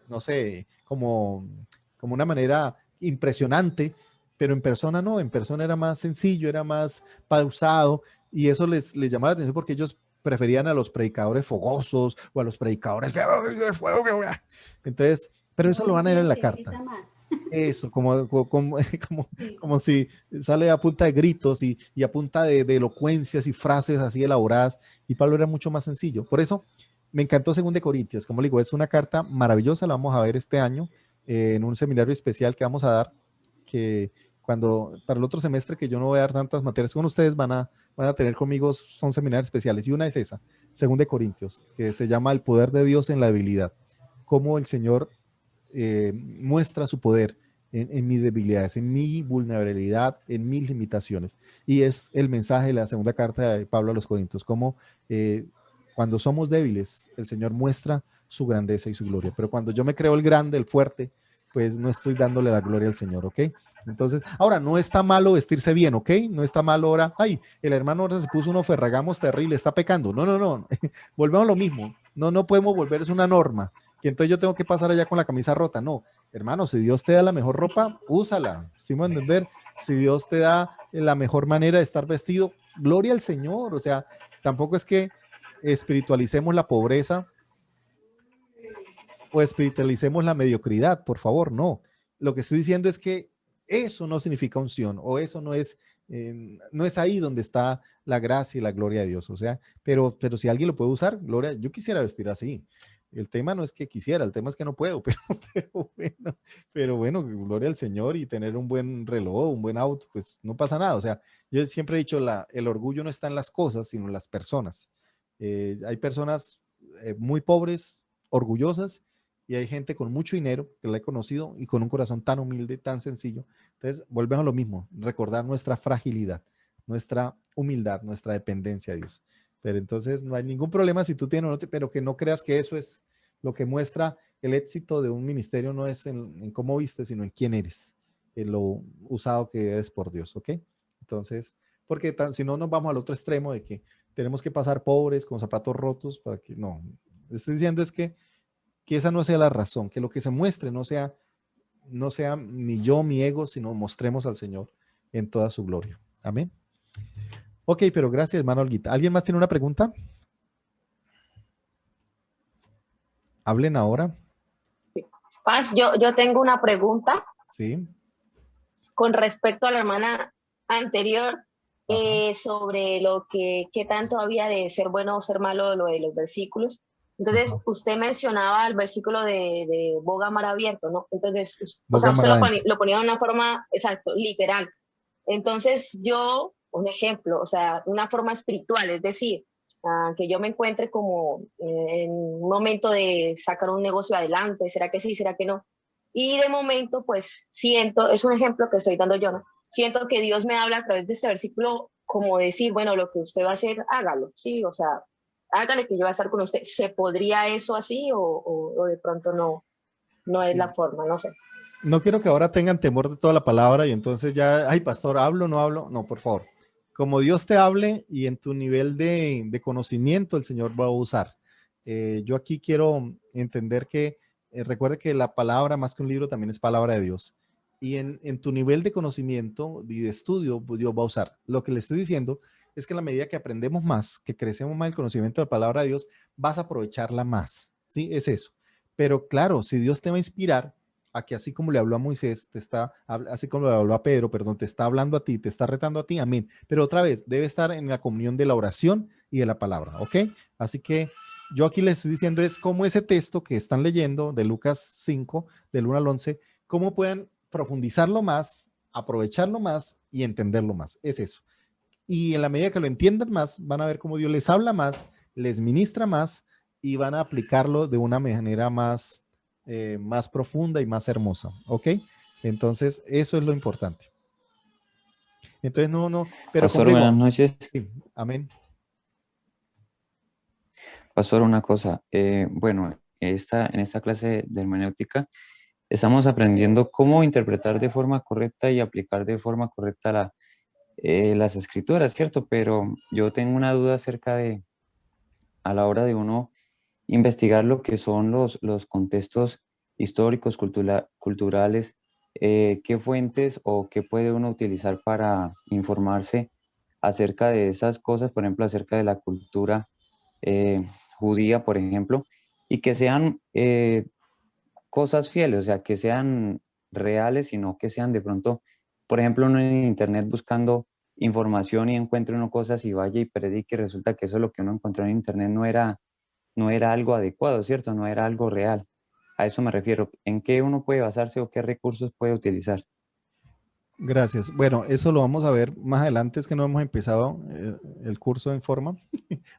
No sé, como una manera impresionante, pero en persona no, en persona era más sencillo, era más pausado, y eso les llamaba la atención porque ellos preferían a los predicadores fogosos o a los predicadores que... Entonces, pero eso lo van a ver en la carta. Eso, como si sale a punta de gritos y a punta de elocuencias y frases así elaboradas, y Pablo era mucho más sencillo. Por eso me encantó 2 Corintios, como le digo, es una carta maravillosa, la vamos a ver este año en un seminario especial que vamos a dar, que para el otro semestre que yo no voy a dar tantas materias con ustedes, van a tener conmigo, son seminarios especiales, y una es esa, 2 Corintios, que se llama El poder de Dios en la debilidad, cómo el Señor muestra su poder en mis debilidades, en mi vulnerabilidad, en mis limitaciones, y es el mensaje de la segunda carta de Pablo a los Corintios, cómo cuando somos débiles, el Señor muestra su grandeza y su gloria, pero cuando yo me creo el grande, el fuerte, pues no estoy dándole la gloria al Señor, ¿ok? Entonces, ahora, no está malo vestirse bien, ¿ok? No está malo ahora, ay, el hermano ahora se puso unos ferragamos terrible, está pecando. No, volvemos a lo mismo, no podemos volver, es una norma, que entonces yo tengo que pasar allá con la camisa rota, no, hermano, si Dios te da la mejor ropa, úsala, ¿sí me entender? Si Dios te da la mejor manera de estar vestido, gloria al Señor, o sea, tampoco es que espiritualicemos la pobreza o espiritualicemos la mediocridad, por favor, no. Lo que estoy diciendo es que eso no significa unción, o eso no es ahí donde está la gracia y la gloria de Dios. O sea, pero si alguien lo puede usar, gloria, yo quisiera vestir así. El tema no es que quisiera, el tema es que no puedo, pero bueno, gloria al Señor, y tener un buen reloj, un buen auto, pues no pasa nada. O sea, yo siempre he dicho, el orgullo no está en las cosas, sino en las personas. Hay personas muy pobres, orgullosas, y hay gente con mucho dinero que la he conocido y con un corazón tan humilde, tan sencillo. Entonces, volvemos a lo mismo, recordar nuestra fragilidad, nuestra humildad, nuestra dependencia a Dios. Pero entonces no hay ningún problema si tú tienes o no, pero que no creas que eso es lo que muestra el éxito de un ministerio, no es en cómo viste, sino en quién eres, en lo usado que eres por Dios, ¿ok? Entonces, porque si no nos vamos al otro extremo de que tenemos que pasar pobres con zapatos rotos para que, no, estoy diciendo es que esa no sea la razón, que lo que se muestre no sea ni yo, mi ego, sino mostremos al Señor en toda su gloria. Amén. Ok, pero gracias, hermano Olguita. ¿Alguien más tiene una pregunta? Hablen ahora. Paz, yo tengo una pregunta Sí. con respecto a la hermana anterior sobre lo que qué tanto había de ser bueno o ser malo, lo de los versículos. Entonces, usted mencionaba el versículo de boga mar abierto, ¿no? Entonces, o sea, usted lo ponía de una forma, exacto, literal. Entonces, un ejemplo, o sea, una forma espiritual, es decir, que yo me encuentre como en un momento de sacar un negocio adelante, ¿será que sí, será que no? Y de momento, pues siento, es un ejemplo que estoy dando yo, ¿no? Siento que Dios me habla a través de este versículo como decir, bueno, lo que usted va a hacer, hágalo, ¿sí? O sea, hágale que yo voy a estar con usted. ¿Se podría eso así o de pronto no es la forma? No sé. No quiero que ahora tengan temor de toda la palabra y entonces ya, ay, pastor, ¿hablo o no hablo? No, por favor. Como Dios te hable y en tu nivel de conocimiento el Señor va a usar. Yo aquí quiero entender que, recuerde que la palabra más que un libro también es palabra de Dios. Y en tu nivel de conocimiento y de estudio, pues Dios va a usar. Lo que le estoy diciendo es que a la medida que aprendemos más, que crecemos más el conocimiento de la palabra de Dios, vas a aprovecharla más. ¿Sí? Es eso. Pero claro, si Dios te va a inspirar a que así como le habló a Moisés, así como le habló a Pedro, perdón, te está hablando a ti, te está retando a ti, amén. Pero otra vez, debe estar en la comunión de la oración y de la palabra, ¿ok? Así que yo aquí les estoy diciendo es cómo ese texto que están leyendo de Lucas 5, del 1 al 11, cómo puedan profundizarlo más, aprovecharlo más y entenderlo más. Es eso. Y en la medida que lo entiendan más, van a ver cómo Dios les habla más, les ministra más y van a aplicarlo de una manera más profunda y más hermosa, ¿ok? Entonces, eso es lo importante. Entonces, pero Pastor, como digo, buenas noches. sí, amén. Pastor, una cosa, bueno, en esta clase de hermenéutica estamos aprendiendo cómo interpretar de forma correcta y aplicar de forma correcta las escrituras, ¿cierto? Pero yo tengo una duda acerca a la hora de uno investigar lo que son los contextos históricos, culturales, qué fuentes o qué puede uno utilizar para informarse acerca de esas cosas, por ejemplo, acerca de la cultura judía, por ejemplo, y que sean cosas fieles, o sea, que sean reales y no que sean de pronto, por ejemplo, uno en internet buscando información y encuentre uno cosas y vaya y predique, y resulta que eso lo que uno encontró en internet no era algo adecuado, ¿cierto? No era algo real. A eso me refiero. ¿En qué uno puede basarse o qué recursos puede utilizar? Gracias. Bueno, eso lo vamos a ver más adelante, es que no hemos empezado el curso en forma.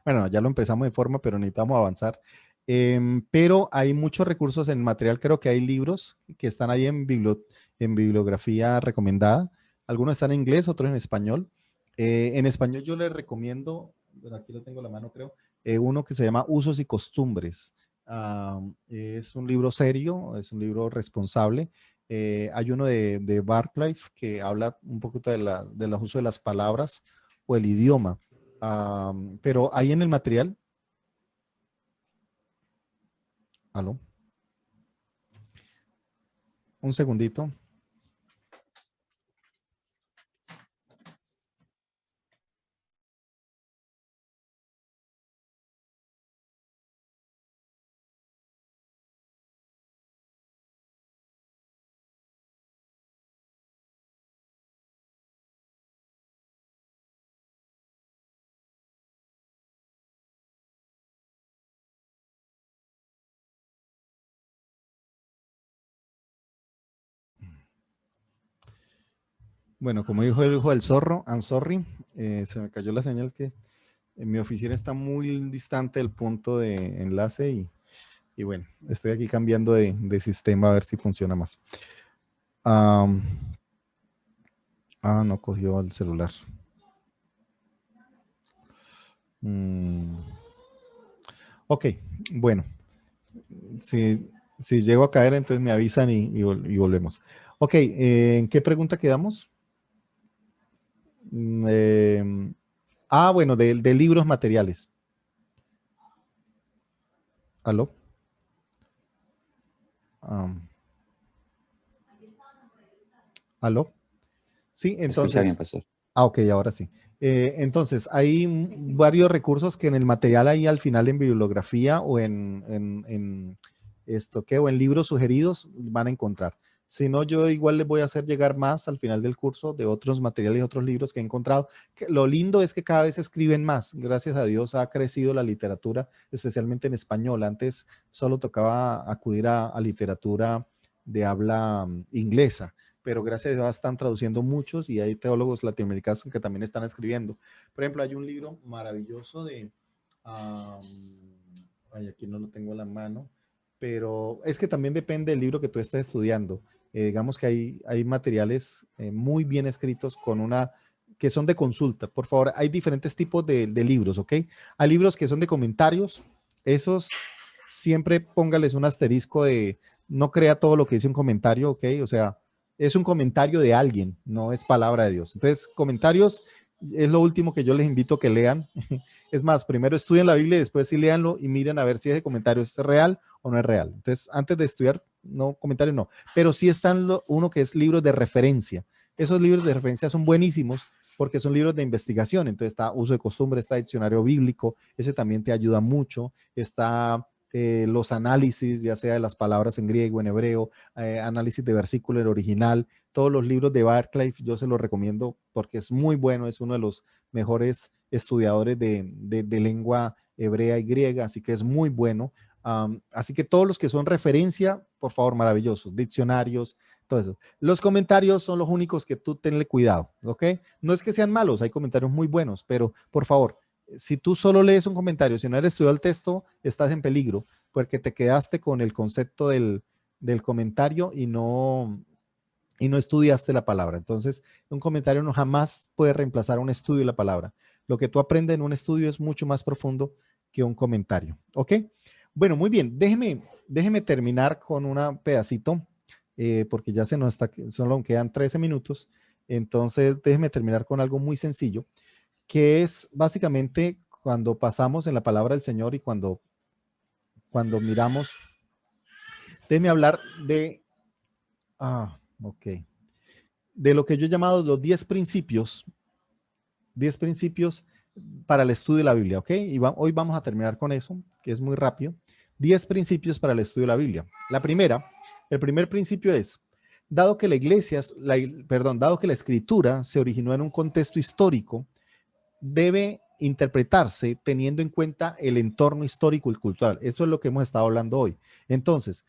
Bueno, ya lo empezamos en forma, pero necesitamos avanzar. Pero hay muchos recursos en material, creo que hay libros que están ahí en bibliografía recomendada. Algunos están en inglés, otros en español. En español yo les recomiendo, bueno, aquí lo tengo a la mano creo, uno que se llama Usos y Costumbres. Es un libro serio, es un libro responsable. Hay uno de Barclay que habla un poquito de los usos de las palabras o el idioma. Pero ahí en el material, aló, un segundito. Bueno, como dijo el hijo del zorro, I'm sorry, se me cayó la señal que en mi oficina está muy distante del punto de enlace y bueno, estoy aquí cambiando de sistema a ver si funciona más. No cogió el celular. Ok, bueno. Si llego a caer, entonces me avisan y volvemos. Ok, ¿en qué pregunta quedamos? Bueno, de libros materiales. ¿Aló? ¿Aló? Sí, entonces. Bien, pastor. Ok, ahora sí. Entonces, hay varios recursos que en el material ahí al final en bibliografía o en libros sugeridos van a encontrar. Si no, yo igual les voy a hacer llegar más al final del curso de otros materiales y otros libros que he encontrado. Lo lindo es que cada vez escriben más. Gracias a Dios ha crecido la literatura, especialmente en español. Antes solo tocaba acudir a literatura de habla inglesa, pero gracias a Dios están traduciendo muchos y hay teólogos latinoamericanos que también están escribiendo. Por ejemplo, hay un libro maravilloso de, aquí no lo tengo a la mano, pero es que también depende del libro que tú estés estudiando. Digamos que hay materiales muy bien escritos que son de consulta. Por favor, hay diferentes tipos de libros, ¿ok? Hay libros que son de comentarios. Esos siempre póngales un asterisco de no crea todo lo que dice un comentario, ¿ok? O sea, es un comentario de alguien, no es palabra de Dios. Entonces, comentarios es lo último que yo les invito a que lean. Es más, primero estudien la Biblia y después sí léanlo y miren a ver si ese comentario es real o no es real. Entonces, antes de estudiar, no, comentario no. Pero sí están uno que es libros de referencia. Esos libros de referencia son buenísimos porque son libros de investigación. Entonces está uso de costumbre, está diccionario bíblico, ese también te ayuda mucho. Está los análisis, ya sea de las palabras en griego, en hebreo, análisis de versículo en original, todos los libros de Barclay, yo se los recomiendo porque es muy bueno, es uno de los mejores estudiadores de lengua hebrea y griega, así que es muy bueno. Así que todos los que son referencia, por favor, maravillosos, diccionarios, todo eso. Los comentarios son los únicos que tú tenle cuidado, ¿ok? No es que sean malos, hay comentarios muy buenos, pero por favor, si tú solo lees un comentario, si no eres estudiado el texto, estás en peligro porque te quedaste con el concepto del comentario y no estudiaste la palabra. Entonces, un comentario no jamás puede reemplazar un estudio de la palabra. Lo que tú aprendes en un estudio es mucho más profundo que un comentario. ¿Ok? Bueno, muy bien. Déjeme terminar con un pedacito porque ya solo quedan 13 minutos. Entonces, déjeme terminar con algo muy sencillo, que es básicamente cuando pasamos en la palabra del Señor y cuando miramos, déjeme hablar de, de lo que yo he llamado los 10 principios para el estudio de la Biblia, ¿ok? Y hoy vamos a terminar con eso, que es muy rápido. 10 principios para el estudio de la Biblia. El primer principio es, dado que la escritura se originó en un contexto histórico, debe interpretarse teniendo en cuenta el entorno histórico y cultural. Eso es lo que hemos estado hablando hoy. Entonces,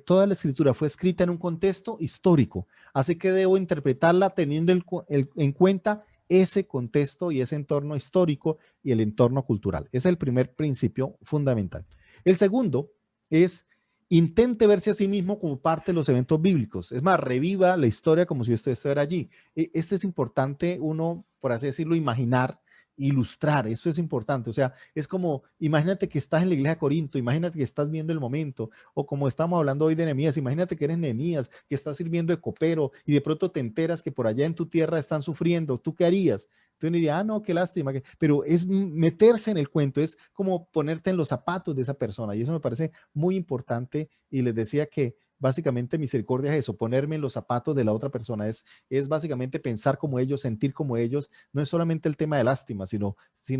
toda la escritura fue escrita en un contexto histórico, así que debo interpretarla teniendo en cuenta ese contexto y ese entorno histórico y el entorno cultural. Ese es el primer principio fundamental. El segundo es, intente verse a sí mismo como parte de los eventos bíblicos. Es más, reviva la historia como si usted estuviera allí. Este es importante uno, por así decirlo, imaginar, ilustrar. Eso es importante. O sea, es como, imagínate que estás en la iglesia de Corinto, imagínate que estás viendo el momento, o como estamos hablando hoy de Nehemías, imagínate que eres Nehemías, que estás sirviendo de copero y de pronto te enteras que por allá en tu tierra están sufriendo. ¿Tú qué harías? Tú dirías, no, qué lástima. Pero es meterse en el cuento, es como ponerte en los zapatos de esa persona. Y eso me parece muy importante. Y les decía que básicamente misericordia es eso, ponerme en los zapatos de la otra persona. Es básicamente pensar como ellos, sentir como ellos. No es solamente el tema de lástima, sino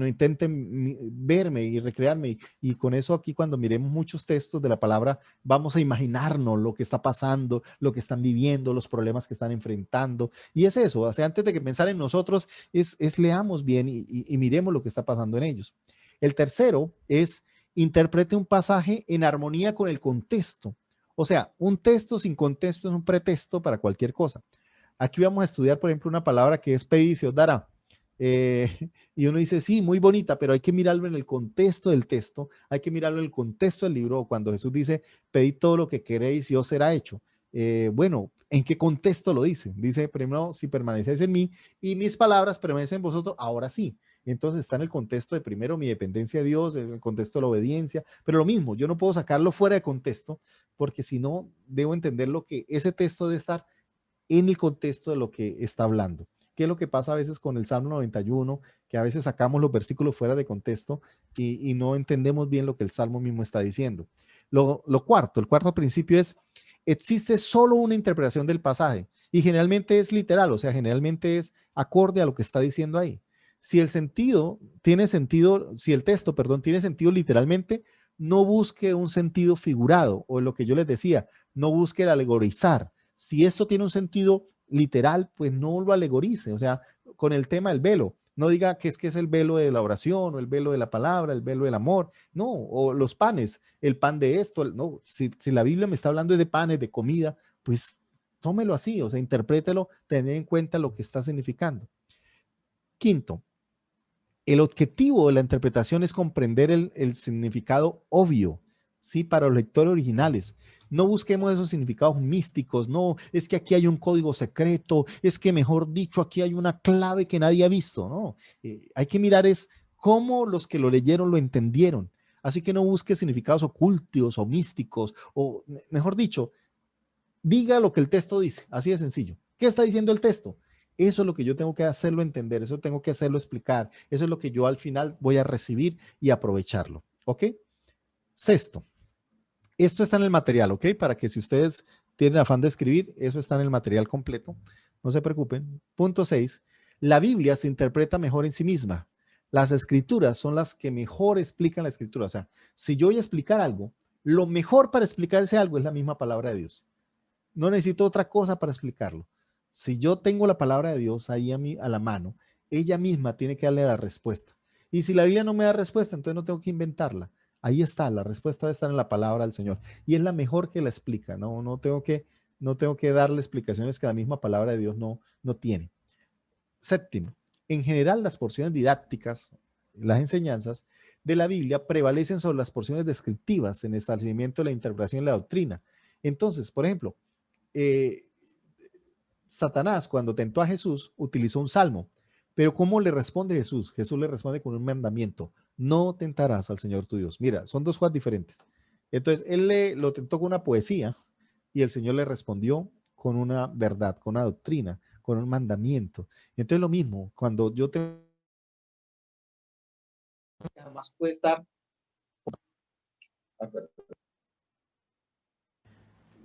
intenten verme y recrearme. Y con eso aquí, cuando miremos muchos textos de la palabra, vamos a imaginarnos lo que está pasando, lo que están viviendo, los problemas que están enfrentando. Y es eso, o sea, antes de que pensar en nosotros, es leamos bien y miremos lo que está pasando en ellos. El tercero es, interprete un pasaje en armonía con el contexto. O sea, un texto sin contexto es un pretexto para cualquier cosa. Aquí vamos a estudiar, por ejemplo, una palabra que es pedid y se os dará. Y uno dice, sí, muy bonita, pero hay que mirarlo en el contexto del texto, hay que mirarlo en el contexto del libro, cuando Jesús dice, pedid todo lo que queréis y os será hecho. Bueno, ¿en qué contexto lo dice? Dice, primero, si permanecéis en mí y mis palabras permanecen en vosotros, ahora sí. Entonces está en el contexto de primero mi dependencia de Dios, en el contexto de la obediencia, pero lo mismo, yo no puedo sacarlo fuera de contexto, porque si no, debo entender lo que ese texto debe estar en el contexto de lo que está hablando. ¿Qué es lo que pasa a veces con el Salmo 91? Que a veces sacamos los versículos fuera de contexto y no entendemos bien lo que el Salmo mismo está diciendo. El cuarto principio es, existe solo una interpretación del pasaje y generalmente es literal, o sea, generalmente es acorde a lo que está diciendo ahí. Si el texto, perdón, tiene sentido literalmente, no busque un sentido figurado o lo que yo les decía, no busque el alegorizar. Si esto tiene un sentido literal, pues no lo alegorice. O sea, con el tema del velo, no diga que es el velo de la oración o el velo de la palabra, el velo del amor. No, o los panes, el pan de esto. No, si la Biblia me está hablando de panes, de comida, pues tómelo así, o sea, interprételo, tener en cuenta lo que está significando. Quinto, el objetivo de la interpretación es comprender el significado obvio, ¿sí? Para los lectores originales. No busquemos esos significados místicos, no, es que aquí hay un código secreto, es que mejor dicho, aquí hay una clave que nadie ha visto, ¿no? Hay que mirar es cómo los que lo leyeron lo entendieron. Así que no busque significados ocultos o místicos, o mejor dicho, diga lo que el texto dice, así de sencillo. ¿Qué está diciendo el texto? Eso es lo que yo tengo que hacerlo entender, eso tengo que hacerlo explicar, eso es lo que yo al final voy a recibir y aprovecharlo, ¿ok? Sexto, esto está en el material, ¿ok? Para que si ustedes tienen afán de escribir, eso está en el material completo, no se preocupen. Punto 6, la Biblia se interpreta mejor en sí misma. Las escrituras son las que mejor explican la escritura. O sea, si yo voy a explicar algo, lo mejor para explicar ese algo es la misma palabra de Dios. No necesito otra cosa para explicarlo. Si yo tengo la palabra de Dios ahí a la mano, ella misma tiene que darle la respuesta. Y si la Biblia no me da respuesta, entonces no tengo que inventarla. Ahí está, la respuesta debe estar en la palabra del Señor. Y es la mejor que la explica. No tengo que darle explicaciones que la misma palabra de Dios no tiene. Séptimo, en general las porciones didácticas, las enseñanzas de la Biblia prevalecen sobre las porciones descriptivas en el establecimiento de la interpretación y la doctrina. Entonces, por ejemplo, Satanás, cuando tentó a Jesús, utilizó un salmo. Pero ¿cómo le responde Jesús? Jesús le responde con un mandamiento. No tentarás al Señor tu Dios. Mira, son dos cosas diferentes. Entonces, él lo tentó con una poesía y el Señor le respondió con una verdad, con una doctrina, con un mandamiento. Entonces, lo mismo, cuando yo te... Además puede estar...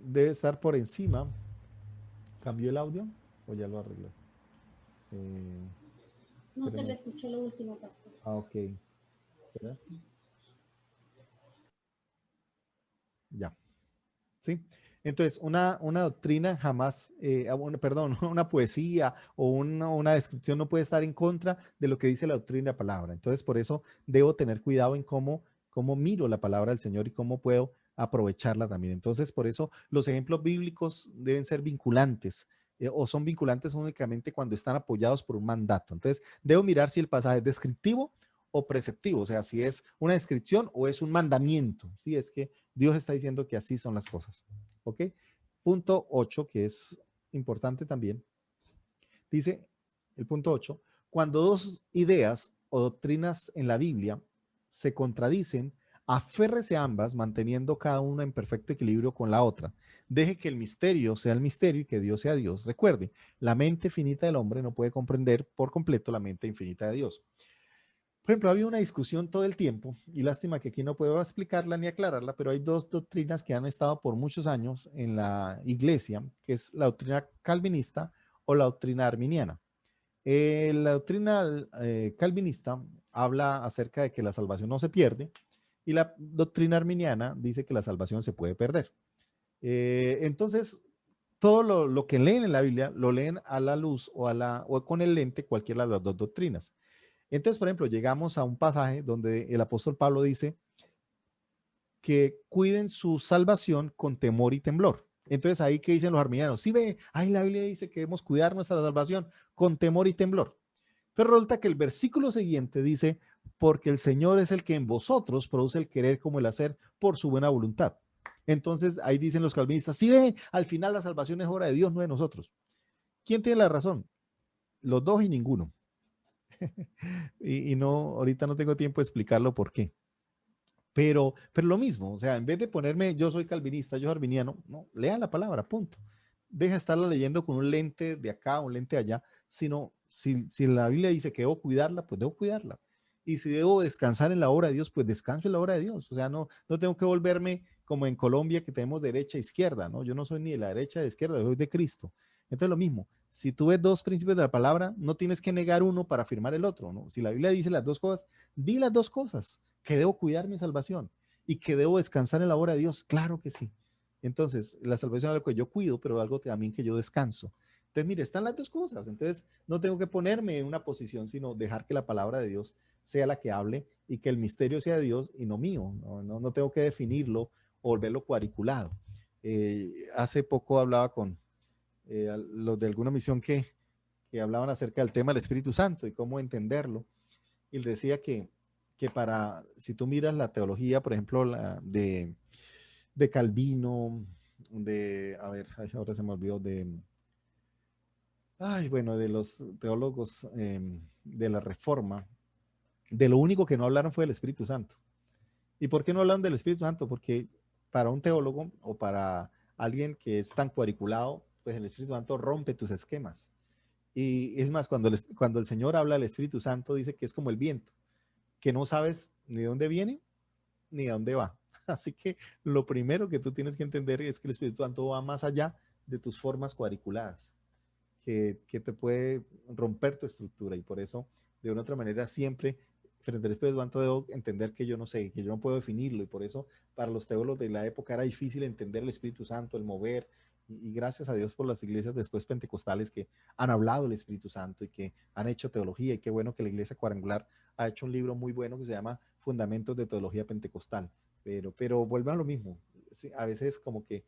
Debe estar por encima. ¿Cambió el audio o ya lo arregló? No se le escuchó lo último, pastor. Ah, ok. ¿Espera? Ya. ¿Sí? Entonces, una doctrina jamás, una poesía o una descripción no puede estar en contra de lo que dice la doctrina y la palabra. Entonces, por eso debo tener cuidado en cómo miro la palabra del Señor y cómo puedo aprovecharla también. Entonces, por eso los ejemplos bíblicos deben ser vinculantes o son vinculantes únicamente cuando están apoyados por un mandato. Entonces, debo mirar si el pasaje es descriptivo o preceptivo, o sea, si es una descripción o es un mandamiento. Sí, es que Dios está diciendo que así son las cosas. ¿Ok? Punto 8, que es importante también. Dice el punto 8, cuando dos ideas o doctrinas en la Biblia se contradicen, aférrese a ambas, manteniendo cada una en perfecto equilibrio con la otra. Deje que el misterio sea el misterio y que Dios sea Dios. Recuerde, la mente finita del hombre no puede comprender por completo la mente infinita de Dios. Por ejemplo, ha habido una discusión todo el tiempo, y lástima que aquí no puedo explicarla ni aclararla, pero hay dos doctrinas que han estado por muchos años en la iglesia, que es la doctrina calvinista o la doctrina arminiana. La doctrina calvinista habla acerca de que la salvación no se pierde, y la doctrina arminiana dice que la salvación se puede perder. Entonces, todo lo que leen en la Biblia lo leen a la luz o con el lente cualquiera de las dos doctrinas. Entonces, por ejemplo, llegamos a un pasaje donde el apóstol Pablo dice que cuiden su salvación con temor y temblor. Entonces ahí que dicen los arminianos, sí ve, ahí la Biblia dice que debemos cuidar nuestra salvación con temor y temblor. Pero resulta que el versículo siguiente dice, porque el Señor es el que en vosotros produce el querer como el hacer por su buena voluntad. Entonces ahí dicen los calvinistas, sí ve, al final la salvación es obra de Dios, no de nosotros. ¿Quién tiene la razón? Los dos y ninguno. y no, ahorita no tengo tiempo de explicarlo por qué. Pero lo mismo, o sea, en vez de ponerme yo soy calvinista, yo soy arminiano, no, lea la palabra, punto. Deja de estarla leyendo con un lente de acá, un lente de allá, sino si la Biblia dice que debo cuidarla, pues debo cuidarla. Y si debo descansar en la obra de Dios, pues descanso en la obra de Dios. O sea, no tengo que volverme como en Colombia que tenemos derecha e izquierda, ¿no? Yo no soy ni de la derecha ni de la izquierda, yo soy de Cristo. Entonces lo mismo, si tú ves dos principios de la palabra, no tienes que negar uno para afirmar el otro, ¿no? Si la Biblia dice las dos cosas, di las dos cosas, que debo cuidar mi salvación y que debo descansar en la obra de Dios, claro que sí. Entonces, la salvación es algo que yo cuido, pero algo también que yo descanso. Entonces, mire, están las dos cosas. Entonces, no tengo que ponerme en una posición, sino dejar que la palabra de Dios sea la que hable y que el misterio sea de Dios y no mío. No tengo que definirlo o volverlo cuadriculado. Hace poco hablaba con los de alguna misión que hablaban acerca del tema del Espíritu Santo y cómo entenderlo. Y les decía que si tú miras la teología, por ejemplo, de Calvino, a ver, ahora se me olvidó de los teólogos de la Reforma, de lo único que no hablaron fue del Espíritu Santo. ¿Y por qué no hablan del Espíritu Santo? Porque para un teólogo o para alguien que es tan cuadriculado, pues el Espíritu Santo rompe tus esquemas. Y es más, cuando el Señor habla del Espíritu Santo, dice que es como el viento, que no sabes ni de dónde viene ni de dónde va. Así que lo primero que tú tienes que entender es que el Espíritu Santo va más allá de tus formas cuadriculadas, que te puede romper tu estructura, y por eso, de una u otra manera, siempre frente al Espíritu Santo debo entender que yo no sé, que yo no puedo definirlo, y por eso para los teólogos de la época era difícil entender el Espíritu Santo, el mover, y gracias a Dios por las iglesias después pentecostales que han hablado del Espíritu Santo y que han hecho teología, y qué bueno que la iglesia cuadrangular ha hecho un libro muy bueno que se llama Fundamentos de Teología Pentecostal, pero vuelve a lo mismo. Sí, a veces como que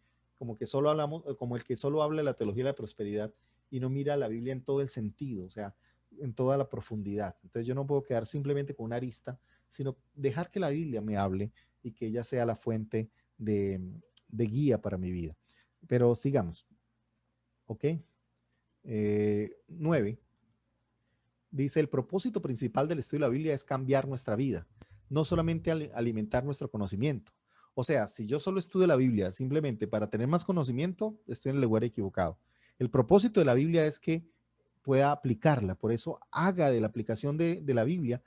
solo hablamos, como el que solo habla de la teología de la prosperidad y no mira la Biblia en todo el sentido, o sea, en toda la profundidad. Entonces yo no puedo quedar simplemente con una arista, sino dejar que la Biblia me hable y que ella sea la fuente de guía para mi vida. Pero sigamos. ¿Ok? 9. Dice, el propósito principal del estudio de la Biblia es cambiar nuestra vida, no solamente alimentar nuestro conocimiento. O sea, si yo solo estudio la Biblia simplemente para tener más conocimiento, estoy en el lugar equivocado. El propósito de la Biblia es que pueda aplicarla. Por eso haga de la aplicación de la Biblia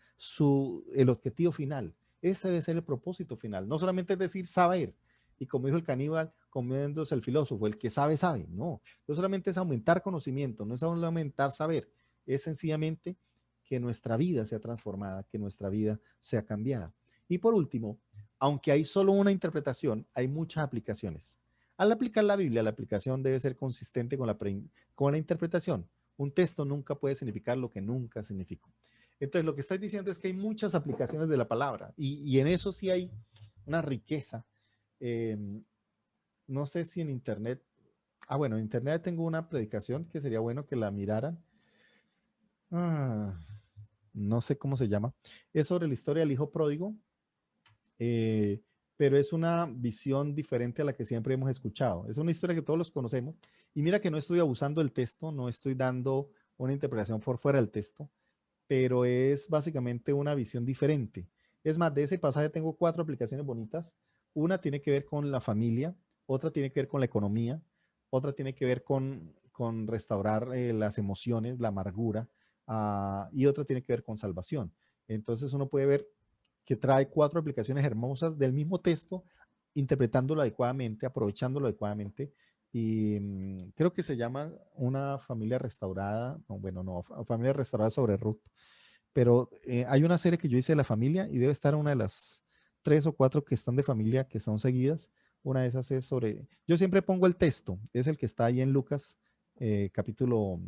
el objetivo final. Ese debe ser el propósito final. No solamente es decir saber. Y como dijo el caníbal, comiéndose el filósofo, el que sabe, sabe. No solamente es aumentar conocimiento, no es aumentar saber. Es sencillamente que nuestra vida sea transformada, que nuestra vida sea cambiada. Y por último, aunque hay solo una interpretación, hay muchas aplicaciones. Al aplicar la Biblia, la aplicación debe ser consistente con la interpretación. Un texto nunca puede significar lo que nunca significó. Entonces, lo que estáis diciendo es que hay muchas aplicaciones de la palabra y en eso sí hay una riqueza. No sé si en internet, bueno, en internet tengo una predicación que sería bueno que la miraran. No sé cómo se llama. Es sobre la historia del hijo pródigo, pero es una visión diferente a la que siempre hemos escuchado. Es una historia que todos los conocemos. Y mira que no estoy abusando del texto, no estoy dando una interpretación por fuera del texto, pero es básicamente una visión diferente. Es más, de ese pasaje tengo 4 aplicaciones bonitas. Una tiene que ver con la familia, otra tiene que ver con la economía, otra tiene que ver con restaurar las emociones, la amargura, y otra tiene que ver con salvación. Entonces uno puede ver que trae 4 aplicaciones hermosas del mismo texto, interpretándolo adecuadamente, aprovechándolo adecuadamente, y creo que se llama Una familia restaurada, Familia restaurada sobre Ruth, pero hay una serie que yo hice de la familia y debe estar una de las 3 o 4 que están de familia, que son seguidas. Una de esas es sobre, yo siempre pongo el texto, es el que está ahí en Lucas capítulo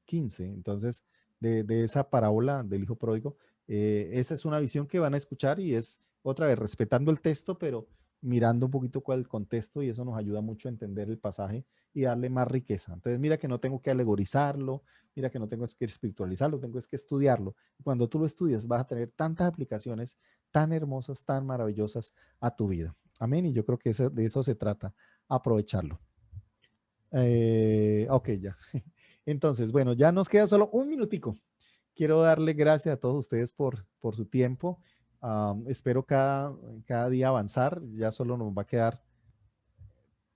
15, entonces de esa parábola del hijo pródigo. Esa es una visión que van a escuchar y es otra vez respetando el texto, pero mirando un poquito cuál es el contexto y eso nos ayuda mucho a entender el pasaje y darle más riqueza. Entonces, mira que no tengo que alegorizarlo, mira que no tengo que espiritualizarlo, tengo es que estudiarlo. Cuando tú lo estudias, vas a tener tantas aplicaciones tan hermosas, tan maravillosas a tu vida. Amén. Y yo creo que de eso se trata, aprovecharlo. Ok, ya. Entonces, bueno, ya nos queda solo un minutico. Quiero darle gracias a todos ustedes por su tiempo. Espero cada día avanzar. Ya solo nos va a quedar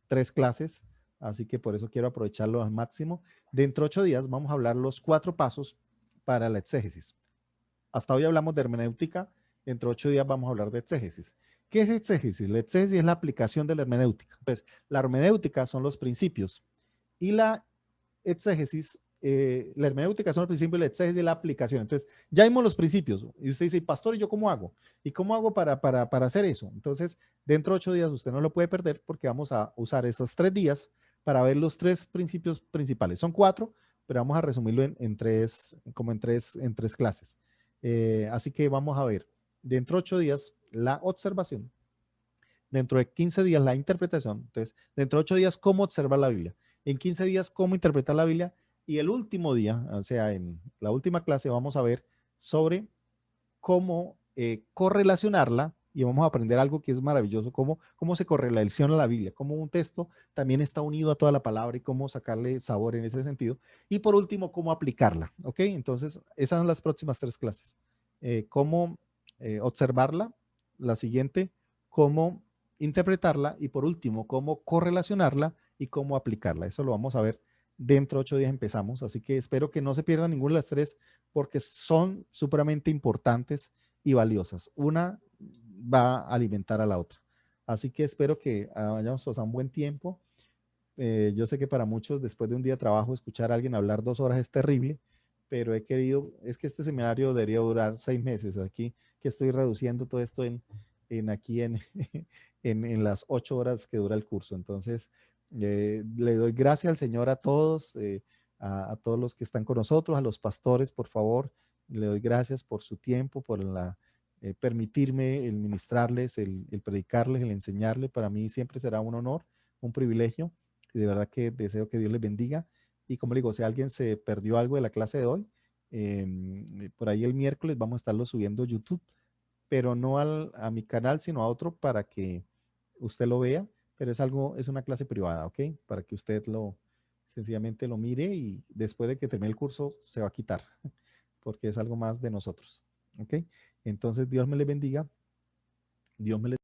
3 clases, así que por eso quiero aprovecharlo al máximo. Dentro de 8 días vamos a hablar los 4 pasos para la exégesis. Hasta hoy hablamos de hermenéutica. Dentro de 8 días vamos a hablar de exégesis. ¿Qué es exégesis? La exégesis es la aplicación de la hermenéutica. Entonces, la hermenéutica son los principios y la exégesis, la hermenéutica son los principios, la exégesis es la aplicación. Entonces, ya vimos los principios y usted dice, pastor, ¿y yo cómo hago? ¿Y cómo hago para hacer eso? Entonces, dentro de 8 días usted no lo puede perder porque vamos a usar esos 3 días para ver los 3 principios principales. Son 4, pero vamos a resumirlo en 3 clases. Así que vamos a ver, dentro de 8 días, la observación. Dentro de 15 días, la interpretación. Entonces, dentro de 8 días, cómo observar la Biblia. En 15 días, cómo interpretar la Biblia. Y el último día, o sea, en la última clase, vamos a ver sobre cómo correlacionarla y vamos a aprender algo que es maravilloso, cómo se correlaciona la Biblia, cómo un texto también está unido a toda la palabra y cómo sacarle sabor en ese sentido. Y por último, cómo aplicarla, ¿ok? Entonces, esas son las próximas 3 clases. Cómo observarla, la siguiente, cómo interpretarla y por último, cómo correlacionarla y cómo aplicarla. Eso lo vamos a ver dentro de 8 días empezamos, así que espero que no se pierdan ninguna de las 3 porque son supremamente importantes y valiosas. Una va a alimentar a la otra. Así que espero que hayamos pasado un buen tiempo. Yo sé que para muchos después de un día de trabajo escuchar a alguien hablar 2 horas es terrible, pero es que este seminario debería durar 6 meses. Aquí que estoy reduciendo todo esto en las 8 horas que dura el curso. Entonces, le doy gracias al Señor a todos, a todos los que están con nosotros, a los pastores, por favor. Le doy gracias por su tiempo, por permitirme el ministrarles, el predicarles, el enseñarles. Para mí siempre será un honor, un privilegio. Y de verdad que deseo que Dios les bendiga. Y como le digo, si alguien se perdió algo de la clase de hoy, por ahí el miércoles vamos a estarlo subiendo a YouTube, pero no a mi canal, sino a otro para que usted lo vea, pero es una clase privada, ¿ok? Para que usted sencillamente lo mire y después de que termine el curso se va a quitar, porque es algo más de nosotros, ¿ok? Entonces Dios me le bendiga, Dios me le